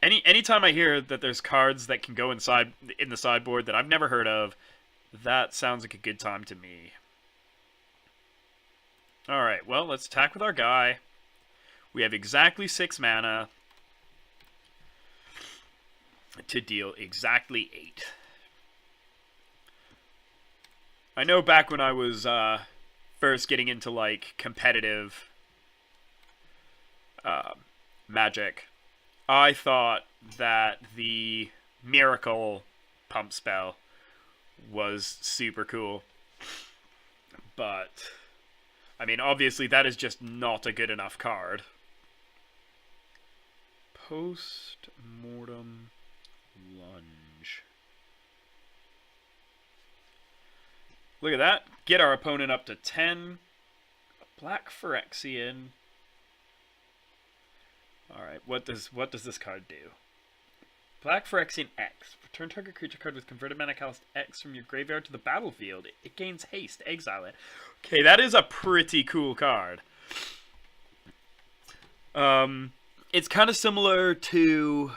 Anytime I hear that there's cards that can go in the sideboard that I've never heard of, that sounds like a good time to me. Alright, well, let's attack with our guy. We have exactly 6 mana to deal exactly 8. I know back when I was first getting into, like, competitive Magic, I thought that the Miracle pump spell was super cool. But, I mean, obviously that is just not a good enough card. Post-mortem Lunge. Look at that. Get our opponent up to 10. A Black Phyrexian. Alright, what does this card do? Black Phyrexian X. Return target creature card with converted mana cost X from your graveyard to the battlefield. It gains haste. Exile it. Okay, that is a pretty cool card. It's kind of similar to,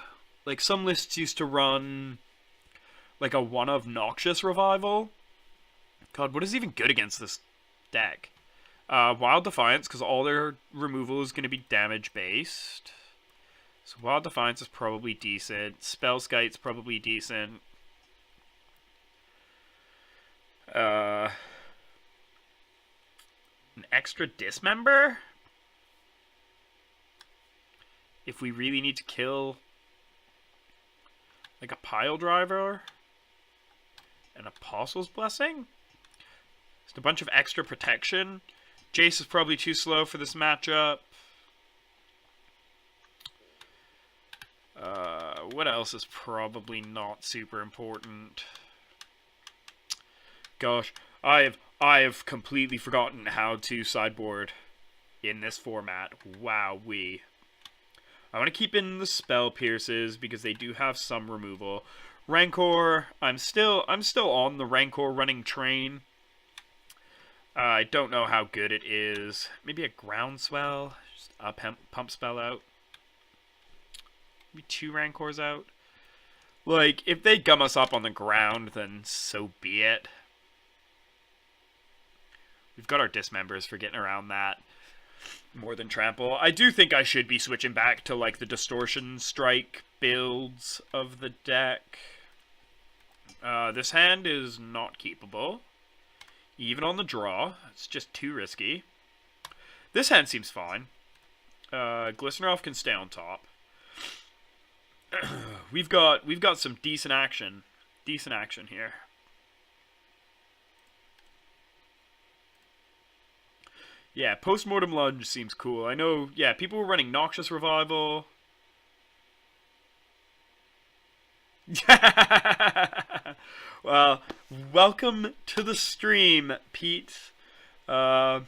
like, some lists used to run, like, a one-of Noxious Revival. God, what is even good against this deck? Wild Defiance, because all their removal is going to be damage-based. So Wild Defiance is probably decent. Spellskite's probably decent. An extra Dismember? If we really need to kill, like, a Pile Driver? An Apostle's Blessing? Just a bunch of extra protection. Jace is probably too slow for this matchup. What else is probably not super important? Gosh, I have completely forgotten how to sideboard in this format. Wowee. I want to keep in the Spell Pierces because they do have some removal. Rancor, I'm still on the Rancor running train. I don't know how good it is. Maybe a Groundswell, just a pump spell out. Maybe 2 Rancors out. Like, if they gum us up on the ground, then so be it. We've got our Dismembers for getting around that more than Trample. I do think I should be switching back to, like, the Distortion Strike builds of the deck. This hand is not keepable. Even on the draw. It's just too risky. This hand seems fine. Glistener can stay on top. We've got some decent action. Decent action here. Yeah, Postmortem Lunge seems cool. I know, yeah, people were running Noxious Revival. Well, welcome to the stream, Pete. I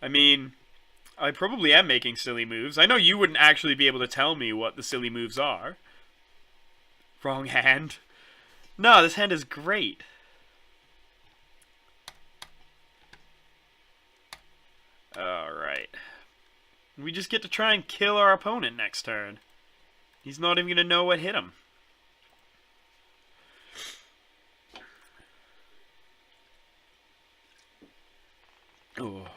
mean, I probably am making silly moves. I know you wouldn't actually be able to tell me what the silly moves are. Wrong hand. No, this hand is great. Alright. We just get to try and kill our opponent next turn. He's not even going to know what hit him. Oh.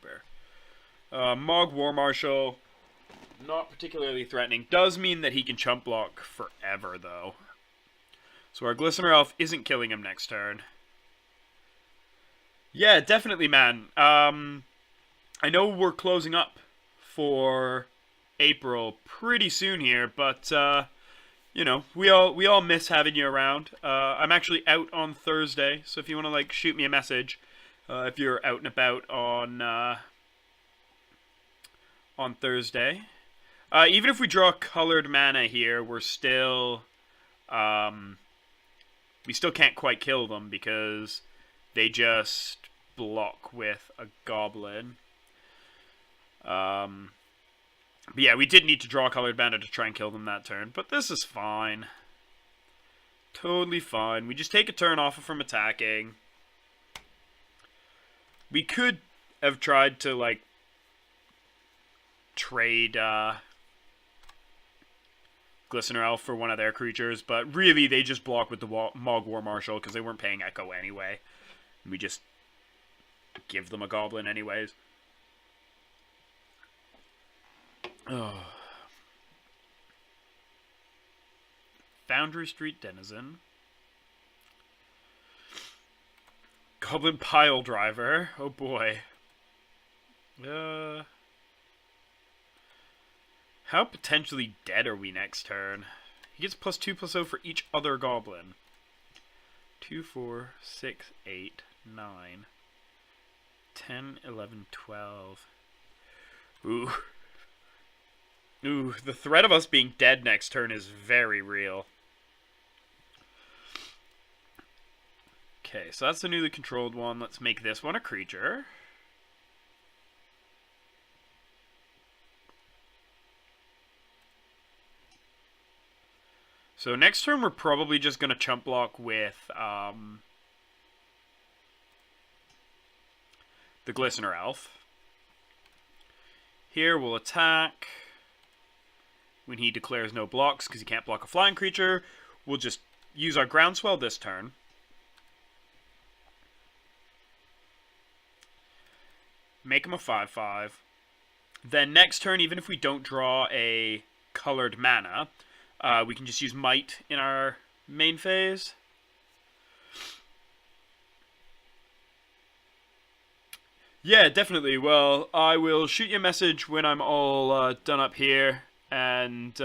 Trooper. Mog War Marshal, not particularly threatening. Does mean that he can chump block forever, though. So our Glistener Elf isn't killing him next turn. Yeah, definitely, man. I know we're closing up for April pretty soon here, but you know, we all miss having you around. I'm actually out on Thursday, so if you want to like shoot me a message, if you're out and about on Thursday. Even if we draw colored mana here, we're still we still can't quite kill them because they just block with a goblin. But yeah, we did need to draw colored mana to try and kill them that turn, but this is fine. Totally fine. We just take a turn off from attacking. We could have tried to, like, trade Glistener Elf for one of their creatures, but really they just block with the Mog War Marshal because they weren't paying Echo anyway. We just give them a goblin anyways. Oh. Foundry Street Denizen. Goblin Pile Driver. Oh boy. How potentially dead are we next turn? He gets +2/+0 for each other goblin. 2, 4, 6, 8, 9, 10, 11, 12. Ooh. Ooh, the threat of us being dead next turn is very real. Okay, so that's the newly controlled one. Let's make this one a creature. So next turn we're probably just going to chump block with the Glistener Elf. Here we'll attack. When he declares no blocks, because he can't block a flying creature, we'll just use our Groundswell this turn. Make him a 5/5. Then next turn, even if we don't draw a colored mana, we can just use Might in our main phase. Yeah, definitely. Well, I will shoot you a message when I'm all done up here. And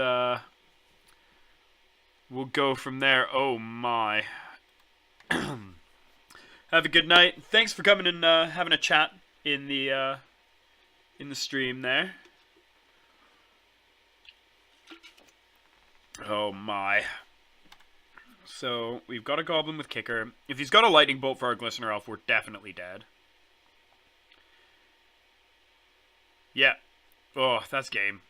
we'll go from there. Oh my. Have a good night. Thanks for coming and having a chat in the stream there. Oh my. So we've got a goblin with kicker. If he's got a lightning bolt for our Glistener Elf, we're definitely dead. Yeah. Oh, that's game.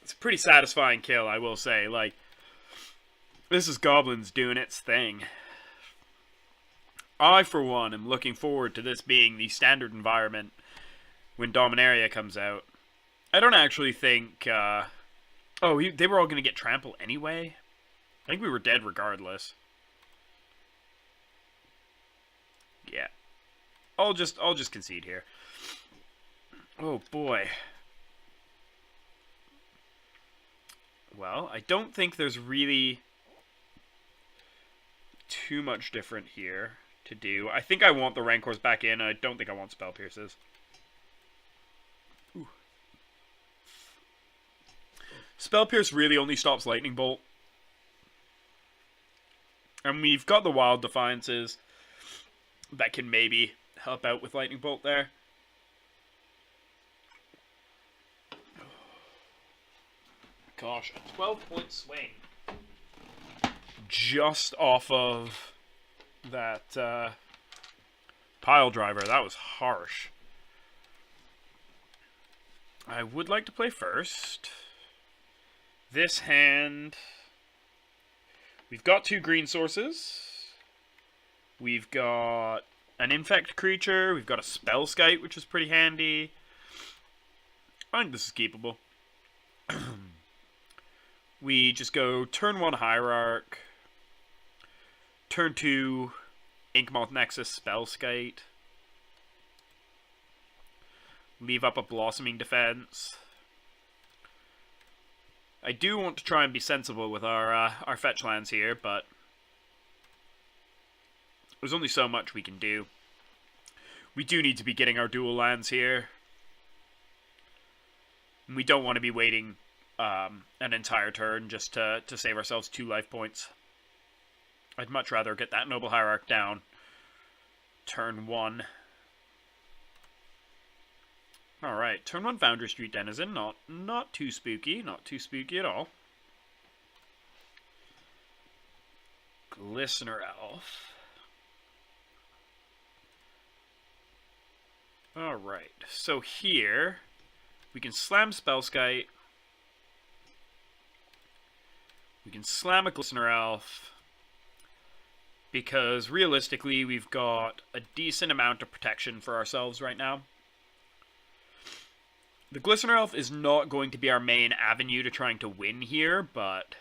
It's a pretty satisfying kill, I will say. Like, this is Goblins doing its thing. I, for one, am looking forward to this being the standard environment when Dominaria comes out. I don't actually think... Oh, they were all going to get trampled anyway? I think we were dead regardless. Yeah. I'll just concede here. Oh, boy. Well, I don't think there's really too much different here to do. I think I want the Rancors back in. I don't think I want Spell Pierces. Ooh. Spell Pierce really only stops Lightning Bolt. And we've got the Wild Defiances that can maybe help out with Lightning Bolt there. Gosh, a 12-point swing. Just off of that pile driver. That was harsh. I would like to play first. This hand... We've got 2 green sources. We've got an Infect creature. We've got a Spellskite, which is pretty handy. I think this is keepable. We just go turn 1 Hierarch, turn 2 Inkmoth Nexus Spellskite, leave up a blossoming defense. I do want to try and be sensible with our fetch lands here, but there's only so much we can do. We do need to be getting our dual lands here. And we don't want to be waiting an entire turn just to save ourselves 2 life points. I'd much rather get that Noble Hierarch down turn 1. Alright, turn 1 Foundry Street Denizen. Not too spooky. Not too spooky at all. Glistener Elf. Alright, so here we can slam Spellskite. We can slam a Glistener Elf. Because realistically, we've got a decent amount of protection for ourselves right now. The Glistener Elf is not going to be our main avenue to trying to win here, but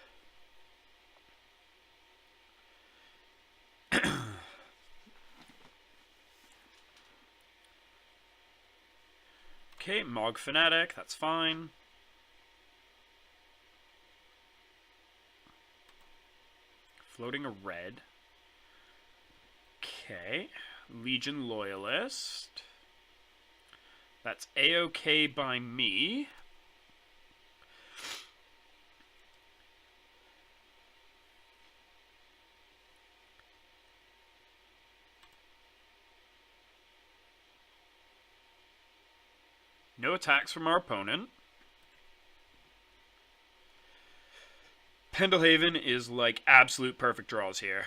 okay, Mog Fanatic, that's fine. Floating a red. Okay, Legion Loyalist. That's A-okay by me. No attacks from our opponent. Pendelhaven is like absolute perfect draws here.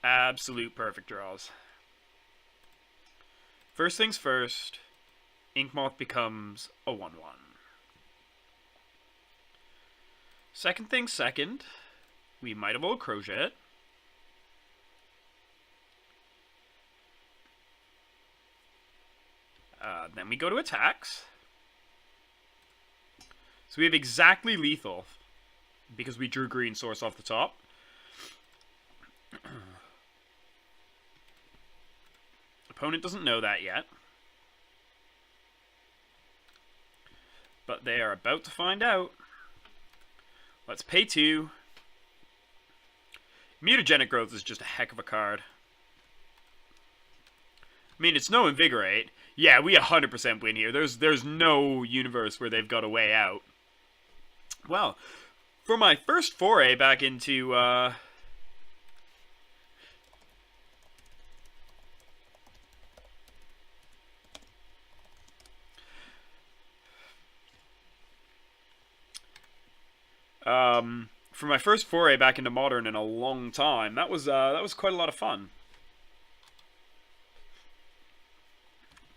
Absolute perfect draws. First things first, Inkmoth becomes a 1/1. Second things second, we might have old Crochet. Then we go to attacks. So we have exactly lethal, because we drew green source off the top. Opponent doesn't know that yet. But they are about to find out. Let's pay 2. Mutagenic Growth is just a heck of a card. I mean, it's no Invigorate. Yeah, we 100% win here. There's no universe where they've got a way out. Well, for my first foray back into for my first foray back into Modern in a long time, that was quite a lot of fun.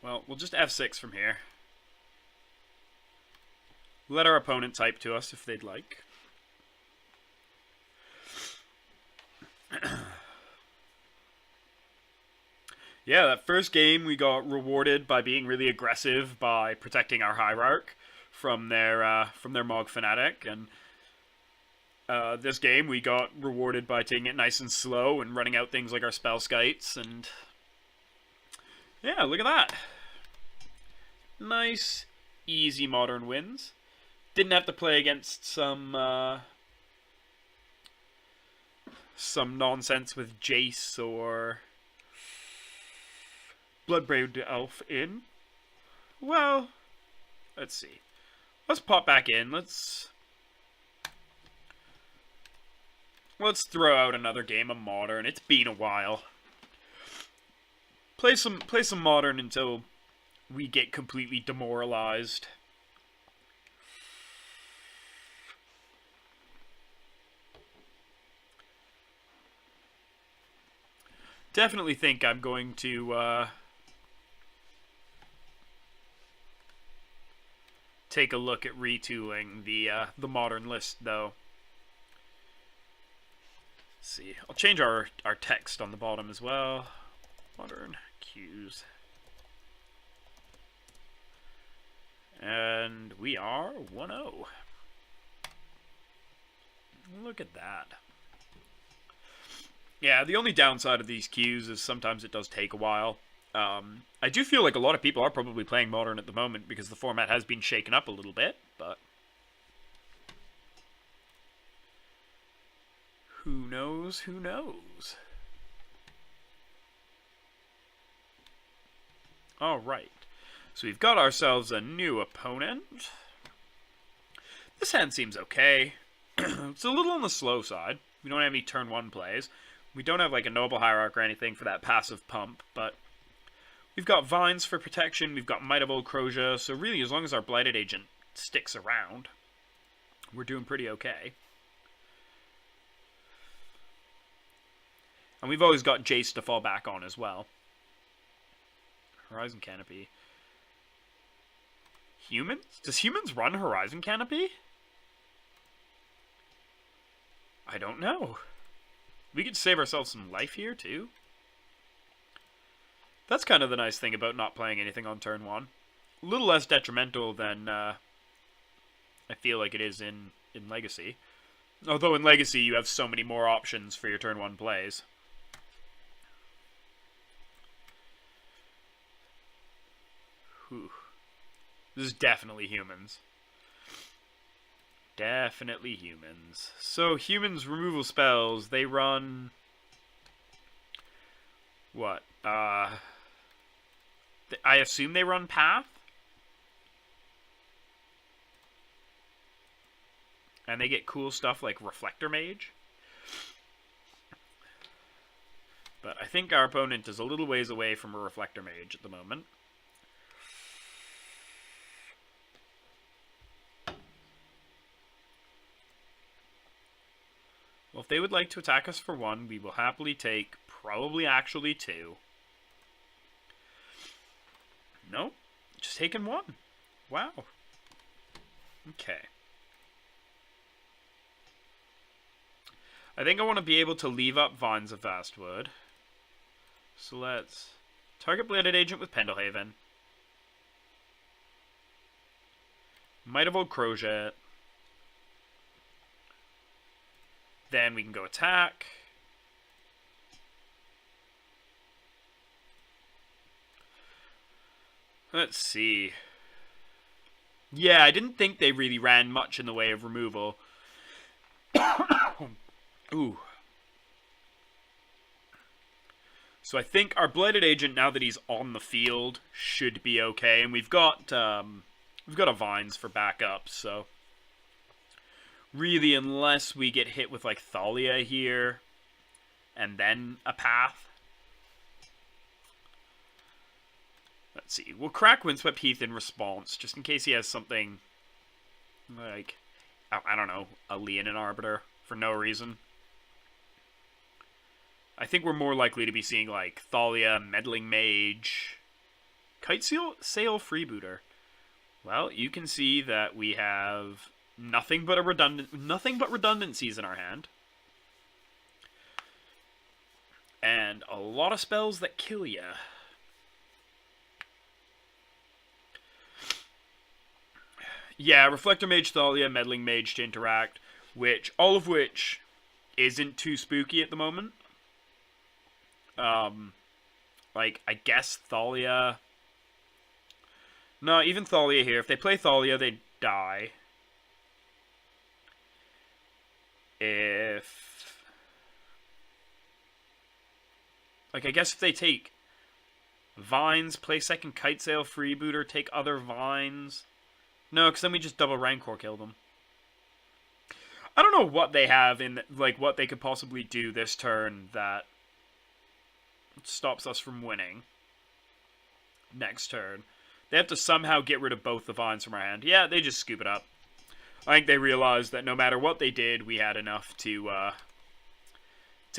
Well, we'll just F6 from here. Let our opponent type to us if they'd like. Yeah, that first game we got rewarded by being really aggressive by protecting our Hierarch from their Mog Fanatic, and this game we got rewarded by taking it nice and slow and running out things like our Spellskites, and yeah, look at that. Nice, easy Modern wins. Didn't have to play against some nonsense with Jace or Bloodbraid Elf in. Well, let's see. Let's pop back in. Let's throw out another game of Modern. It's been a while. Play some Modern until we get completely demoralized. Definitely think I'm going to take a look at retooling the Modern list, though. Let's see, I'll change our text on the bottom as well. Modern cues. And we are 1-0. Look at that. Yeah, the only downside of these queues is sometimes it does take a while. I do feel like a lot of people are probably playing Modern at the moment because the format has been shaken up a little bit, but who knows, who knows? Alright, so we've got ourselves a new opponent. This hand seems okay. It's a little on the slow side. We don't have any turn 1 plays. We don't have like a Noble Hierarch or anything for that passive pump, but we've got Vines for protection, we've got Might of Old Crozier, so really as long as our Blighted Agent sticks around, we're doing pretty okay. And we've always got Jace to fall back on as well. Horizon Canopy. Humans? Does humans run Horizon Canopy? I don't know. We could save ourselves some life here, too. That's kind of the nice thing about not playing anything on turn 1. A little less detrimental than I feel like it is in Legacy. Although in Legacy you have so many more options for your turn 1 plays. Whew. This is definitely humans. Definitely humans. So humans removal spells, they run... What? I assume they run Path? And they get cool stuff like Reflector Mage? But I think our opponent is a little ways away from a Reflector Mage at the moment. Well, if they would like to attack us for 1, we will happily take probably actually 2. Nope, just taking 1. Wow. Okay. I think I want to be able to leave up Vines of Vastwood. So let's target Blighted Agent with Pendelhaven. Might of Old Crozier. Then we can go attack. Let's see. Yeah, I didn't think they really ran much in the way of removal. Ooh. So I think our Blighted Agent, now that he's on the field, should be okay. And we've got a Vines for backup, so... Really, unless we get hit with, like, Thalia here, and then a Path. Let's see. We'll crack Windswept Heath in response, just in case he has something, like, I don't know, a Leonin Arbiter, for no reason. I think we're more likely to be seeing, like, Thalia, Meddling Mage, Kite Sail Freebooter. Well, you can see that we have... Nothing but redundancies in our hand. And a lot of spells that kill ya. Yeah, Reflector Mage, Thalia, Meddling Mage to interact, all of which isn't too spooky at the moment. Like, I guess Thalia... No, even Thalia here. If they play Thalia, they die. If... Like, I guess if they take Vines, play second Kite Sail Freebooter, take other Vines... No, because then we just double Rancor kill them. I don't know what they have in, like, what they could possibly do this turn that stops us from winning next turn. They have to somehow get rid of both the Vines from our hand. Yeah, they just scoop it up. I think they realized that no matter what they did, we had enough to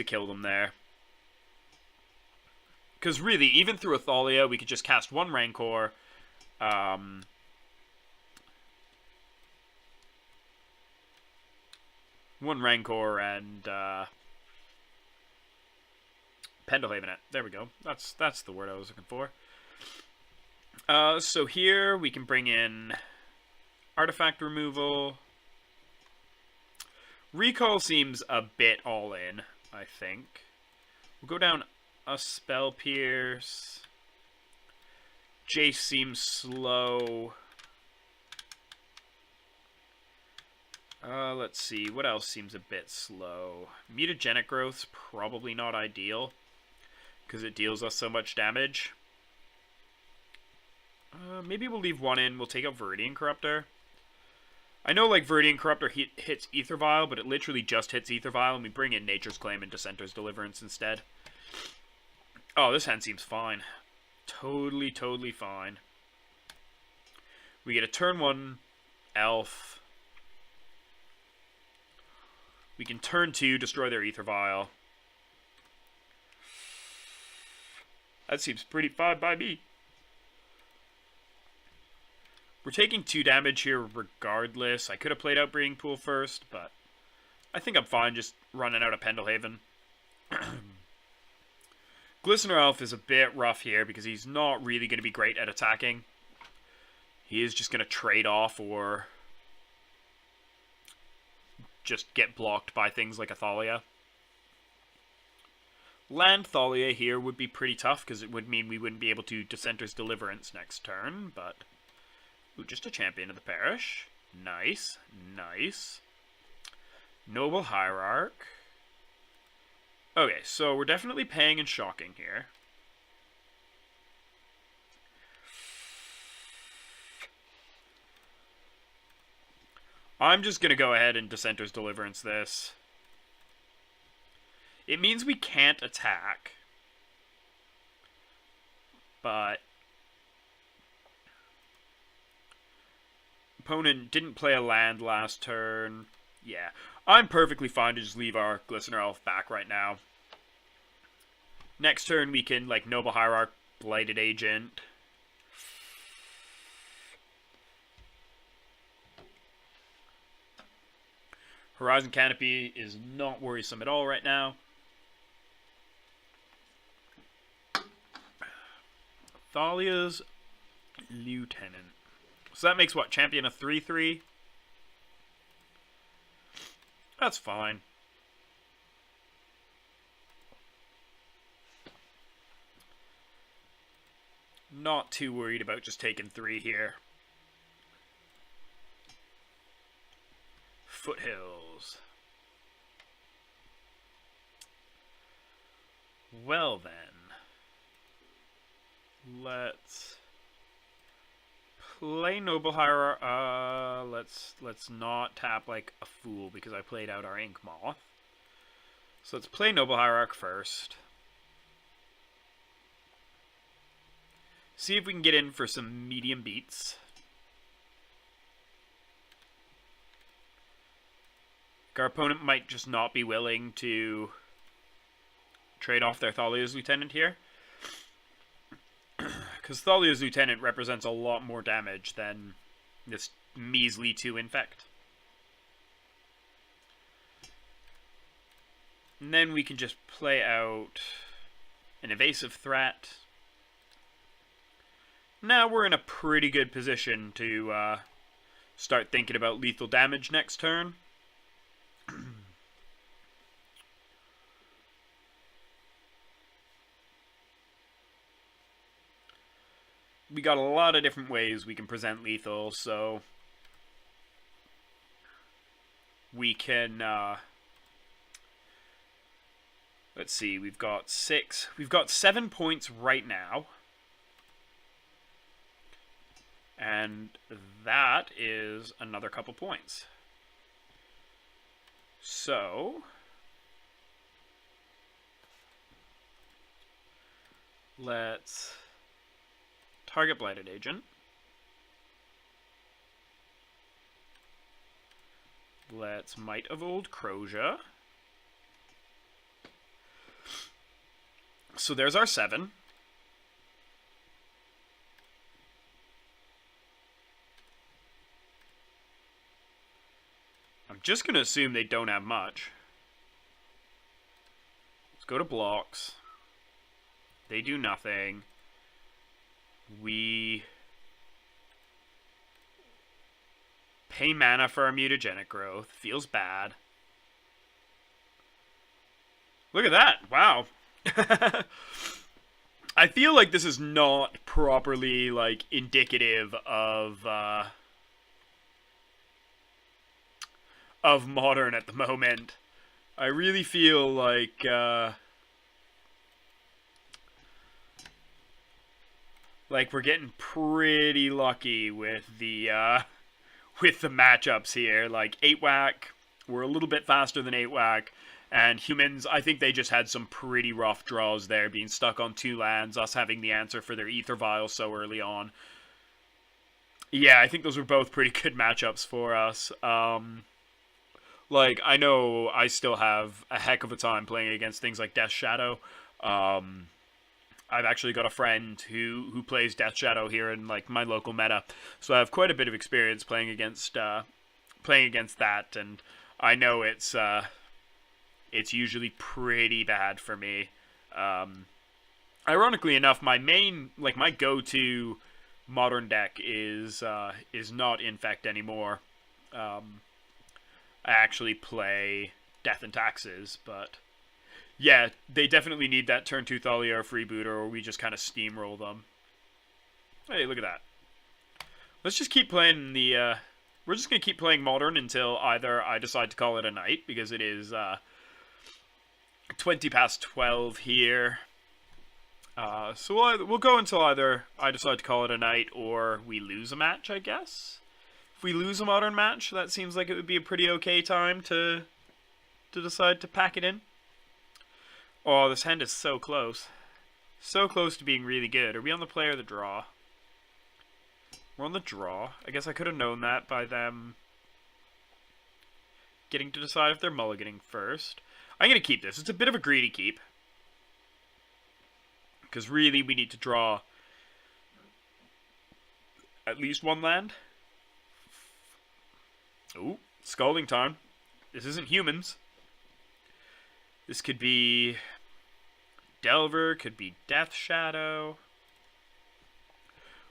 kill them there. Because really, even through a Thalia, we could just cast one Rancor. One Rancor and Pendelhaven it. There we go. That's the word I was looking for. So here we can bring in artifact removal. Recall seems a bit all in, I think. We'll go down a Spell Pierce. Jace seems slow. Let's see. What else seems a bit slow? Mutagenic growth's probably not ideal, because it deals us so much damage. Maybe we'll leave one in. We'll take out Viridian Corruptor. I know, like, Viridian Corruptor hits Ether Vial, but it literally just hits Ether Vial, and we bring in Nature's Claim and Dissenter's Deliverance instead. Oh, this hand seems fine. Totally, totally fine. We get a turn 1 Elf. We can turn 2, destroy their Ether Vial. That seems pretty fine by me. We're taking 2 damage here regardless. I could have played out Breeding Pool first, but I think I'm fine just running out of Pendelhaven. Glistener Elf is a bit rough here because he's not really going to be great at attacking. He is just going to trade off or just get blocked by things like a Thalia. Land Thalia here would be pretty tough because it would mean we wouldn't be able to Dissenter's Deliverance next turn, but... Ooh, just a Champion of the Parish. Nice, nice. Noble Hierarch. Okay, so we're definitely paying and shocking here. I'm just going to go ahead and Dissenter's Deliverance this. It means we can't attack. But... opponent didn't play a land last turn. Yeah, I'm perfectly fine to just leave our Glistener Elf back right now. Next turn we can, like, Noble Hierarch, Blighted Agent. Horizon Canopy is not worrisome at all right now. Thalia's Lieutenant. So that makes what? Champion a 3/3? That's fine. Not too worried about just taking 3 here. Foothills. Well then. Let's play Noble Hierarch. Let's not tap like a fool because I played out our Ink Moth. So let's play Noble Hierarch first. See if we can get in for some medium beats. Our opponent might just not be willing to trade off their Thalia's Lieutenant here. Because Thalia's Lieutenant represents a lot more damage than this measly 2 Infect. And then we can just play out an evasive threat. Now we're in a pretty good position to start thinking about lethal damage next turn. We got a lot of different ways we can present lethal, so we can, let's see, we've got 7 points right now, and that is another couple points. So let's target Blighted Agent. Let's Might of Old Croja. So there's our 7. I'm just going to assume they don't have much. Let's go to blocks. They do nothing. We pay mana for our mutagenic growth. Feels bad. Look at that. Wow. I feel like this is not properly, like, indicative of Modern at the moment. I really feel like we're getting pretty lucky with the matchups here. Like 8-whack, we're a little bit faster than 8-whack. And humans, I think they just had some pretty rough draws there, being stuck on 2 lands, us having the answer for their Ether Vial so early on. Yeah, I think those were both pretty good matchups for us. Like, I know I still have a heck of a time playing against things like Death Shadow. I've actually got a friend who plays Death Shadow here in like my local meta, so I have quite a bit of experience playing against that, and I know it's usually pretty bad for me. Ironically enough, my go-to Modern deck is not Infect anymore. I actually play Death and Taxes, but yeah, they definitely need that turn 2 Thalia or Freebooter, or we just kind of steamroll them. Hey, look at that. Let's just keep playing we're just going to keep playing Modern until either I decide to call it a night, because it is 20 past 12 here. So we'll go until either I decide to call it a night or we lose a match, I guess. If we lose a Modern match, that seems like it would be a pretty okay time to decide to pack it in. Oh, this hand is so close. So close to being really good. Are we on the play or the draw? We're on the draw. I guess I could have known that by them getting to decide if they're mulliganing first. I'm going to keep this. It's a bit of a greedy keep. Because really, we need to draw at least 1 land. Ooh, Scalding Time. This isn't humans. This could be Delver, could be Death Shadow.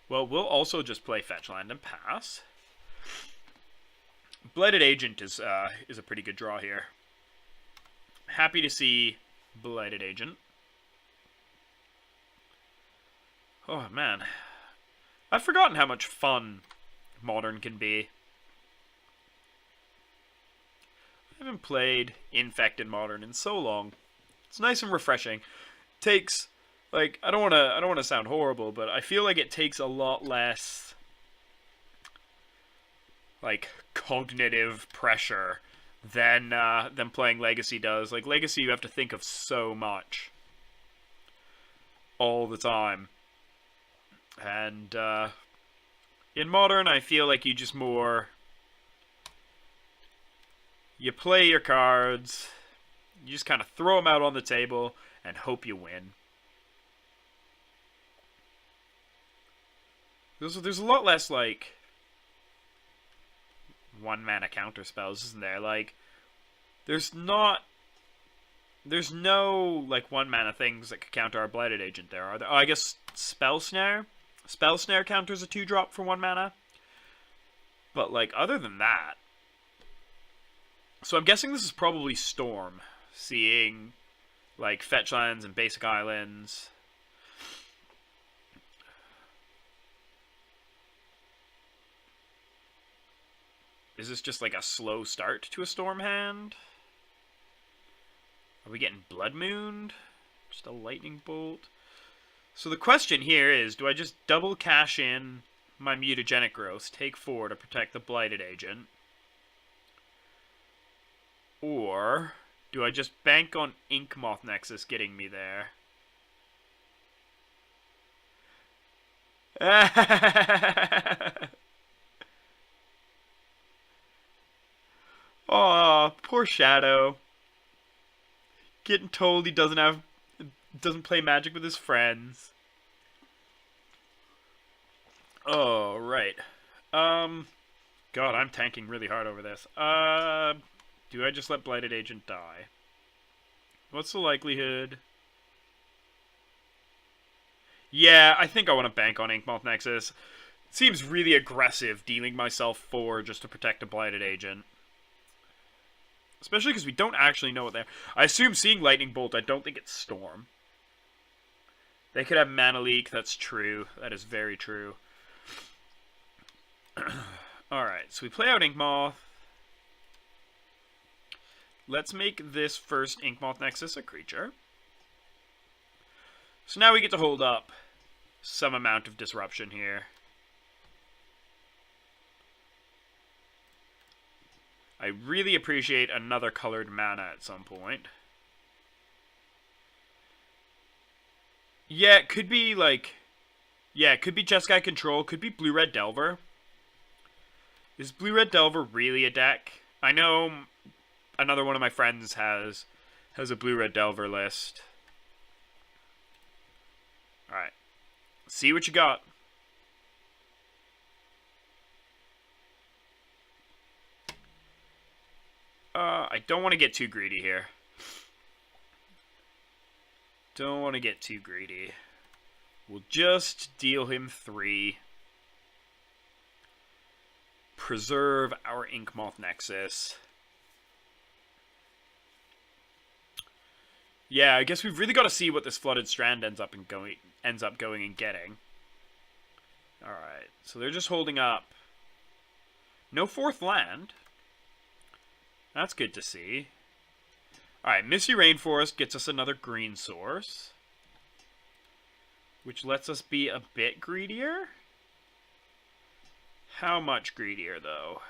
Well, we'll also just play Fetch Land and pass. Blighted Agent is a pretty good draw here. Happy to see Blighted Agent. Oh, man. I've forgotten how much fun Modern can be. I haven't played Infect in Modern in so long. It's nice and refreshing. Takes, like, I don't want to sound horrible, but I feel like it takes a lot less, like, cognitive pressure than playing Legacy does. Like, Legacy, you have to think of so much all the time. And in Modern, I feel like you just more... You play your cards, you just kind of throw them out on the table, and hope you win. There's a lot less, like, 1-mana counter spells, isn't there? Like, there's no, like, 1-mana things that could counter our Blighted Agent there, are there? Oh, I guess Spell Snare? Spell Snare counters a 2-drop for 1 mana. But, like, other than that... So I'm guessing this is probably Storm, seeing, like, fetch lands and basic islands. Is this just, like, a slow start to a Storm hand? Are we getting Blood Mooned? Just a Lightning Bolt? So the question here is, do I just double cash in my Mutagenic Growth, take 4 to protect the Blighted Agent? Or do I just bank on Inkmoth Nexus getting me there? Oh, poor Shadow. Getting told he doesn't play Magic with his friends. Oh, right. God, I'm tanking really hard over this. Do I just let Blighted Agent die? What's the likelihood? Yeah, I think I want to bank on Inkmoth Nexus. It seems really aggressive dealing myself 4 just to protect a Blighted Agent. Especially because we don't actually know what they're... I assume seeing Lightning Bolt, I don't think it's Storm. They could have mana leak. That's true. That is very true. Alright, so we play out Inkmoth. Let's make this first Inkmoth Nexus a creature. So now we get to hold up some amount of disruption here. I really appreciate another colored mana at some point. Yeah, it could be like... Yeah, it could be Jeskai Control, could be Blue-Red Delver. Is Blue-Red Delver really a deck? I know another one of my friends has a Blue-Red Delver list. Alright. See what you got. I don't want to get too greedy here. Don't want to get too greedy. We'll just deal him 3. Preserve our Inkmoth Nexus. Yeah, I guess we've really got to see what this Flooded Strand ends up going and getting. Alright, so they're just holding up. No 4th land. That's good to see. Alright, Misty Rainforest gets us another green source, which lets us be a bit greedier. How much greedier, though?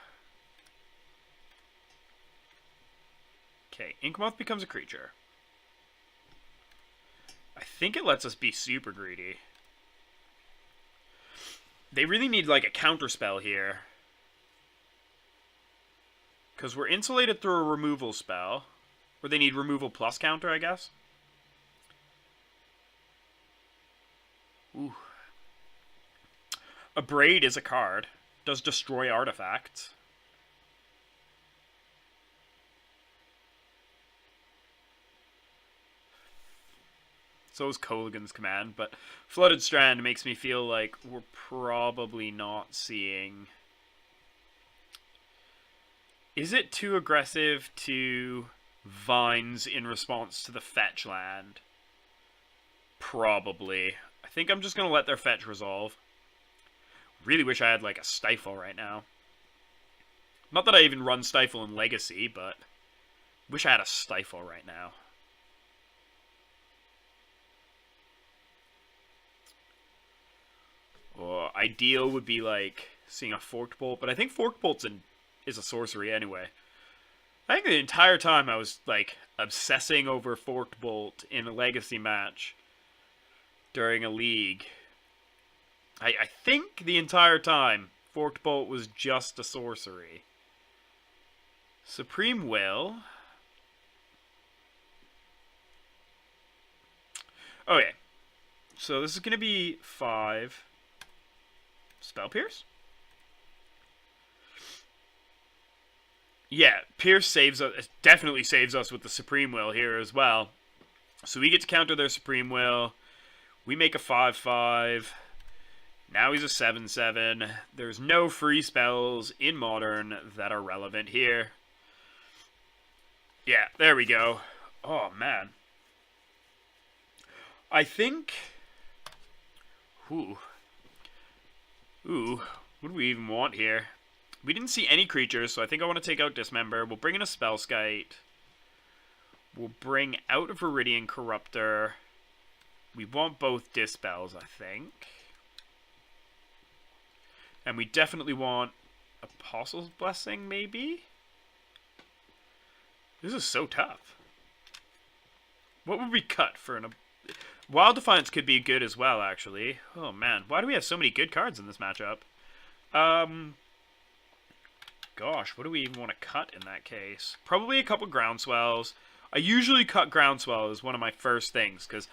Okay, Inkmoth becomes a creature. I think it lets us be super greedy. They really need, like, a counterspell here. Because we're insulated through a removal spell. Or they need removal plus counter, I guess. Ooh. Abrade is a card. Does destroy artifacts. So is Kolaghan's Command, but Flooded Strand makes me feel like we're probably not seeing... Is it too aggressive to Vines in response to the fetch land? Probably. I think I'm just going to let their fetch resolve. Really wish I had like a Stifle right now. Not that I even run Stifle in Legacy, but wish I had a Stifle right now. Or ideal would be like seeing a Forked Bolt, but I think Forked Bolt's is a sorcery anyway. I think the entire time I was like obsessing over Forked Bolt in a Legacy match during a league. I think the entire time Forked Bolt was just a sorcery. Supreme Will. Okay. So this is going to be 5. Spell Pierce? Yeah, Pierce saves us, definitely saves us with the Supreme Will here as well. So we get to counter their Supreme Will. We make a 5/5. Now he's a 7/7. There's no free spells in Modern that are relevant here. Yeah, there we go. Oh, man. I think... Ooh, what do we even want here? We didn't see any creatures, so I think I want to take out Dismember. We'll bring in a Spellskite. We'll bring out a Viridian Corruptor. We want both Dispels, I think. And we definitely want Apostle's Blessing, maybe? This is so tough. What would we cut for an... Wild Defiance could be good as well, actually. Oh, man. Why do we have so many good cards in this matchup? Gosh, what do we even want to cut in that case? Probably a couple Groundswells. I usually cut Groundswell as one of my first things, because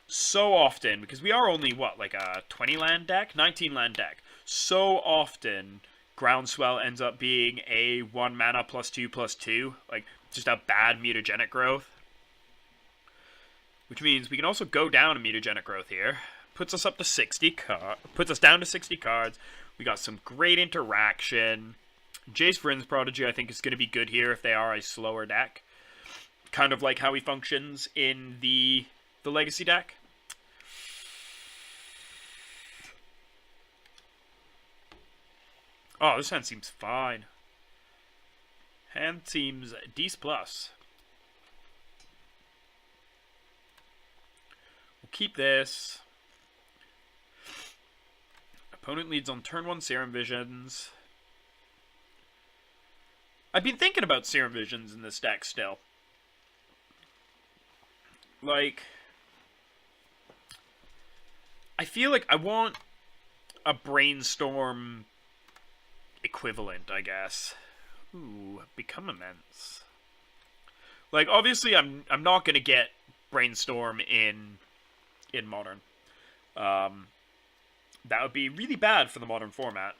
so often, because we are only, what, like a 20-land deck? 19-land deck. So often, Groundswell ends up being a 1 mana +2/+2, like, just a bad mutagenic growth. Which means we can also go down a mutagenic growth here. Puts us up to 60 puts us down to 60 cards. We got some great interaction. Jace Vryn's Prodigy, I think, is going to be good here if they are a slower deck. Kind of like how he functions in the Legacy deck. Oh, this hand seems fine. Hand seems decent plus. We'll keep this. Opponent leads on turn 1 Serum Visions. I've been thinking about Serum Visions in this deck still. Like, I feel like I want a Brainstorm equivalent, I guess. Ooh, Become Immense. Like, obviously, I'm not gonna get Brainstorm in Modern. That would be really bad for the Modern format.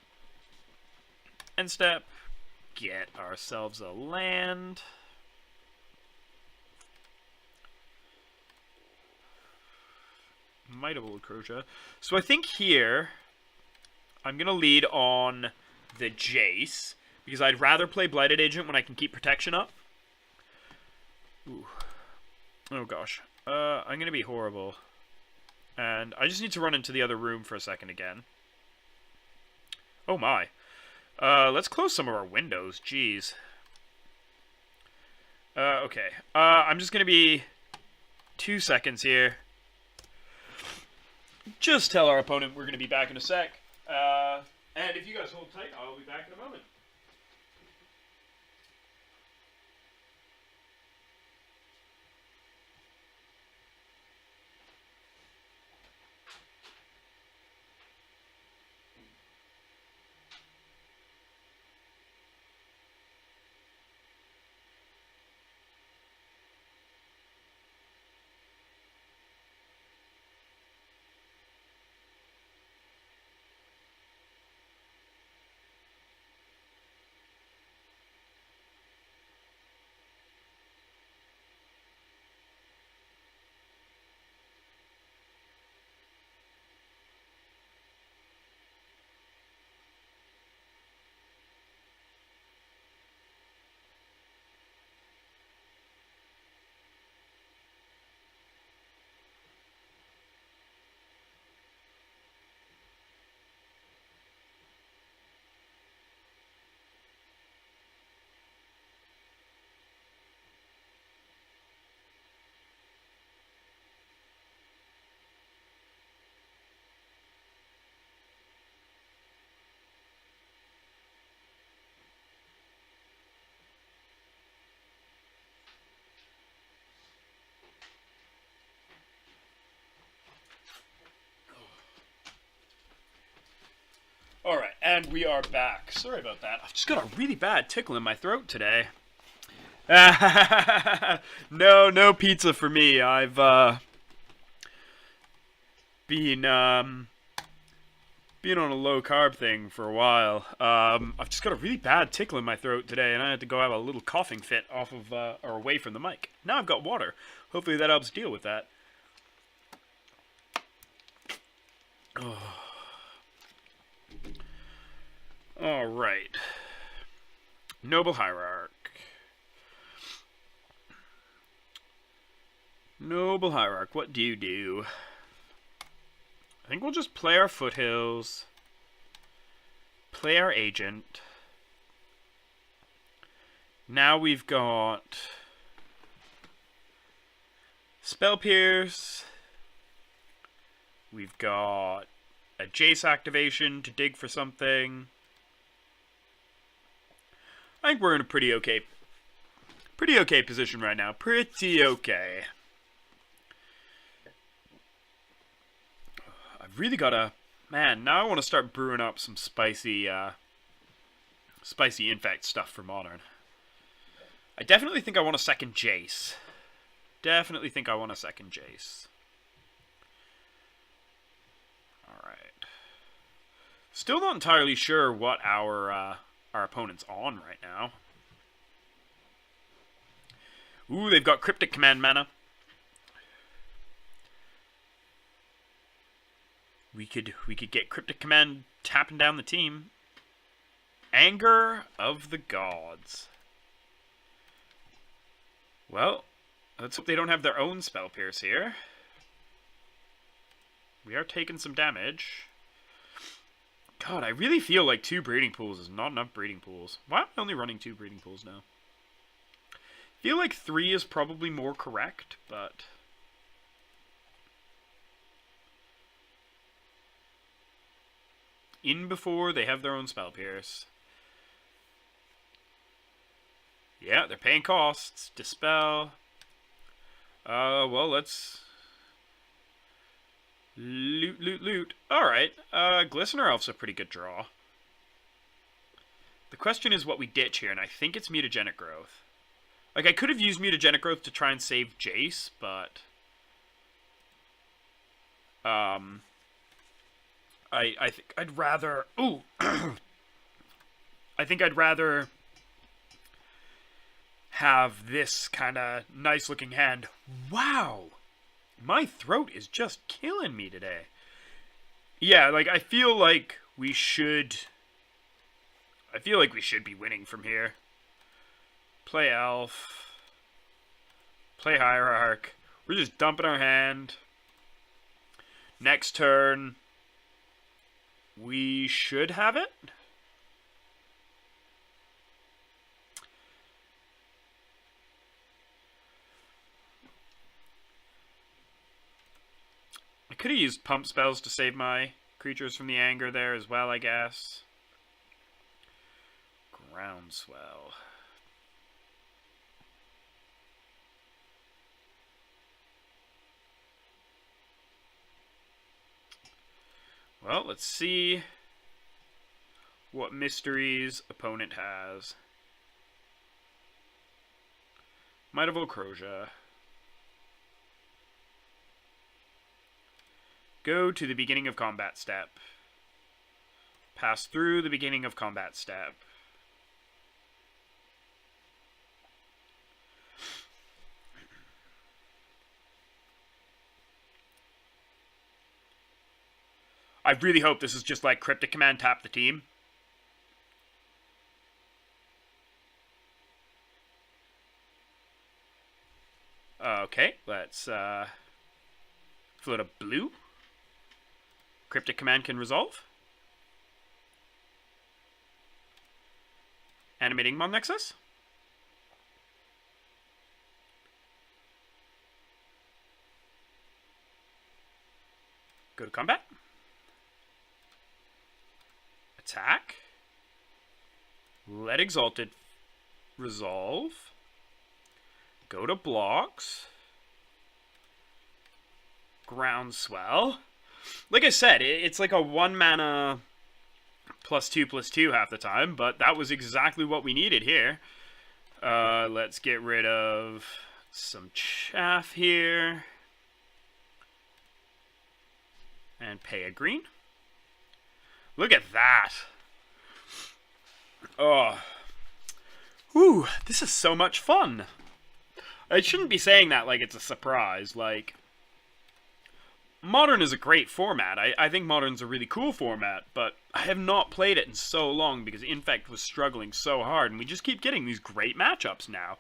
End step, get ourselves a land. Mightable Crochet. So I think here I'm gonna lead on the Jace, because I'd rather play Blighted Agent when I can keep protection up. Ooh. Oh gosh. I'm gonna be horrible. And I just need to run into the other room for a second again. Oh my. Let's close some of our windows. Jeez. Okay. I'm just gonna be 2 seconds here. Just tell our opponent we're gonna be back in a sec. And if you guys hold tight, I'll be back in a moment. Alright, and we are back. Sorry about that. I've just got a really bad tickle in my throat today. No pizza for me. I've been on a low carb thing for a while. I've just got a really bad tickle in my throat today, and I had to go have a little coughing fit off of or away from the mic. Now I've got water. Hopefully that helps deal with that. Oh. All right. Noble Hierarch. Noble Hierarch, what do you do? I think we'll just play our Foothills. Play our Agent. Now we've got Spell Pierce. We've got a Jace activation to dig for something. I think we're in a pretty okay position right now. Pretty okay. I've really got to... Man, now I want to start brewing up some spicy Infect stuff for Modern. I definitely think I want a second Jace. Definitely think I want a second Jace. Alright. Still not entirely sure what our opponent's on right now. Ooh, they've got Cryptic Command mana. We could get Cryptic Command tapping down the team. Anger of the Gods. Well, let's hope they don't have their own Spell Pierce here. We are taking some damage. God, I really feel like 2 breeding pools is not enough breeding pools. Why am I only running 2 breeding pools now? I feel like 3 is probably more correct, but... In before, they have their own spell pierce. Yeah, they're paying costs. Dispel. Well, let's... Loot. Alright, Glistener Elf's a pretty good draw. The question is what we ditch here, and I think it's Mutagenic Growth. Like, I could have used Mutagenic Growth to try and save Jace, but... I think I'd rather... Ooh! I think I'd rather have this kind of nice-looking hand. Wow! My throat is just killing me today. Yeah, like, I feel like we should be winning from here. Play Elf. Play Hierarch. We're just dumping our hand. Next turn, we should have it. I could have used pump spells to save my creatures from the anger there as well, I guess. Groundswell. Well, let's see what mysteries opponent has. Might of Okroja. Go to the beginning of combat step. Pass through the beginning of combat step. I really hope this is just like Cryptic Command, tap the team. Okay, let's float a blue. Cryptic Command can resolve. Animating Mon Nexus. Go to combat. Attack. Let Exalted resolve. Go to blocks. Groundswell. Like I said, it's like a 1 mana +2/+2 half the time, but that was exactly what we needed here. Let's get rid of some chaff here. And pay a green. Look at that. Oh. Whew, this is so much fun. I shouldn't be saying that like it's a surprise. Like, Modern is a great format. I think Modern's a really cool format, but I have not played it in so long because Infect was struggling so hard, and we just keep getting these great matchups now.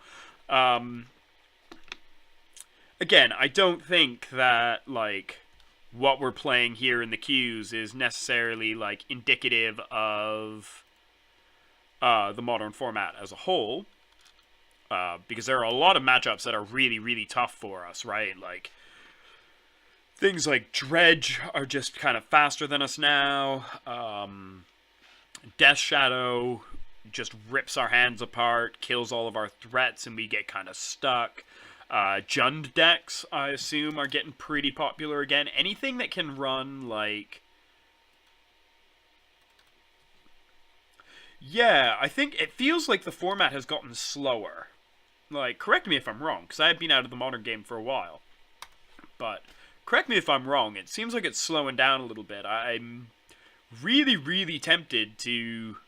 Again, I don't think that, like, what we're playing here in the queues is necessarily, like, indicative of the Modern format as a whole, because there are a lot of matchups that are really, really tough for us, right? Like, things like Dredge are just kind of faster than us now. Death Shadow just rips our hands apart, kills all of our threats, and we get kind of stuck. Jund decks, I assume, are getting pretty popular again. Anything that can run, like... Yeah, I think it feels like the format has gotten slower. Like, correct me if I'm wrong, because I have been out of the Modern game for a while. But... correct me if I'm wrong, it seems like it's slowing down a little bit. I'm really, really tempted to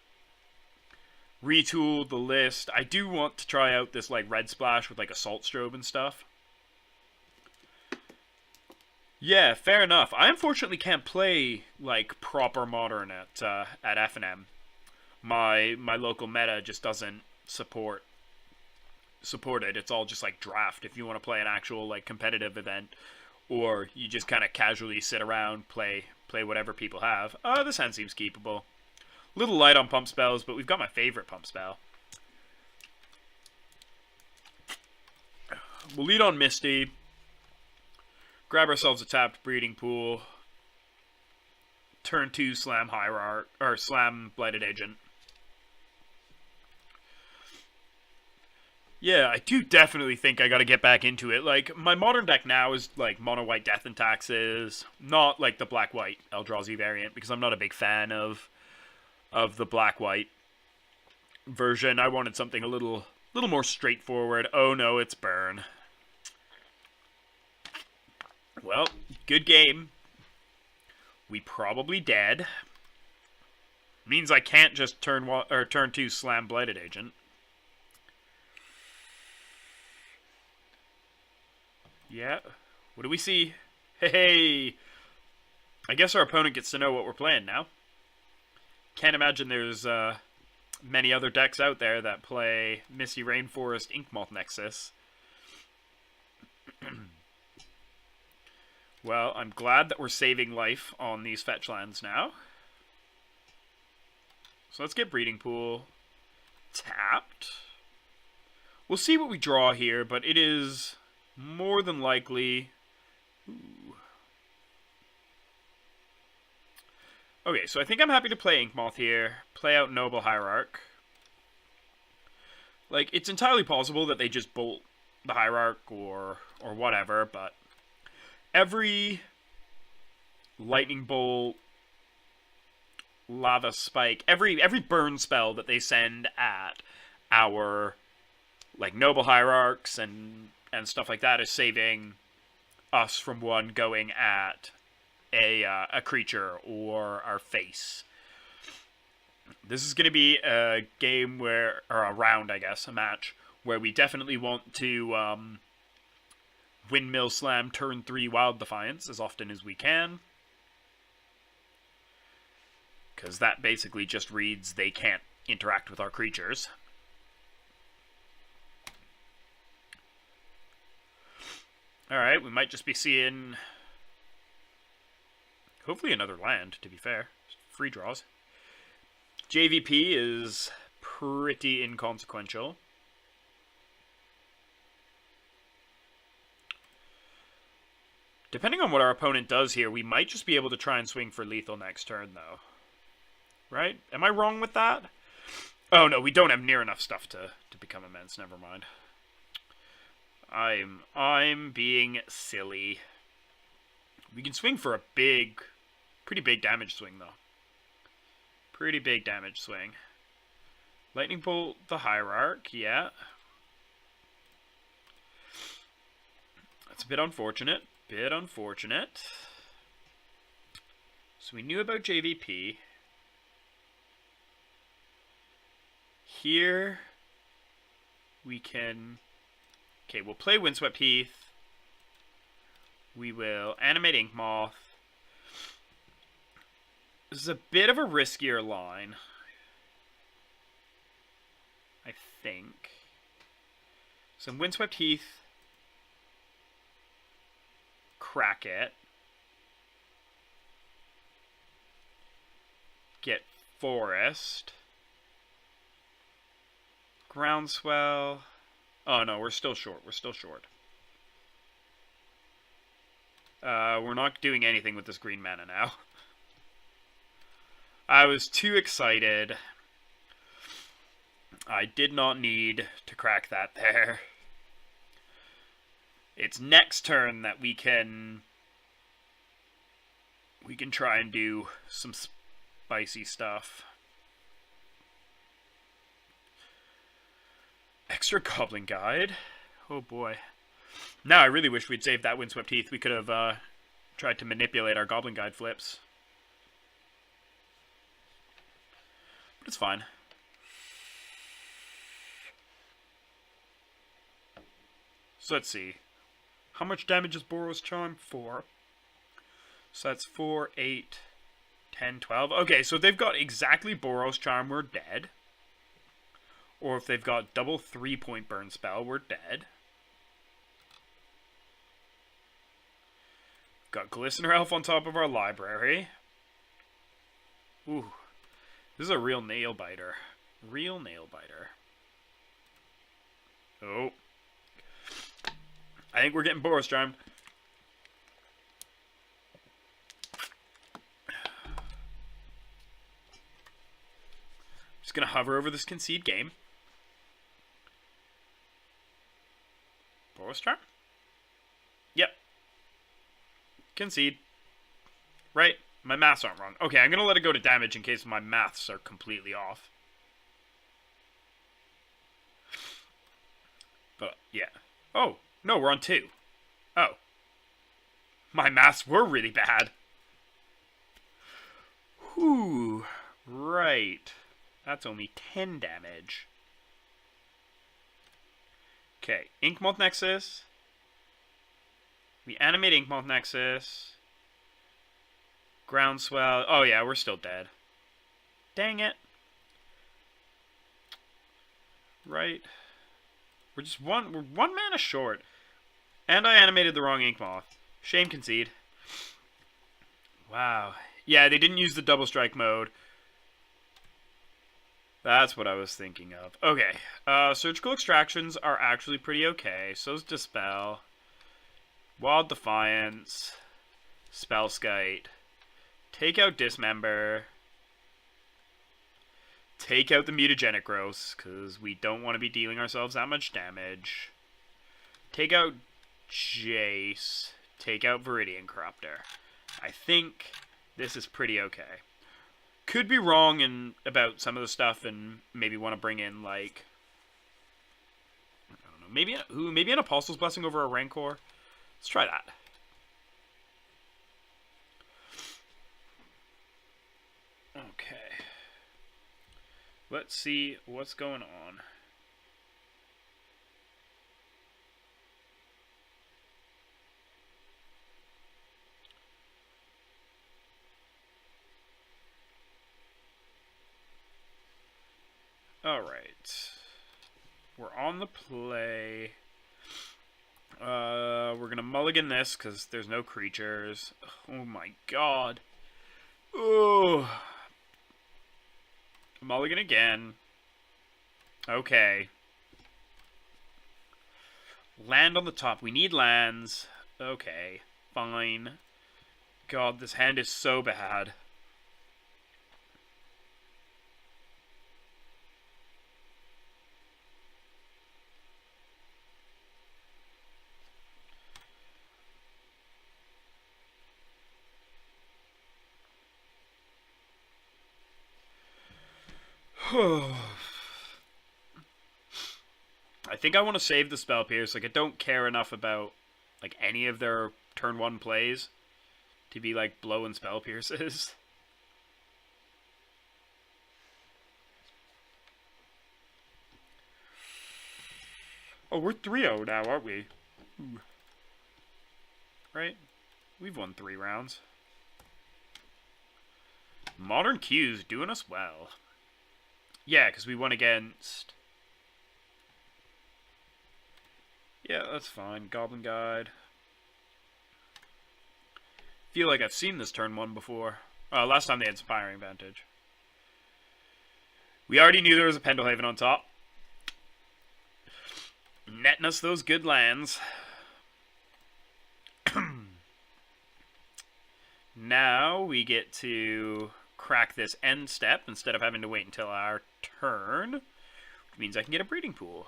retool the list. I do want to try out this, like, red splash with, like, Assault Strobe and stuff. Yeah, fair enough. I unfortunately can't play, like, proper Modern at FNM. My local meta just doesn't support it. It's all just, like, draft if you want to play an actual, like, competitive event. Or you just kind of casually sit around, play play whatever people have. This hand seems keepable. Little light on pump spells, but we've got my favorite pump spell. We'll lead on Misty. Grab ourselves a tapped Breeding Pool. Turn 2, slam Hierarch, or slam Blighted Agent. Yeah, I do definitely think I gotta get back into it. Like, my modern deck now is, like, mono-white Death and Taxes. Not, like, the black-white Eldrazi variant, because I'm not a big fan of the black-white version. I wanted something a little more straightforward. Oh no, it's burn. Well, good game. We probably dead. Means I can't just turn 2 slam Blighted Agent. Yeah. What do we see? Hey! I guess our opponent gets to know what we're playing now. Can't imagine there's many other decks out there that play Misty Rainforest Inkmoth Nexus. Well, I'm glad that we're saving life on these fetch lands now. So let's get Breeding Pool tapped. We'll see what we draw here, but it is more than likely... Ooh. Okay, so I think I'm happy to play Inkmoth here. Play out Noble Hierarch. Like, it's entirely possible that they just bolt the Hierarch or whatever, but every Lightning Bolt, Lava Spike, every burn spell that they send at our, like, Noble Hierarchs and stuff like that is saving us from one going at a creature or our face. This is going to be a game where, or a round, I guess, a match, where we definitely want to Windmill Slam turn 3 Wild Defiance as often as we can. Because that basically just reads they can't interact with our creatures. Alright, we might just be seeing... hopefully another land, to be fair. Free draws. JVP is pretty inconsequential. Depending on what our opponent does here, we might just be able to try and swing for lethal next turn, though. Right? Am I wrong with that? Oh, no, we don't have near enough stuff to become immense. Never mind. I'm being silly. We can swing for a pretty big damage swing, though. Pretty big damage swing. Lightning Bolt the Hierarch, yeah. That's a bit unfortunate. So we knew about JVP. Here we can... okay, we'll play Windswept Heath. We will animate Inkmoth. This is a bit of a riskier line, I think. Some Windswept Heath. Crack it. Get Forest. Groundswell. Oh no, we're still short. We're not doing anything with this green mana now. I was too excited. I did not need to crack that there. It's next turn that we can try and do some spicy stuff. Extra Goblin Guide. Oh boy. Now I really wish we'd saved that Windswept Heath. We could have tried to manipulate our Goblin Guide flips. But it's fine. So let's see. How much damage is Boros Charm? 4. So that's 4, 8, 10, 12. Okay, so if they've got exactly Boros Charm, we're dead. Or if they've got double 3-point burn spell, we're dead. Got Glistener Elf on top of our library. Ooh. This is a real nail biter. Real nail biter. Oh. I think we're getting Boros charmed. Just gonna hover over this concede game. Boros charm? Yep. Concede. Right? My maths aren't wrong. Okay, I'm gonna let it go to damage in case my maths are completely off. But, yeah. Oh, no, we're on 2. Oh. My maths were really bad. Whew. Right. That's only 10 damage. Okay, Ink Moth Nexus. We animate Ink Moth Nexus. Groundswell. Oh yeah, we're still dead. Dang it. Right. We're one mana short. And I animated the wrong Ink Moth. Shame concede. Wow. Yeah, they didn't use the double strike mode. That's what I was thinking of. Okay. Surgical extractions are actually pretty okay. So's Dispel. Wild Defiance. Spellskite. Take out Dismember. Take out the Mutagenic Growth, because we don't want to be dealing ourselves that much damage. Take out Jace. Take out Viridian Corruptor. I think this is pretty okay. Could be wrong about some of the stuff and maybe want to bring in, like, I don't know, maybe an Apostle's Blessing over a Rancor. Let's try that. Okay. Let's see what's going on. Alright. We're on the play. We're going to mulligan this because there's no creatures. Oh my god. Oh. Mulligan again. Okay. Land on the top. We need lands. Okay. Fine. God, this hand is so bad. I think I want to save the Spell Pierce. Like, I don't care enough about, like, any of their turn 1 plays to be, like, blowing Spell Pierces. Oh, we're 3-0 now, aren't we? Ooh. Right? We've won 3 rounds. Modern Q's doing us well. Yeah, because we won against... Yeah, that's fine. Goblin Guide. Feel like I've seen this turn 1 before. Last time they had Spiring Vantage. We already knew there was a Pendelhaven on top. Netting us those good lands. Now we get to crack this end step instead of having to wait until our turn. Which means I can get a breeding pool.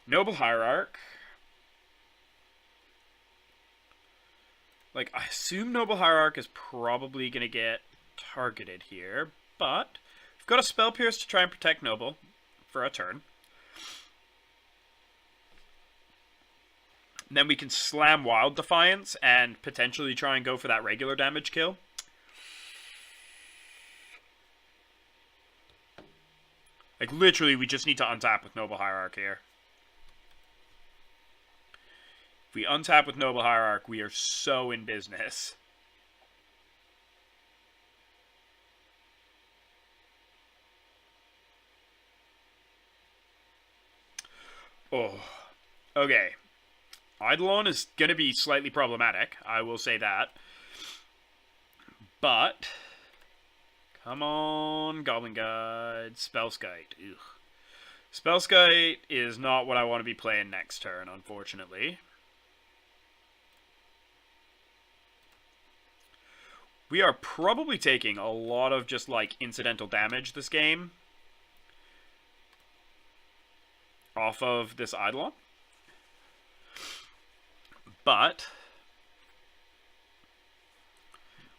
Noble Hierarch. Like, I assume Noble Hierarch is probably going to get targeted here, but we've got a Spell Pierce to try and protect Noble for a turn. And then we can slam Wild Defiance and potentially try and go for that regular damage kill. Like, literally, we just need to untap with Noble Hierarch here. If we untap with Noble Hierarch, we are so in business. Oh. Okay. Eidolon is going to be slightly problematic, I will say that. But, come on, Goblin Guide, Spellskite. Ugh. Spellskite is not what I want to be playing next turn, unfortunately. We are probably taking a lot of just, like, incidental damage this game off of this Eidolon. But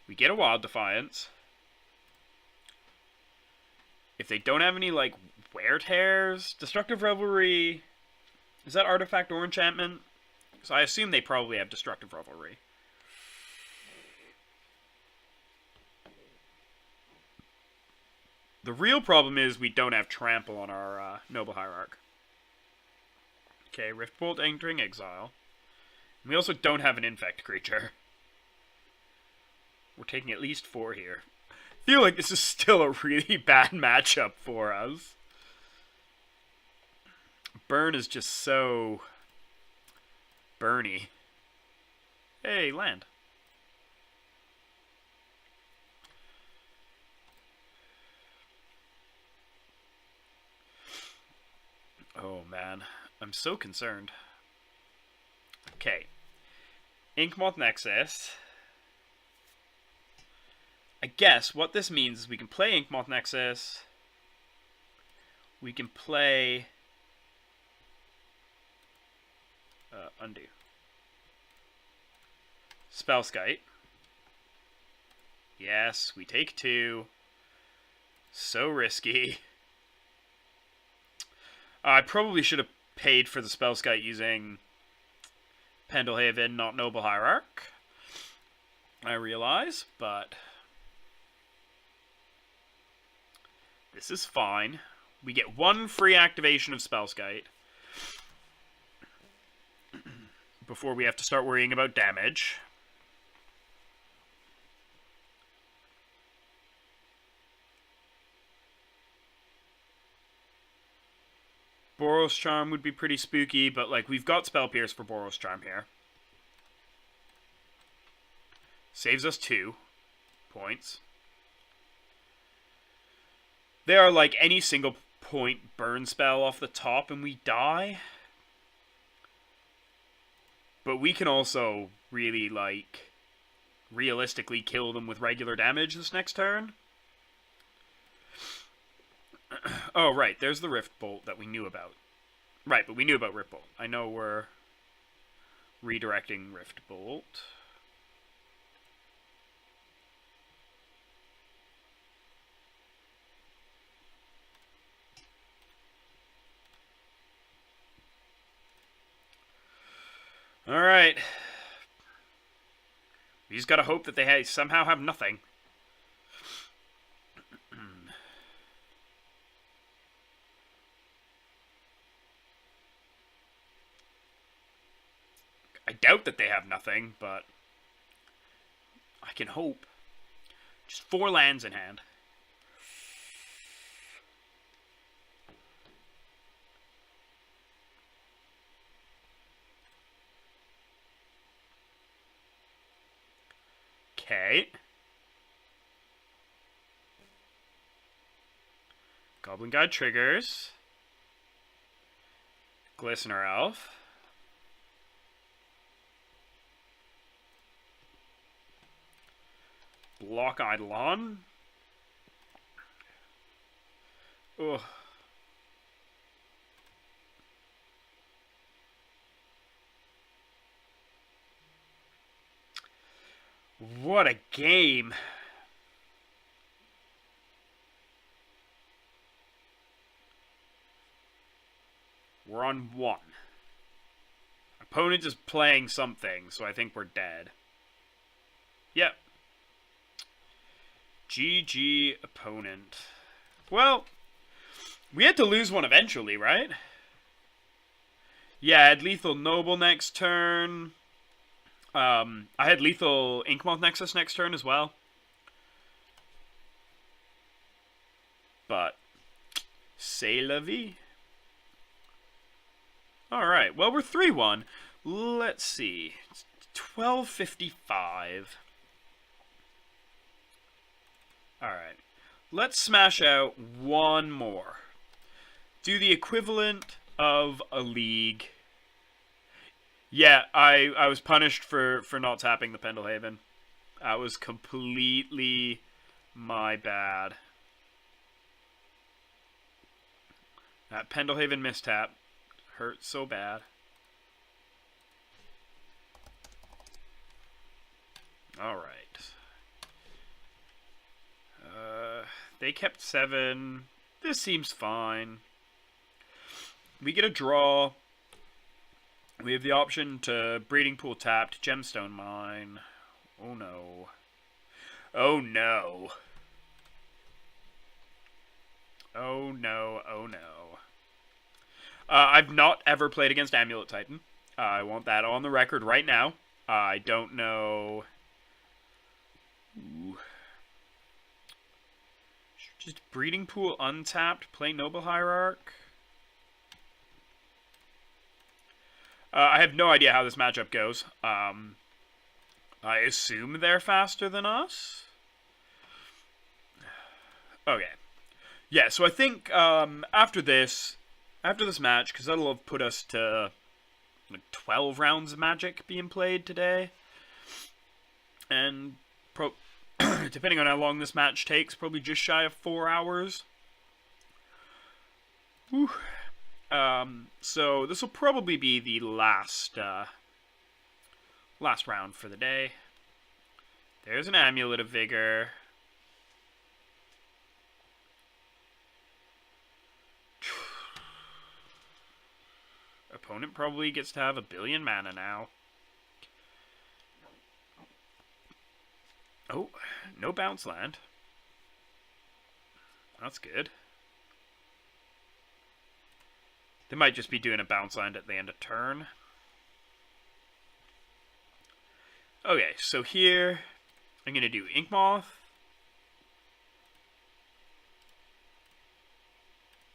we get a Wild Defiance. If they don't have any, like, Wear Tears, Destructive Revelry, is that Artifact or Enchantment? So I assume they probably have Destructive Revelry. The real problem is we don't have Trample on our Noble Hierarch. Okay, Riftbolt entering Exile. We also don't have an Infect creature. We're taking at least 4 here. I feel like this is still a really bad matchup for us. Burn is just so burny. Hey, land. Oh man, I'm so concerned. Okay. Inkmoth Nexus. I guess what this means is we can play Inkmoth Nexus. We can play undo. Spellskite. Yes, we take 2. So risky. I probably should have paid for the Spellskite using Pendelhaven, not Noble Hierarch. I realize, but this is fine. We get 1 free activation of Spellskite before we have to start worrying about damage. Boros Charm would be pretty spooky, but like we've got Spell Pierce for Boros Charm here. Saves us 2 points. They are like any single point burn spell off the top and we die. But we can also really, like, realistically kill them with regular damage this next turn. Oh, right, there's the Rift Bolt that we knew about. Right, but we knew about Rift Bolt. I know we're redirecting Rift Bolt. Alright. We just gotta hope that they somehow have nothing. I doubt that they have nothing, but I can hope. Just 4 lands in hand. Okay. Goblin Guide triggers. Glistener Elf. Block Eidolon. Ugh. What a game. We're on 1. Opponent is playing something, so I think we're dead. Yep. GG opponent. Well, we had to lose one eventually, right? Yeah, I had Lethal Noble next turn. I had Lethal Inkmoth Nexus next turn as well. But, c'est la vie. Alright, well, we're 3-1. Let's see. It's 12:55. Alright. Let's smash out one more. Do the equivalent of a league. Yeah, I was punished for not tapping the Pendelhaven. That was completely my bad. That Pendelhaven mistap hurt so bad. Alright. They kept 7. This seems fine. We get a draw. We have the option to Breeding Pool tapped, Gemstone Mine. Oh no. Oh no. Oh no, oh no. I've not ever played against Amulet Titan. I want that on the record right now. I don't know. Ooh. Just Breeding Pool untapped, play Noble Hierarch. I have no idea how this matchup goes. I assume they're faster than us. Okay. Yeah, so I think after this match, because that'll have put us to like 12 rounds of Magic being played today. And depending on how long this match takes, probably just shy of 4 hours. Whew. So this will probably be the last round for the day. There's an Amulet of Vigor. Opponent probably gets to have 1 billion mana now. Oh, no bounce land. That's good. They might just be doing a bounce land at the end of turn. Okay, so here I'm going to do Inkmoth.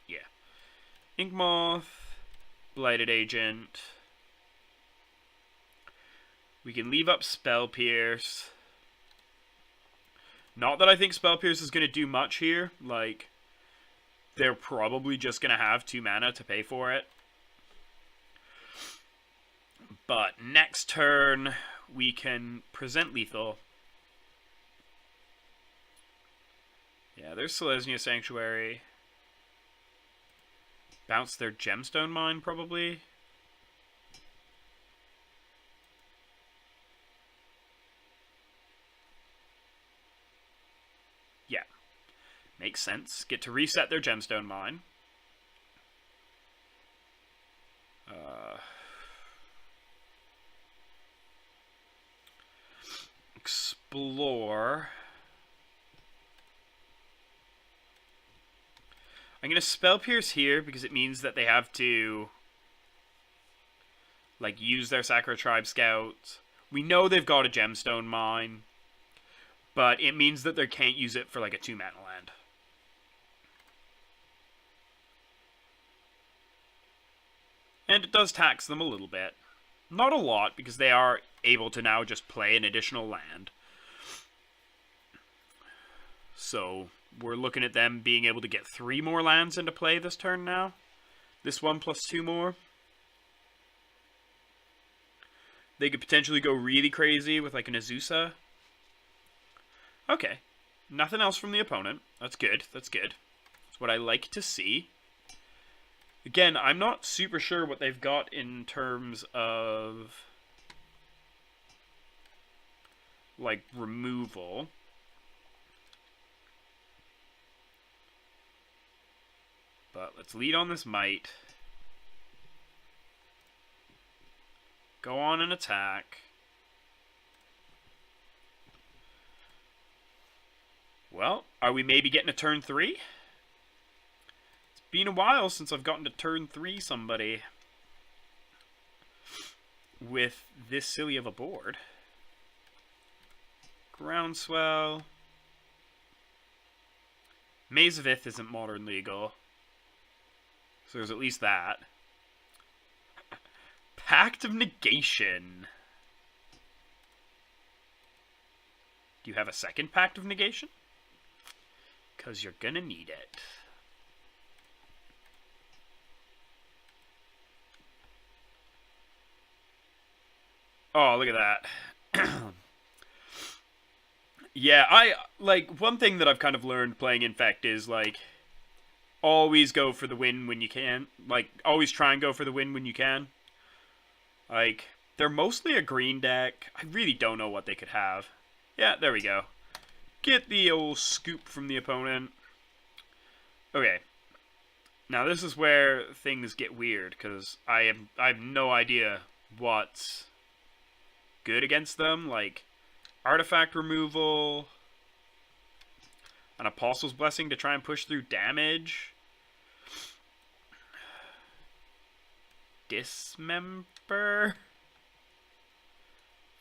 Yeah. Inkmoth, Blighted Agent. We can leave up Spell Pierce. Not that I think Spell Pierce is going to do much here. Like, they're probably just going to have 2 mana to pay for it. But next turn, we can present lethal. Yeah, there's Selesnya Sanctuary. Bounce their Gemstone Mine, probably. Yeah. Makes sense. Get to reset their Gemstone Mine. Explore. I'm going to Spell Pierce here because it means that they have to like use their Sakura Tribe Scouts. We know they've got a Gemstone Mine, but it means that they can't use it for like a 2-mana land. And it does tax them a little bit. Not a lot, because they are able to now just play an additional land. So we're looking at them being able to get 3 more lands into play this turn now. This one plus 2 more. They could potentially go really crazy with like an Azusa. Okay. Nothing else from the opponent. That's good. That's good. That's what I like to see. Again, I'm not super sure what they've got in terms of like removal. But let's lead on this Might. Go on and attack. Well, are we maybe getting a turn 3? Been a while since I've gotten to turn 3 somebody with this silly of a board. Groundswell. Maze of Ith isn't modern legal, so there's at least that. Pact of Negation. Do you have a second Pact of Negation? Because you're gonna need it. Oh, look at that. Yeah, one thing that I've kind of learned playing Infect is, like, always go for the win when you can. Like, always try and go for the win when you can. Like, they're mostly a green deck. I really don't know what they could have. Yeah, there we go. Get the old scoop from the opponent. Okay. Now this is where things get weird, because I have no idea what's good against them. Like, artifact removal, an Apostle's Blessing to try and push through damage, Dismember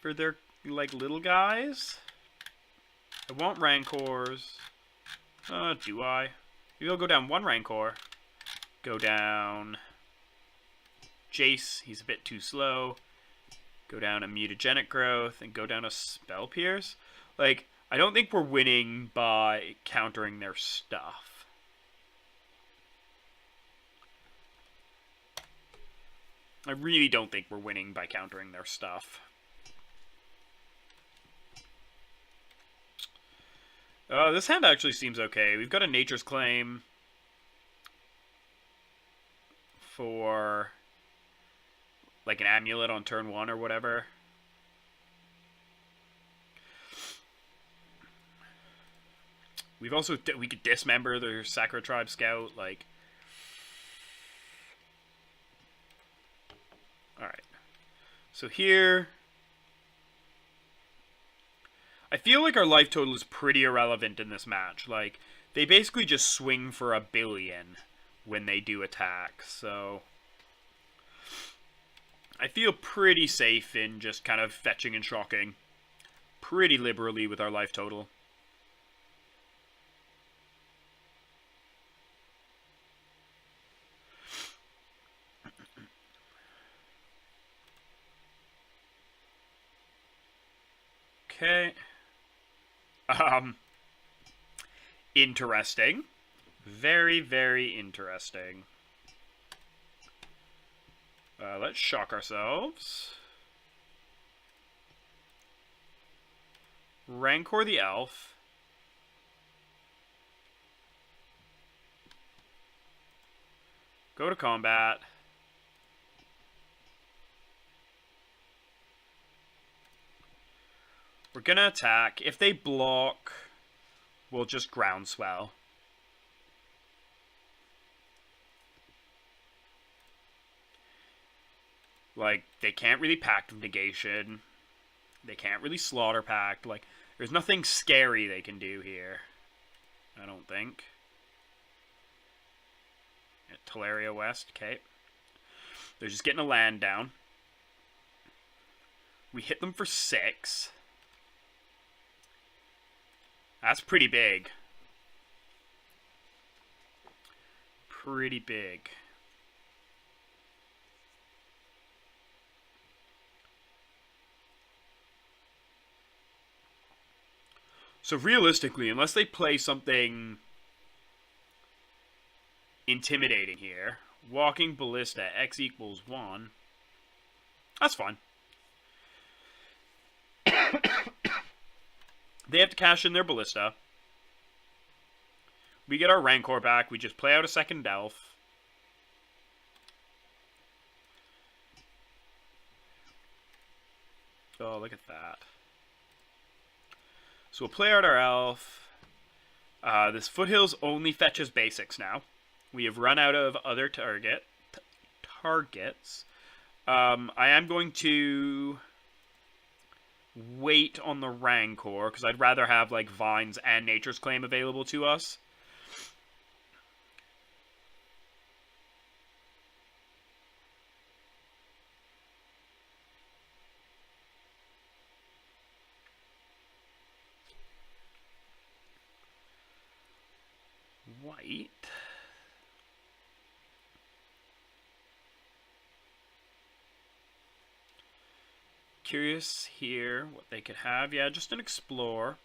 for their, like, little guys. I want Rancors. Do I? Maybe I'll go down one Rancor. Go down Jace, he's a bit too slow. Go down a Mutagenic Growth, and go down a Spell Pierce. Like, I don't think we're winning by countering their stuff. I really don't think we're winning by countering their stuff. This hand actually seems okay. We've got a Nature's Claim for, like, an amulet on turn 1 or whatever. We've also, we could dismember their Sacred Tribe Scout, like. Alright. So here, I feel like our life total is pretty irrelevant in this match. Like, they basically just swing for 1 billion when they do attack, so I feel pretty safe in just kind of fetching and shocking pretty liberally with our life total. Okay. Interesting. Very, very interesting. Let's shock ourselves. Rancor the Elf. Go to combat. We're gonna attack. If they block, we'll just groundswell. Like, they can't really Pact of Negation. They can't really Slaughter Pact. Like, there's nothing scary they can do here. I don't think. At Teleria West, okay. They're just getting a land down. We hit them for 6. That's pretty big. Pretty big. So realistically, unless they play something intimidating here, Walking Ballista, X equals 1, that's fine. They have to cash in their Ballista. We get our Rancor back. We just play out a second Elf. Oh, look at that. So we'll play out our Elf. This Foothills only fetches basics now. We have run out of other targets. I am going to wait on the Rancor, because I'd rather have, like, Vines and Nature's Claim available to us. White. Curious here what they could have. Yeah, just an explore.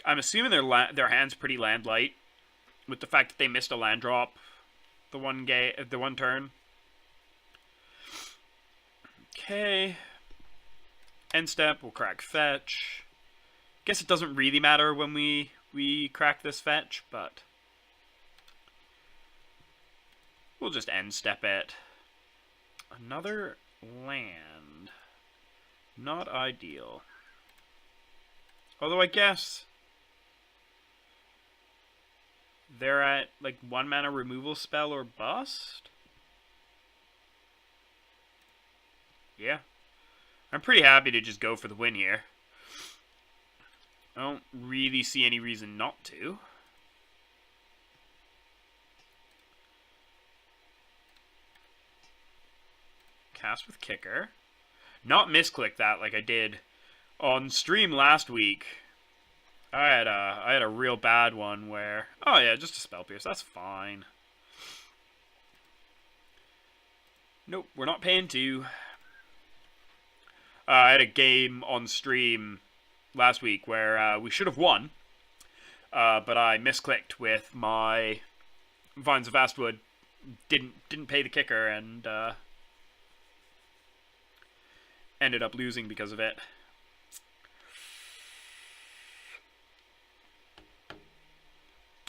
I'm assuming their hand's pretty land light, with the fact that they missed a land drop the one turn. Okay. End step, we'll crack fetch. Guess it doesn't really matter when we crack this fetch, but we'll just end step it. Another land. Not ideal. Although I guess they're at like 1 mana removal spell or bust. Yeah. I'm pretty happy to just go for the win here. I don't really see any reason not to. Cast with kicker. Not misclick that like I did on stream last week. I had a real bad one where, oh yeah, just a spell pierce. That's fine. Nope, we're not paying 2. I had a game on stream last week where we should have won, but I misclicked with my Vines of Vastwood. Didn't pay the kicker and ended up losing because of it.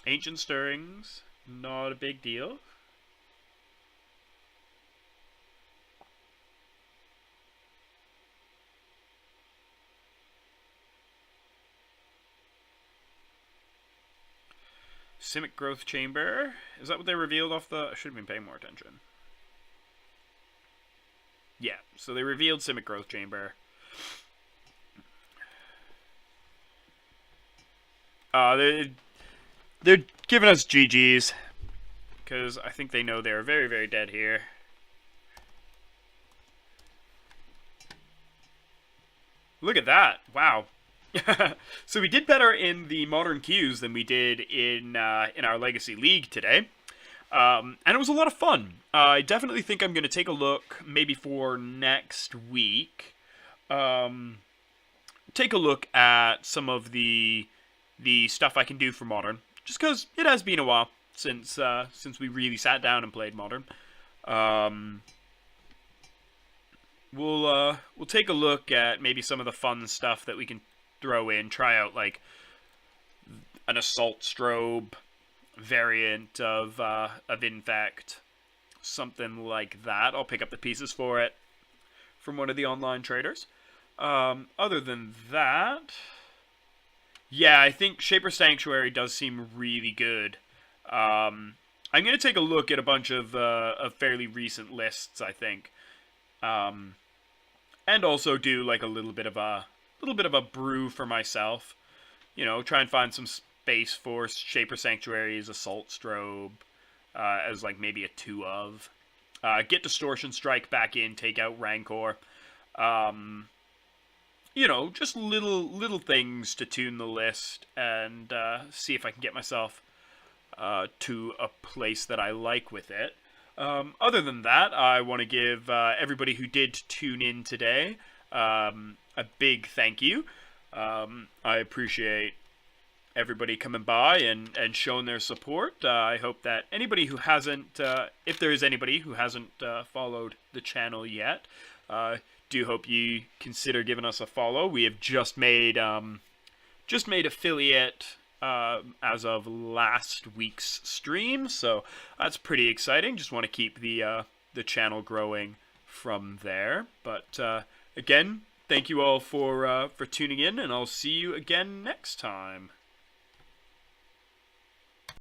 Ancient Stirrings, not a big deal. Simic Growth Chamber. Is that what they revealed off the... I should have been paying more attention. Yeah, so they revealed Simic Growth Chamber. They're giving us GGs. Because I think they know they're very, very dead here. Look at that. Wow. So we did better in the Modern queues than we did in our Legacy League today. And it was a lot of fun. I definitely think I'm going to take a look, maybe for next week, take a look at some of the stuff I can do for Modern. Just because it has been a while since we really sat down and played Modern. We'll take a look at maybe some of the fun stuff that we can throw in, try out like an Assault Strobe variant of Infect, something like that. I'll pick up the pieces for it from one of the online traders. Other than that, yeah, I think Shaper Sanctuary does seem really good. I'm going to take a look at a bunch of fairly recent lists, I think, and also do like a little bit of a brew for myself. You know, try and find some Space Force, Shaper Sanctuaries, Assault Strobe, as like maybe a 2 of. Get Distortion Strike back in, take out Rancor. You know, just little things to tune the list and see if I can get myself to a place that I like with it. Other than that, I want to give everybody who did tune in today a big thank you. I appreciate everybody coming by and showing their support. I hope that anybody who hasn't, if there is anybody who hasn't followed the channel yet, do hope you consider giving us a follow. We have just made affiliate as of last week's stream, so that's pretty exciting. Just want to keep the channel growing from there. But again, thank you all for tuning in, and I'll see you again next time.